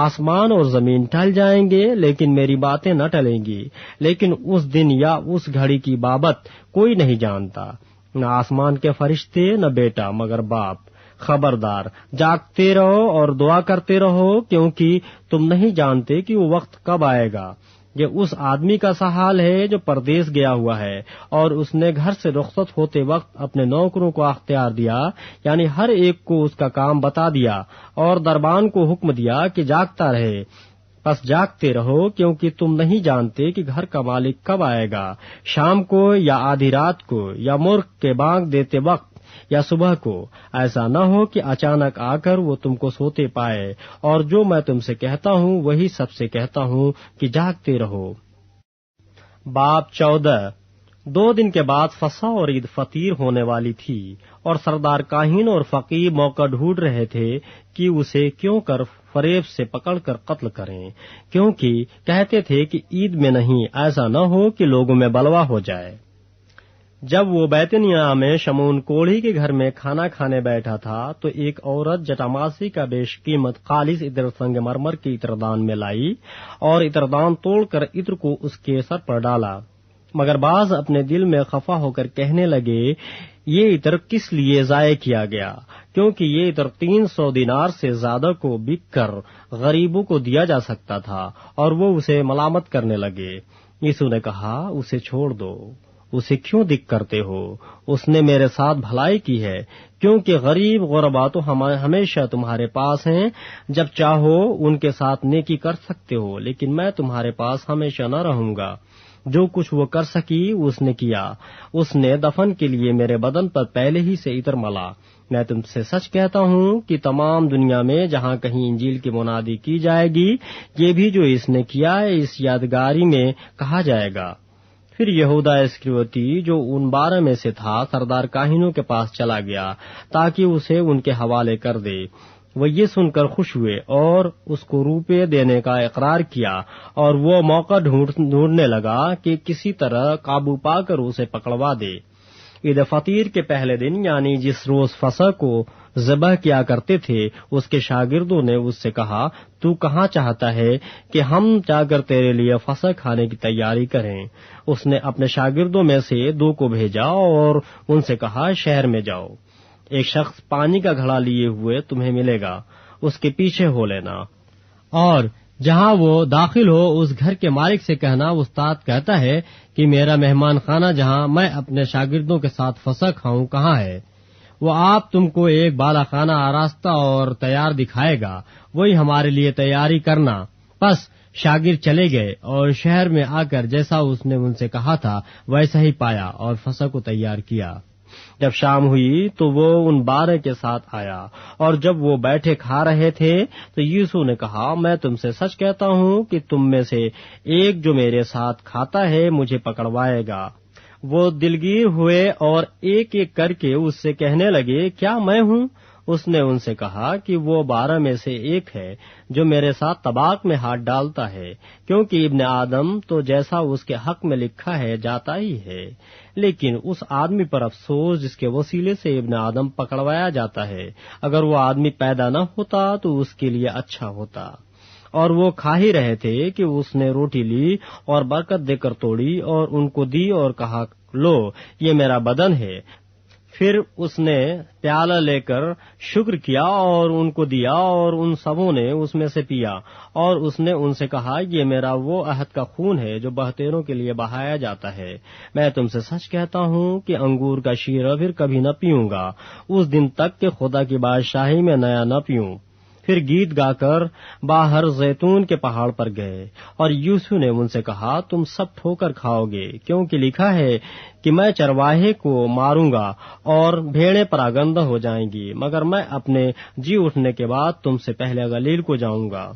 آسمان اور زمین ٹل جائیں گے لیکن میری باتیں نہ ٹلیں گی۔ لیکن اس دن یا اس گھڑی کی بابت کوئی نہیں جانتا، نہ آسمان کے فرشتے نہ بیٹا مگر باپ۔ خبردار جاگتے رہو اور دعا کرتے رہو، کیونکہ تم نہیں جانتے کہ وہ وقت کب آئے گا۔ یہ اس آدمی کا سا حال ہے جو پردیس گیا ہوا ہے، اور اس نے گھر سے رخصت ہوتے وقت اپنے نوکروں کو اختیار دیا، یعنی ہر ایک کو اس کا کام بتا دیا، اور دربان کو حکم دیا کہ جاگتا رہے۔ پس جاگتے رہو، کیونکہ تم نہیں جانتے کہ گھر کا مالک کب آئے گا، شام کو یا آدھی رات کو یا مرغ کے بانگ دیتے وقت یا صبح کو، ایسا نہ ہو کہ اچانک آ کر وہ تم کو سوتے پائے۔ اور جو میں تم سے کہتا ہوں وہی سب سے کہتا ہوں کہ جاگتے رہو۔ باب 14۔ 2 دن کے بعد فصح اور عید فطیر ہونے والی تھی، اور سردار کاہن اور فقیہ موقع ڈھونڈ رہے تھے کہ اسے کیوں کر فریب سے پکڑ کر قتل کریں، کیونکہ کہتے تھے کہ عید میں نہیں، ایسا نہ ہو کہ لوگوں میں بلوا ہو جائے۔ جب وہ بیتنیہ میں شمون کوڑھی کے گھر میں کھانا کھانے بیٹھا تھا تو ایک عورت جٹاماسی کا بیش قیمت خالص عطر سنگ مرمر کے عطردان میں لائی اور عطردان توڑ کر عطر کو اس کے سر پر ڈالا۔ مگر بعض اپنے دل میں خفا ہو کر کہنے لگے، یہ عطر کس لیے ضائع کیا گیا، کیونکہ یہ عطر 300 دینار سے زیادہ کو بک کر غریبوں کو دیا جا سکتا تھا، اور وہ اسے ملامت کرنے لگے۔ یسوع نے کہا، اسے چھوڑ دو، اسے کیوں دکھ کرتے ہو؟ اس نے میرے ساتھ بھلائی کی ہے، کیونکہ غریب غربا تو ہمیشہ تمہارے پاس ہیں، جب چاہو ان کے ساتھ نیکی کر سکتے ہو، لیکن میں تمہارے پاس ہمیشہ نہ رہوں گا۔ جو کچھ وہ کر سکی اس نے کیا، اس نے دفن کے لیے میرے بدن پر پہلے ہی سے عطر ملا۔ میں تم سے سچ کہتا ہوں کہ تمام دنیا میں جہاں کہیں انجیل کی منادی کی جائے گی، یہ بھی جو اس نے کیا ہے اس یادگاری میں کہا جائے گا۔ پھر یہودا اسکریوتی جو ان 12 میں سے تھا سردار کاہنوں کے پاس چلا گیا تاکہ اسے ان کے حوالے کر دے۔ وہ یہ سن کر خوش ہوئے اور اس کو روپے دینے کا اقرار کیا، اور وہ موقع ڈھونڈنے لگا کہ کسی طرح قابو پا کر اسے پکڑوا دے۔ عید فطیر کے پہلے دن یعنی جس روز فصح کو ذبح کیا کرتے تھے، اس کے شاگردوں نے اس سے کہا، تو کہاں چاہتا ہے کہ ہم جا کر تیرے لیے فصح کھانے کی تیاری کریں؟ اس نے اپنے شاگردوں میں سے 2 کو بھیجا اور ان سے کہا، شہر میں جاؤ، ایک شخص پانی کا گھڑا لیے ہوئے تمہیں ملے گا، اس کے پیچھے ہو لینا، اور جہاں وہ داخل ہو اس گھر کے مالک سے کہنا، استاد کہتا ہے کہ میرا مہمان خانہ جہاں میں اپنے شاگردوں کے ساتھ فصح کھاؤں کہاں ہے؟ وہ آپ تم کو ایک بالا خانہ آراستہ اور تیار دکھائے گا، وہی ہمارے لیے تیاری کرنا۔ بس شاگرد چلے گئے اور شہر میں آ کر جیسا اس نے ان سے کہا تھا ویسا ہی پایا اور فصح کو تیار کیا۔ جب شام ہوئی تو وہ ان 12 کے ساتھ آیا، اور جب وہ بیٹھے کھا رہے تھے تو یسوع نے کہا، میں تم سے سچ کہتا ہوں کہ تم میں سے ایک جو میرے ساتھ کھاتا ہے مجھے پکڑوائے گا۔ وہ دلگیر ہوئے اور ایک ایک کر کے اس سے کہنے لگے، کیا میں ہوں؟ اس نے ان سے کہا کہ وہ 12 میں سے ایک ہے جو میرے ساتھ طباق میں ہاتھ ڈالتا ہے، کیونکہ ابن آدم تو جیسا اس کے حق میں لکھا ہے جاتا ہی ہے، لیکن اس آدمی پر افسوس جس کے وسیلے سے ابن آدم پکڑوایا جاتا ہے۔ اگر وہ آدمی پیدا نہ ہوتا تو اس کے لیے اچھا ہوتا۔ اور وہ کھا ہی رہے تھے کہ اس نے روٹی لی اور برکت دے کر توڑی اور ان کو دی اور کہا، لو، یہ میرا بدن ہے۔ پھر اس نے پیالہ لے کر شکر کیا اور ان کو دیا، اور ان سبوں نے اس میں سے پیا، اور اس نے ان سے کہا، یہ میرا وہ عہد کا خون ہے جو بہتےروں کے لیے بہایا جاتا ہے۔ میں تم سے سچ کہتا ہوں کہ انگور کا شیرہ پھر کبھی نہ پیوں گا، اس دن تک کہ خدا کی بادشاہی میں نیا نہ پیوں۔ پھر گیت گا کر باہر زیتون کے پہاڑ پر گئے، اور یسوع نے ان سے کہا، تم سب ٹھوکر کھاؤ گے، کیونکہ لکھا ہے کہ میں چرواہے کو ماروں گا اور بھیڑیں پراگندہ ہو جائیں گی، مگر میں اپنے جی اٹھنے کے بعد تم سے پہلے گلیل کو جاؤں گا۔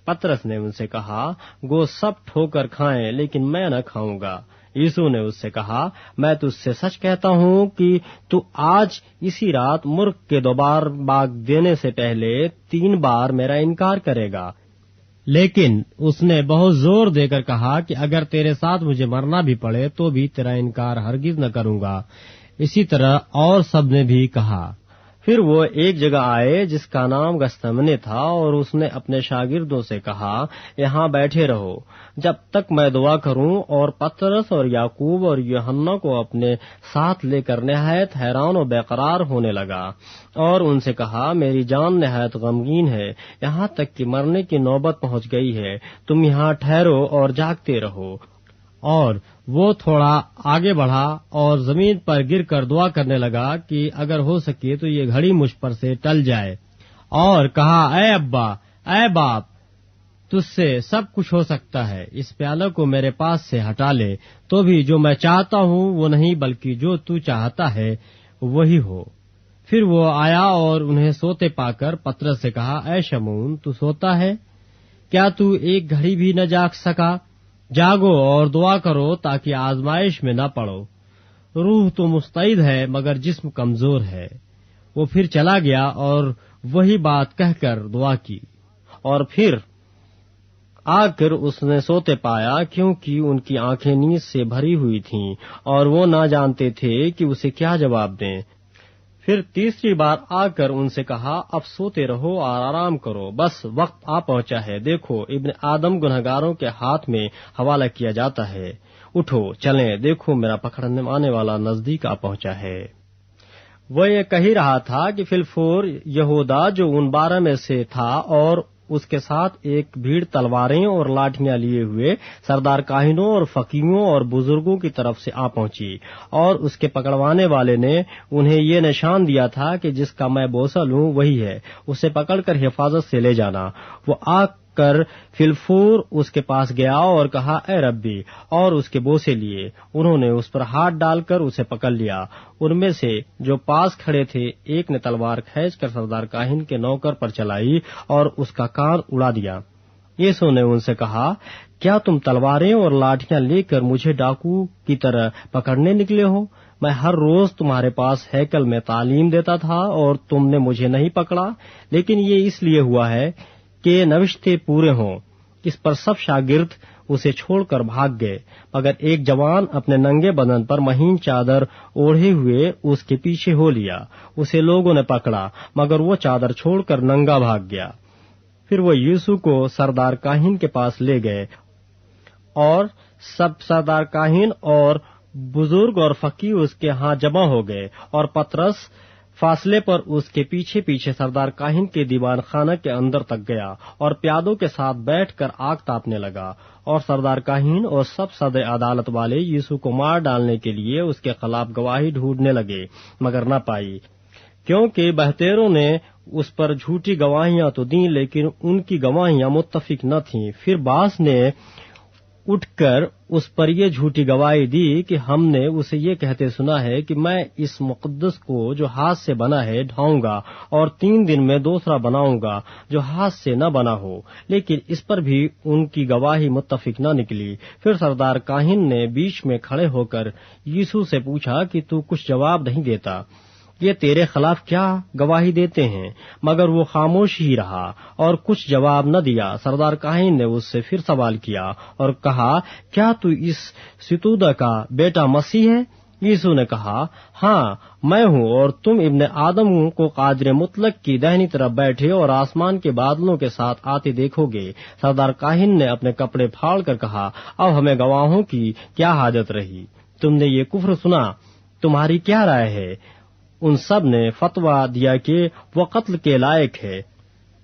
پترس نے ان سے کہا، گو سب ٹھوکر کھائیں لیکن میں نہ کھاؤں گا۔ یسوع نے اس سے کہا، میں تجھ سے سچ کہتا ہوں کہ تو آج اسی رات مرغ کے 2 بار باگ دینے سے پہلے 3 بار میرا انکار کرے گا۔ لیکن اس نے بہت زور دے کر کہا کہ اگر تیرے ساتھ مجھے مرنا بھی پڑے تو بھی تیرا انکار ہرگز نہ کروں گا۔ اسی طرح اور سب نے بھی کہا۔ پھر وہ ایک جگہ آئے جس کا نام گستمنے تھا، اور اس نے اپنے شاگردوں سے کہا، یہاں بیٹھے رہو جب تک میں دعا کروں، اور پترس اور یعقوب اور یوحنا کو اپنے ساتھ لے کر نہایت حیران و بے قرار ہونے لگا، اور ان سے کہا، میری جان نہایت غمگین ہے، یہاں تک کہ مرنے کی نوبت پہنچ گئی ہے، تم یہاں ٹھہرو اور جاگتے رہو۔ اور وہ تھوڑا آگے بڑھا اور زمین پر گر کر دعا کرنے لگا کہ اگر ہو سکے تو یہ گھڑی مجھ پر سے ٹل جائے، اور کہا، اے ابا، اے باپ، تجھ سے سب کچھ ہو سکتا ہے، اس پیالہ کو میرے پاس سے ہٹا لے، تو بھی جو میں چاہتا ہوں وہ نہیں بلکہ جو تو چاہتا ہے وہی ہو۔ پھر وہ آیا اور انہیں سوتے پا کر پترس سے کہا، اے شمعون، تو سوتا ہے؟ کیا تو ایک گھڑی بھی نہ جاگ سکا؟ جاگو اور دعا کرو تاکہ آزمائش میں نہ پڑو۔ روح تو مستعد ہے مگر جسم کمزور ہے۔ وہ پھر چلا گیا اور وہی بات کہہ کر دعا کی، اور پھر آ کر اس نے سوتے پایا، کیونکہ ان کی آنکھیں نیند سے بھری ہوئی تھیں اور وہ نہ جانتے تھے کہ اسے کیا جواب دیں۔ پھر تیسری بار آ کر ان سے کہا، اب سوتے رہو اور آرام کرو، بس وقت آ پہنچا ہے، دیکھو ابن آدم گنہگاروں کے ہاتھ میں حوالہ کیا جاتا ہے، اٹھو چلیں، دیکھو میرا پکڑنے آنے والا نزدیک آ پہنچا ہے۔ وہ یہ کہہ رہا تھا کہ فی الفور یہودا جو ان 12 میں سے تھا اور اس کے ساتھ ایک بھیڑ تلواریں اور لاٹھیاں لیے ہوئے سردار کاہنوں اور فقیہوں اور بزرگوں کی طرف سے آ پہنچی، اور اس کے پکڑوانے والے نے انہیں یہ نشان دیا تھا کہ جس کا میں بوسہ لوں وہی ہے، اسے پکڑ کر حفاظت سے لے جانا۔ وہ آ کر فی الفور اس کے پاس گیا اور کہا، اے ربی، اور اس کے بوسے لیے۔ انہوں نے اس پر ہاتھ ڈال کر اسے پکڑ لیا۔ ان میں سے جو پاس کھڑے تھے ایک نے تلوار کھینچ کر سردار کاہن کے نوکر پر چلائی اور اس کا کان اڑا دیا، یسوع نے ان سے کہا، کیا تم تلواریں اور لاٹیاں لے کر مجھے ڈاکو کی طرح پکڑنے نکلے ہو؟ میں ہر روز تمہارے پاس ہیکل میں تعلیم دیتا تھا اور تم نے مجھے نہیں پکڑا، لیکن یہ اس لیے ہوا ہے کہ نوشتے پورے ہوں۔ اس پر سب شاگرد اسے چھوڑ کر بھاگ گئے، مگر ایک جوان اپنے ننگے بدن پر مہین چادر اوڑھے ہوئے اس کے پیچھے ہو لیا۔ اسے لوگوں نے پکڑا، مگر وہ چادر چھوڑ کر ننگا بھاگ گیا۔ پھر وہ یسوع کو سردار کاہن کے پاس لے گئے، اور سب سردار کاہن اور بزرگ اور فقیہ اس کے ہاں جمع ہو گئے، اور پطرس فاصلے پر اس کے پیچھے پیچھے سردار کاہن کے دیوان خانہ کے اندر تک گیا اور پیادوں کے ساتھ بیٹھ کر آگ تاپنے لگا، اور سردار کاہن اور سب صدر عدالت والے یسوع کو مار ڈالنے کے لیے اس کے خلاف گواہی ڈھونڈنے لگے، مگر نہ پائی، کیونکہ بہتیروں نے اس پر جھوٹی گواہیاں تو دیں، لیکن ان کی گواہیاں متفق نہ تھیں۔ پھر بعض نے اٹھ کر اس پر یہ جھوٹی گواہی دی کہ ہم نے اسے یہ کہتے سنا ہے کہ میں اس مقدس کو جو ہاتھ سے بنا ہے ڈھاؤں گا، اور 3 دن میں دوسرا بناؤں گا جو ہاتھ سے نہ بنا ہو، لیکن اس پر بھی ان کی گواہی متفق نہ نکلی۔ پھر سردار کاہن نے بیچ میں کھڑے ہو کر یسوع سے پوچھا کہ تو کچھ جواب نہیں دیتا، یہ تیرے خلاف کیا گواہی دیتے ہیں؟ مگر وہ خاموش ہی رہا اور کچھ جواب نہ دیا۔ سردار کاہن نے اس سے پھر سوال کیا اور کہا، کیا تو اس ستودہ کا بیٹا مسیح ہے؟ یسوع نے کہا، ہاں میں ہوں، اور تم ابن آدم کو قادر مطلق کی داہنی طرف بیٹھے اور آسمان کے بادلوں کے ساتھ آتے دیکھو گے۔ سردار کاہن نے اپنے کپڑے پھاڑ کر کہا، اب ہمیں گواہوں کی کیا حاجت رہی؟ تم نے یہ کفر سنا، تمہاری کیا رائے ہے؟ ان سب نے فتویٰ دیا کہ وہ قتل کے لائق ہے۔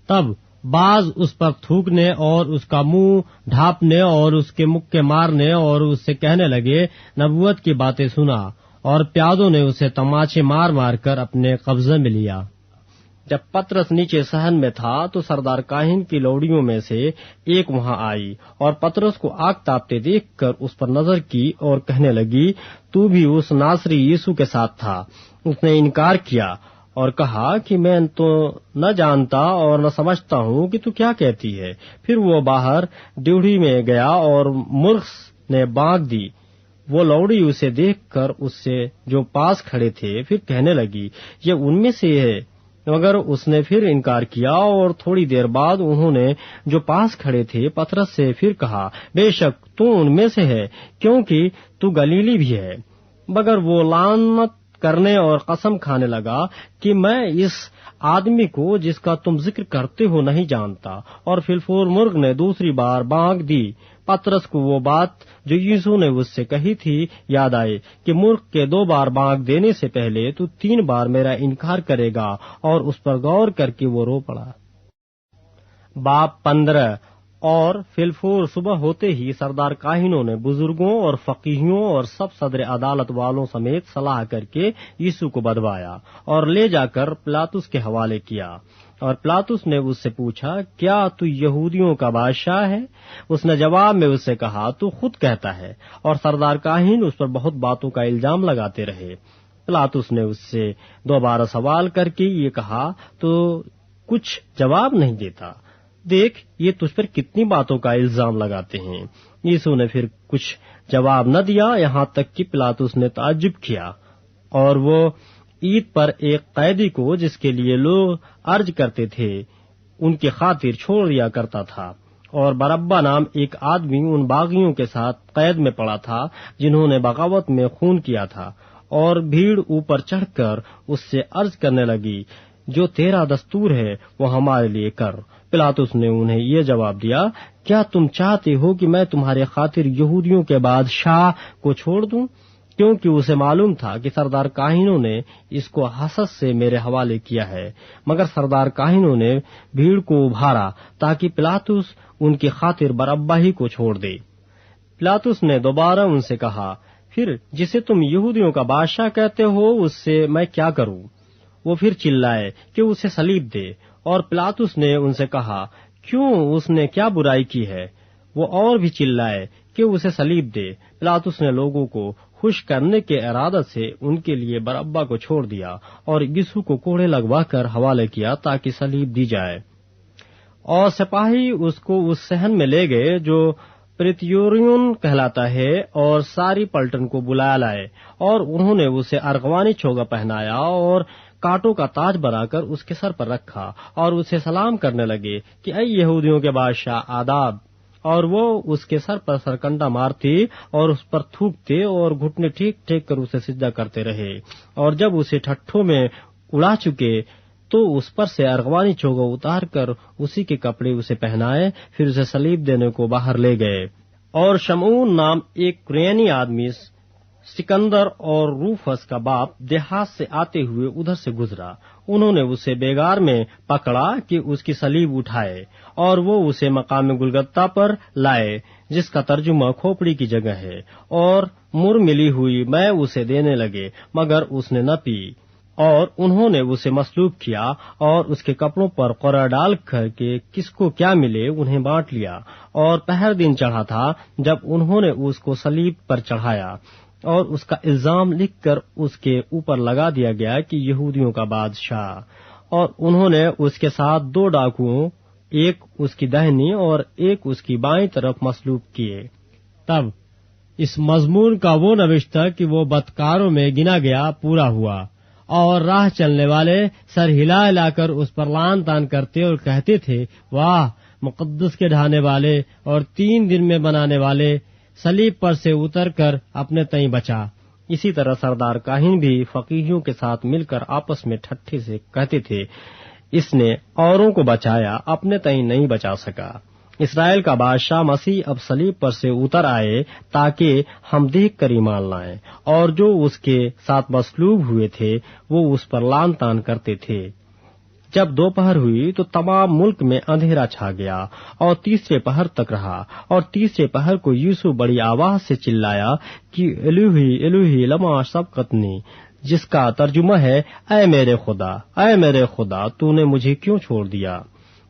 تب بعض اس پر تھوکنے اور اس کا منہ ڈھانپنے اور اس کے مکے مارنے اور اس سے کہنے لگے، نبوت کی باتیں سنا، اور پیادوں نے اسے تماچے مار مار کر اپنے قبضے میں لیا۔ جب پطرس نیچے صحن میں تھا تو سردار کاہن کی لوڑیوں میں سے ایک وہاں آئی اور پطرس کو آگ تاپتے دیکھ کر اس پر نظر کی اور کہنے لگی، تو بھی اس ناصری یسوع کے ساتھ تھا۔ اس نے انکار کیا اور کہا کہ میں تو نہ جانتا اور نہ سمجھتا ہوں کہ تو کیا کہتی ہے۔ پھر وہ باہر ڈیوڑی میں گیا اور مرغ نے بانگ دی۔ وہ لوڑی اسے دیکھ کر اس سے جو پاس کھڑے تھے پھر کہنے لگی، یہ ان میں سے ہے، مگر اس نے پھر انکار کیا۔ اور تھوڑی دیر بعد انہوں نے جو پاس کھڑے تھے پطرس سے پھر کہا، بے شک تو ان میں سے ہے، کیونکہ تو گلیلی بھی ہے۔ مگر وہ لعنت کرنے اور قسم کھانے لگا کہ میں اس آدمی کو جس کا تم ذکر کرتے ہو نہیں جانتا۔ اور فی الفور مرغ نے دوسری بار بانگ دی۔ پطرس کو وہ بات جو یسوع نے اس سے کہی تھی یاد آئی کہ مرغ کے 2 بار بانگ دینے سے پہلے تو 3 بار میرا انکار کرے گا، اور اس پر غور کر کے وہ رو پڑا۔ باب 15۔ اور فی الفور صبح ہوتے ہی سردار کاہنوں نے بزرگوں اور فقیہوں اور سب صدر عدالت والوں سمیت صلاح کر کے یسوع کو بدوایا اور لے جا کر پلاطس کے حوالے کیا۔ اور پلاطس نے اس سے پوچھا، کیا تو یہودیوں کا بادشاہ ہے؟ اس نے جواب میں اس سے کہا، تو خود کہتا ہے۔ اور سردار کاہن اس پر بہت باتوں کا الزام لگاتے رہے۔ پلاطس نے اس سے دوبارہ سوال کر کے یہ کہا، تو کچھ جواب نہیں دیتا؟ دیکھ یہ تجھ پر کتنی باتوں کا الزام لگاتے ہیں۔ یسوع نے پھر کچھ جواب نہ دیا، یہاں تک کہ پلاطس نے تعجب کیا، اور وہ عید پر ایک قیدی کو جس کے لیے لوگ عرض کرتے تھے ان کی خاطر چھوڑ دیا کرتا تھا۔ اور بربا نام ایک آدمی ان باغیوں کے ساتھ قید میں پڑا تھا جنہوں نے بغاوت میں خون کیا تھا۔ اور بھیڑ اوپر چڑھ کر اس سے عرض کرنے لگی، جو تیرا دستور ہے وہ ہمارے لیے کر۔ پلاطس نے انہیں یہ جواب دیا، کیا تم چاہتے ہو کہ میں تمہارے خاطر یہودیوں کے بادشاہ کو چھوڑ دوں؟ کیونکہ اسے معلوم تھا کہ سردار کاہنوں نے اس کو حسد سے میرے حوالے کیا ہے۔ مگر سردار کاہنوں نے بھیڑ کو ابھارا تاکہ پلاطس ان کی خاطر بربا ہی کو چھوڑ دے۔ پلاطس نے دوبارہ ان سے کہا، پھر جسے تم یہودیوں کا بادشاہ کہتے ہو اس سے میں کیا کروں؟ وہ پھر چلائے کہ اسے صلیب دے۔ اور پلاطس نے ان سے کہا، کیوں اس نے کیا برائی کی ہے؟ وہ اور بھی چلائے کہ اسے صلیب دے۔ پلاطس نے لوگوں کو خوش کرنے کے ارادے سے ان کے لیے بربا کو چھوڑ دیا اور یسوع کو کوڑے لگوا کر حوالے کیا تاکہ صلیب دی جائے۔ اور سپاہی اس کو اس صحن میں لے گئے جو پریتیورین کہلاتا ہے، اور ساری پلٹن کو بلا لائے، اور انہوں نے اسے ارغوانی چوگا پہنایا اور کانٹوں کا تاج بنا کر اس کے سر پر رکھا، اور اسے سلام کرنے لگے کہ اے یہودیوں کے بادشاہ آداب، اور وہ اس کے سر پر سرکنڈا مارتے اور اس پر تھوکتے اور گھٹنے ٹیک ٹیک کر اسے سجدہ کرتے رہے، اور جب اسے ٹھٹھوں میں اڑا چکے تو اس پر سے ارغوانی چوگا اتار کر اسی کے کپڑے اسے پہنائے، پھر اسے صلیب دینے کو باہر لے گئے۔ اور شمعون نام ایک کرینی آدمی سکندر اور روفس کا باپ دیہات سے آتے ہوئے ادھر سے گزرا، انہوں نے اسے بیگار میں پکڑا کہ اس کی صلیب اٹھائے، اور وہ اسے مقام گلگتہ پر لائے، جس کا ترجمہ کھوپڑی کی جگہ ہے، اور مر ملی ہوئی میں اسے دینے لگے، مگر اس نے نہ پی، اور انہوں نے اسے مصلوب کیا اور اس کے کپڑوں پر قرعہ ڈال کر کے کس کو کیا ملے انہیں بانٹ لیا، اور پہر دن چڑھا تھا جب انہوں نے اس کو صلیب پر چڑھایا، اور اس کا الزام لکھ کر اس کے اوپر لگا دیا گیا کہ یہودیوں کا بادشاہ، اور انہوں نے اس کے ساتھ 2 ڈاکوؤں، ایک اس کی داہنی اور ایک اس کی بائیں طرف مصلوب کیے۔ تب اس مضمون کا وہ نوشتہ کہ وہ بدکاروں میں گنا گیا پورا ہوا، اور راہ چلنے والے سر ہلا ہلا کر اس پر لان تان کرتے اور کہتے تھے، واہ، مقدس کے ڈھانے والے اور 3 دن میں بنانے والے، صلیب پر سے اتر کر اپنے تئیں بچا۔ اسی طرح سردار کاہن بھی فقیہوں کے ساتھ مل کر آپس میں ٹھٹھے سے کہتے تھے، اس نے اوروں کو بچایا، اپنے تئیں نہیں بچا سکا۔ اسرائیل کا بادشاہ مسیح اب صلیب پر سے اتر آئے تاکہ ہم دیکھ کر ایمان لائیں، اور جو اس کے ساتھ مصلوب ہوئے تھے وہ اس پر لان تان کرتے تھے۔ جب دوپہر ہوئی تو تمام ملک میں اندھیرا چھا گیا اور تیسرے پہر تک رہا، اور تیسرے پہر کو یوسف بڑی آواز سے چلایا کہ الوہی الوہی لما سبقتنی، جس کا ترجمہ ہے، اے میرے خدا تو نے مجھے کیوں چھوڑ دیا۔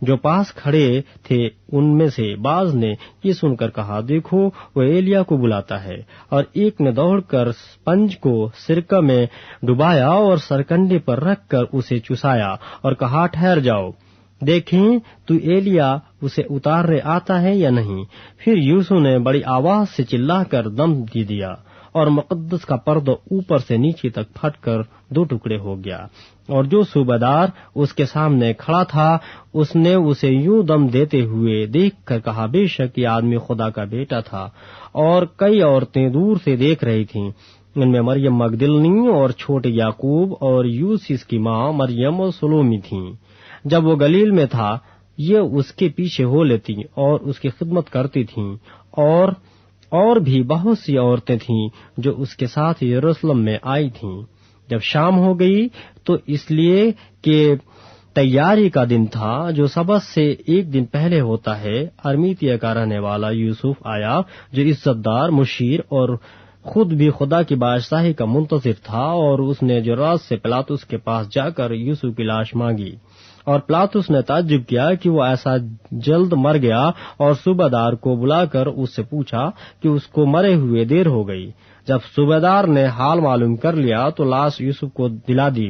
جو پاس کھڑے تھے ان میں سے بعض نے یہ سن کر کہا، دیکھو وہ ایلیا کو بلاتا ہے، اور ایک نے دوڑ کر سپنج کو سرکہ میں ڈبایا اور سرکنڈے پر رکھ کر اسے چسایا اور کہا، ٹھہر جاؤ، دیکھیں تو ایلیا اسے اتارنے آتا ہے یا نہیں۔ پھر یوسف نے بڑی آواز سے چلا کر دم دے دیا، اور مقدس کا پردہ اوپر سے نیچے تک پھٹ کر 2 ٹکڑے ہو گیا، اور جو صوبیدار اس کے سامنے کھڑا تھا اس نے اسے یوں دم دیتے ہوئے دیکھ کر کہا، بے شک یہ آدمی خدا کا بیٹا تھا۔ اور کئی عورتیں دور سے دیکھ رہی تھیں، ان میں مریم مگدلنی اور چھوٹے یعقوب اور یوسف کی ماں مریم اور سلومی تھیں۔ جب وہ گلیل میں تھا یہ اس کے پیچھے ہو لیتی اور اس کی خدمت کرتی تھیں، اور بھی بہت سی عورتیں تھیں جو اس کے ساتھ یروشلم میں آئی تھیں۔ جب شام ہو گئی تو اس لیے کہ تیاری کا دن تھا جو سبت سے 1 دن پہلے ہوتا ہے، ارمیتیا کا رہنے والا یوسف آیا، جو عزت دار، مشیر اور خود بھی خدا کی بادشاہی کا منتظر تھا، اور اس نے جراس سے پلاطس کے پاس جا کر یوسف کی لاش مانگی، اور پلاطس نے تعجب کیا کہ وہ ایسا جلد مر گیا، اور صوبیدار کو بلا کر اس سے پوچھا کہ اس کو مرے ہوئے دیر ہو گئی۔ جب صوبیدار نے حال معلوم کر لیا تو لاش یوسف کو دلا دی۔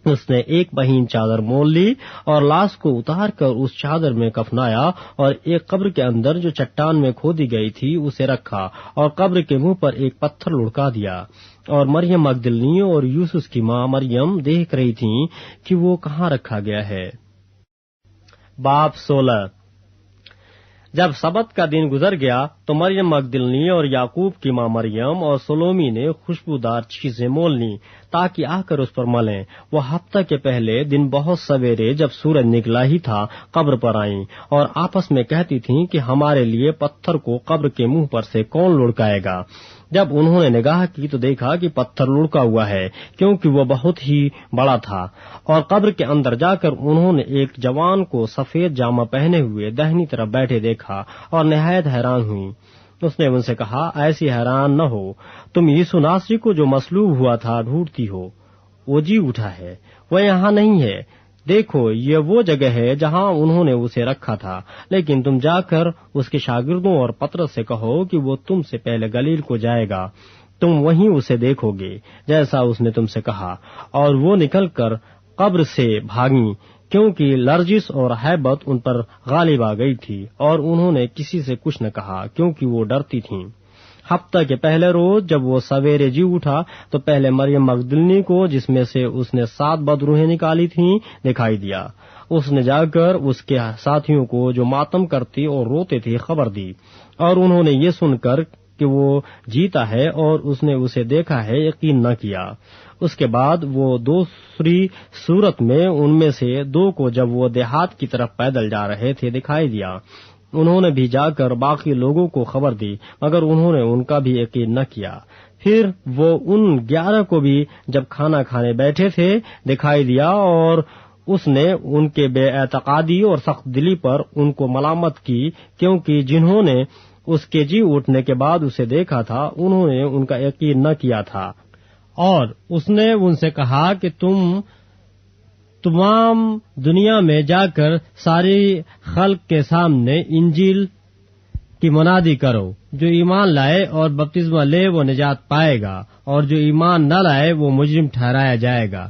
اس نے 1 مہین چادر مول لی اور لاش کو اتار کر اس چادر میں کفنایا، اور ایک قبر کے اندر جو چٹان میں کھودی گئی تھی اسے رکھا، اور قبر کے منہ پر ایک پتھر لڑکا دیا۔ اور مریم مگدلنی اور یوسف کی ماں مریم دیکھ رہی تھیں کہ وہ کہاں رکھا گیا ہے۔ باب 16۔ جب سبت کا دن گزر گیا تو مریم مگدلنی اور یعقوب کی ماں مریم اور سلومی نے خوشبودار چیزیں مول لیں تاکہ آ کر اس پر ملیں۔ وہ ہفتہ کے پہلے دن بہت سویرے جب سورج نکلا ہی تھا قبر پر آئیں، اور آپس میں کہتی تھیں کہ ہمارے لیے پتھر کو قبر کے منہ پر سے کون لڑکائے گا۔ جب انہوں نے نگاہ کی تو دیکھا کہ پتھر لڑکا ہوا ہے، کیونکہ وہ بہت ہی بڑا تھا، اور قبر کے اندر جا کر انہوں نے ایک جوان کو سفید جامہ پہنے ہوئے داہنی طرف بیٹھے دیکھا، اور نہایت حیران ہوئی۔ اس نے ان سے کہا، ایسی حیران نہ ہو، تم یسوع ناصری کو جو مصلوب ہوا تھا ڈھونڈتی ہو، وہ جی اٹھا ہے، وہ یہاں نہیں ہے۔ دیکھو یہ وہ جگہ ہے جہاں انہوں نے اسے رکھا تھا، لیکن تم جا کر اس کے شاگردوں اور پترس سے کہو کہ وہ تم سے پہلے گلیل کو جائے گا، تم وہیں اسے دیکھو گے جیسا اس نے تم سے کہا۔ اور وہ نکل کر قبر سے بھاگیں کیونکہ لرزش اور ہیبت ان پر غالب آ گئی تھی، اور انہوں نے کسی سے کچھ نہ کہا کیونکہ وہ ڈرتی تھیں۔ ہفتہ کے پہلے روز جب وہ سویرے جی اٹھا تو پہلے مریم مغدلنی کو، جس میں سے اس نے 7 بدروحیں نکالی تھیں، دکھائی دیا۔ اس نے جا کر اس کے ساتھیوں کو جو ماتم کرتے اور روتے تھے خبر دی، اور انہوں نے یہ سن کر کہ وہ جیتا ہے اور اس نے اسے دیکھا ہے یقین نہ کیا۔ اس کے بعد وہ دوسری صورت میں ان میں سے 2 کو جب وہ دیہات کی طرف پیدل جا رہے تھے دکھائی دیا۔ انہوں نے بھی جا کر باقی لوگوں کو خبر دی، مگر انہوں نے ان کا بھی یقین نہ کیا۔ پھر وہ ان 11 کو بھی جب کھانا کھانے بیٹھے تھے دکھائی دیا، اور اس نے ان کے بے اعتقادی اور سخت دلی پر ان کو ملامت کی، کیونکہ جنہوں نے اس کے جی اٹھنے کے بعد اسے دیکھا تھا انہوں نے ان کا یقین نہ کیا تھا۔ اور اس نے ان سے کہا کہ تم تمام دنیا میں جا کر ساری خلق کے سامنے انجیل کی منادی کرو۔ جو ایمان لائے اور بپتسمہ لے وہ نجات پائے گا، اور جو ایمان نہ لائے وہ مجرم ٹھہرایا جائے گا۔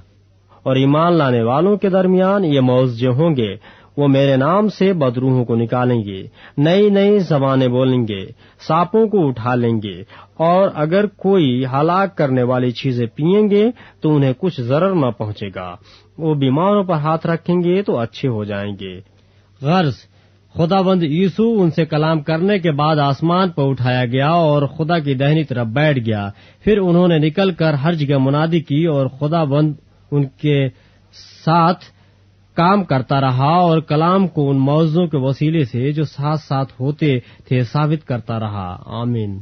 اور ایمان لانے والوں کے درمیان یہ معجزے ہوں گے، وہ میرے نام سے بدروحوں کو نکالیں گے، نئی نئی زبانیں بولیں گے، سانپوں کو اٹھا لیں گے، اور اگر کوئی ہلاک کرنے والی چیزیں پئیں گے تو انہیں کچھ ضرر نہ پہنچے گا۔ وہ بیماروں پر ہاتھ رکھیں گے تو اچھے ہو جائیں گے۔ غرض خداوند یسوع ان سے کلام کرنے کے بعد آسمان پر اٹھایا گیا اور خدا کی دہنی طرف بیٹھ گیا۔ پھر انہوں نے نکل کر ہر جگہ منادی کی، اور خداوند ان کے ساتھ کام کرتا رہا اور کلام کو ان معجزوں کے وسیلے سے جو ساتھ ساتھ ہوتے تھے ثابت کرتا رہا۔ آمین۔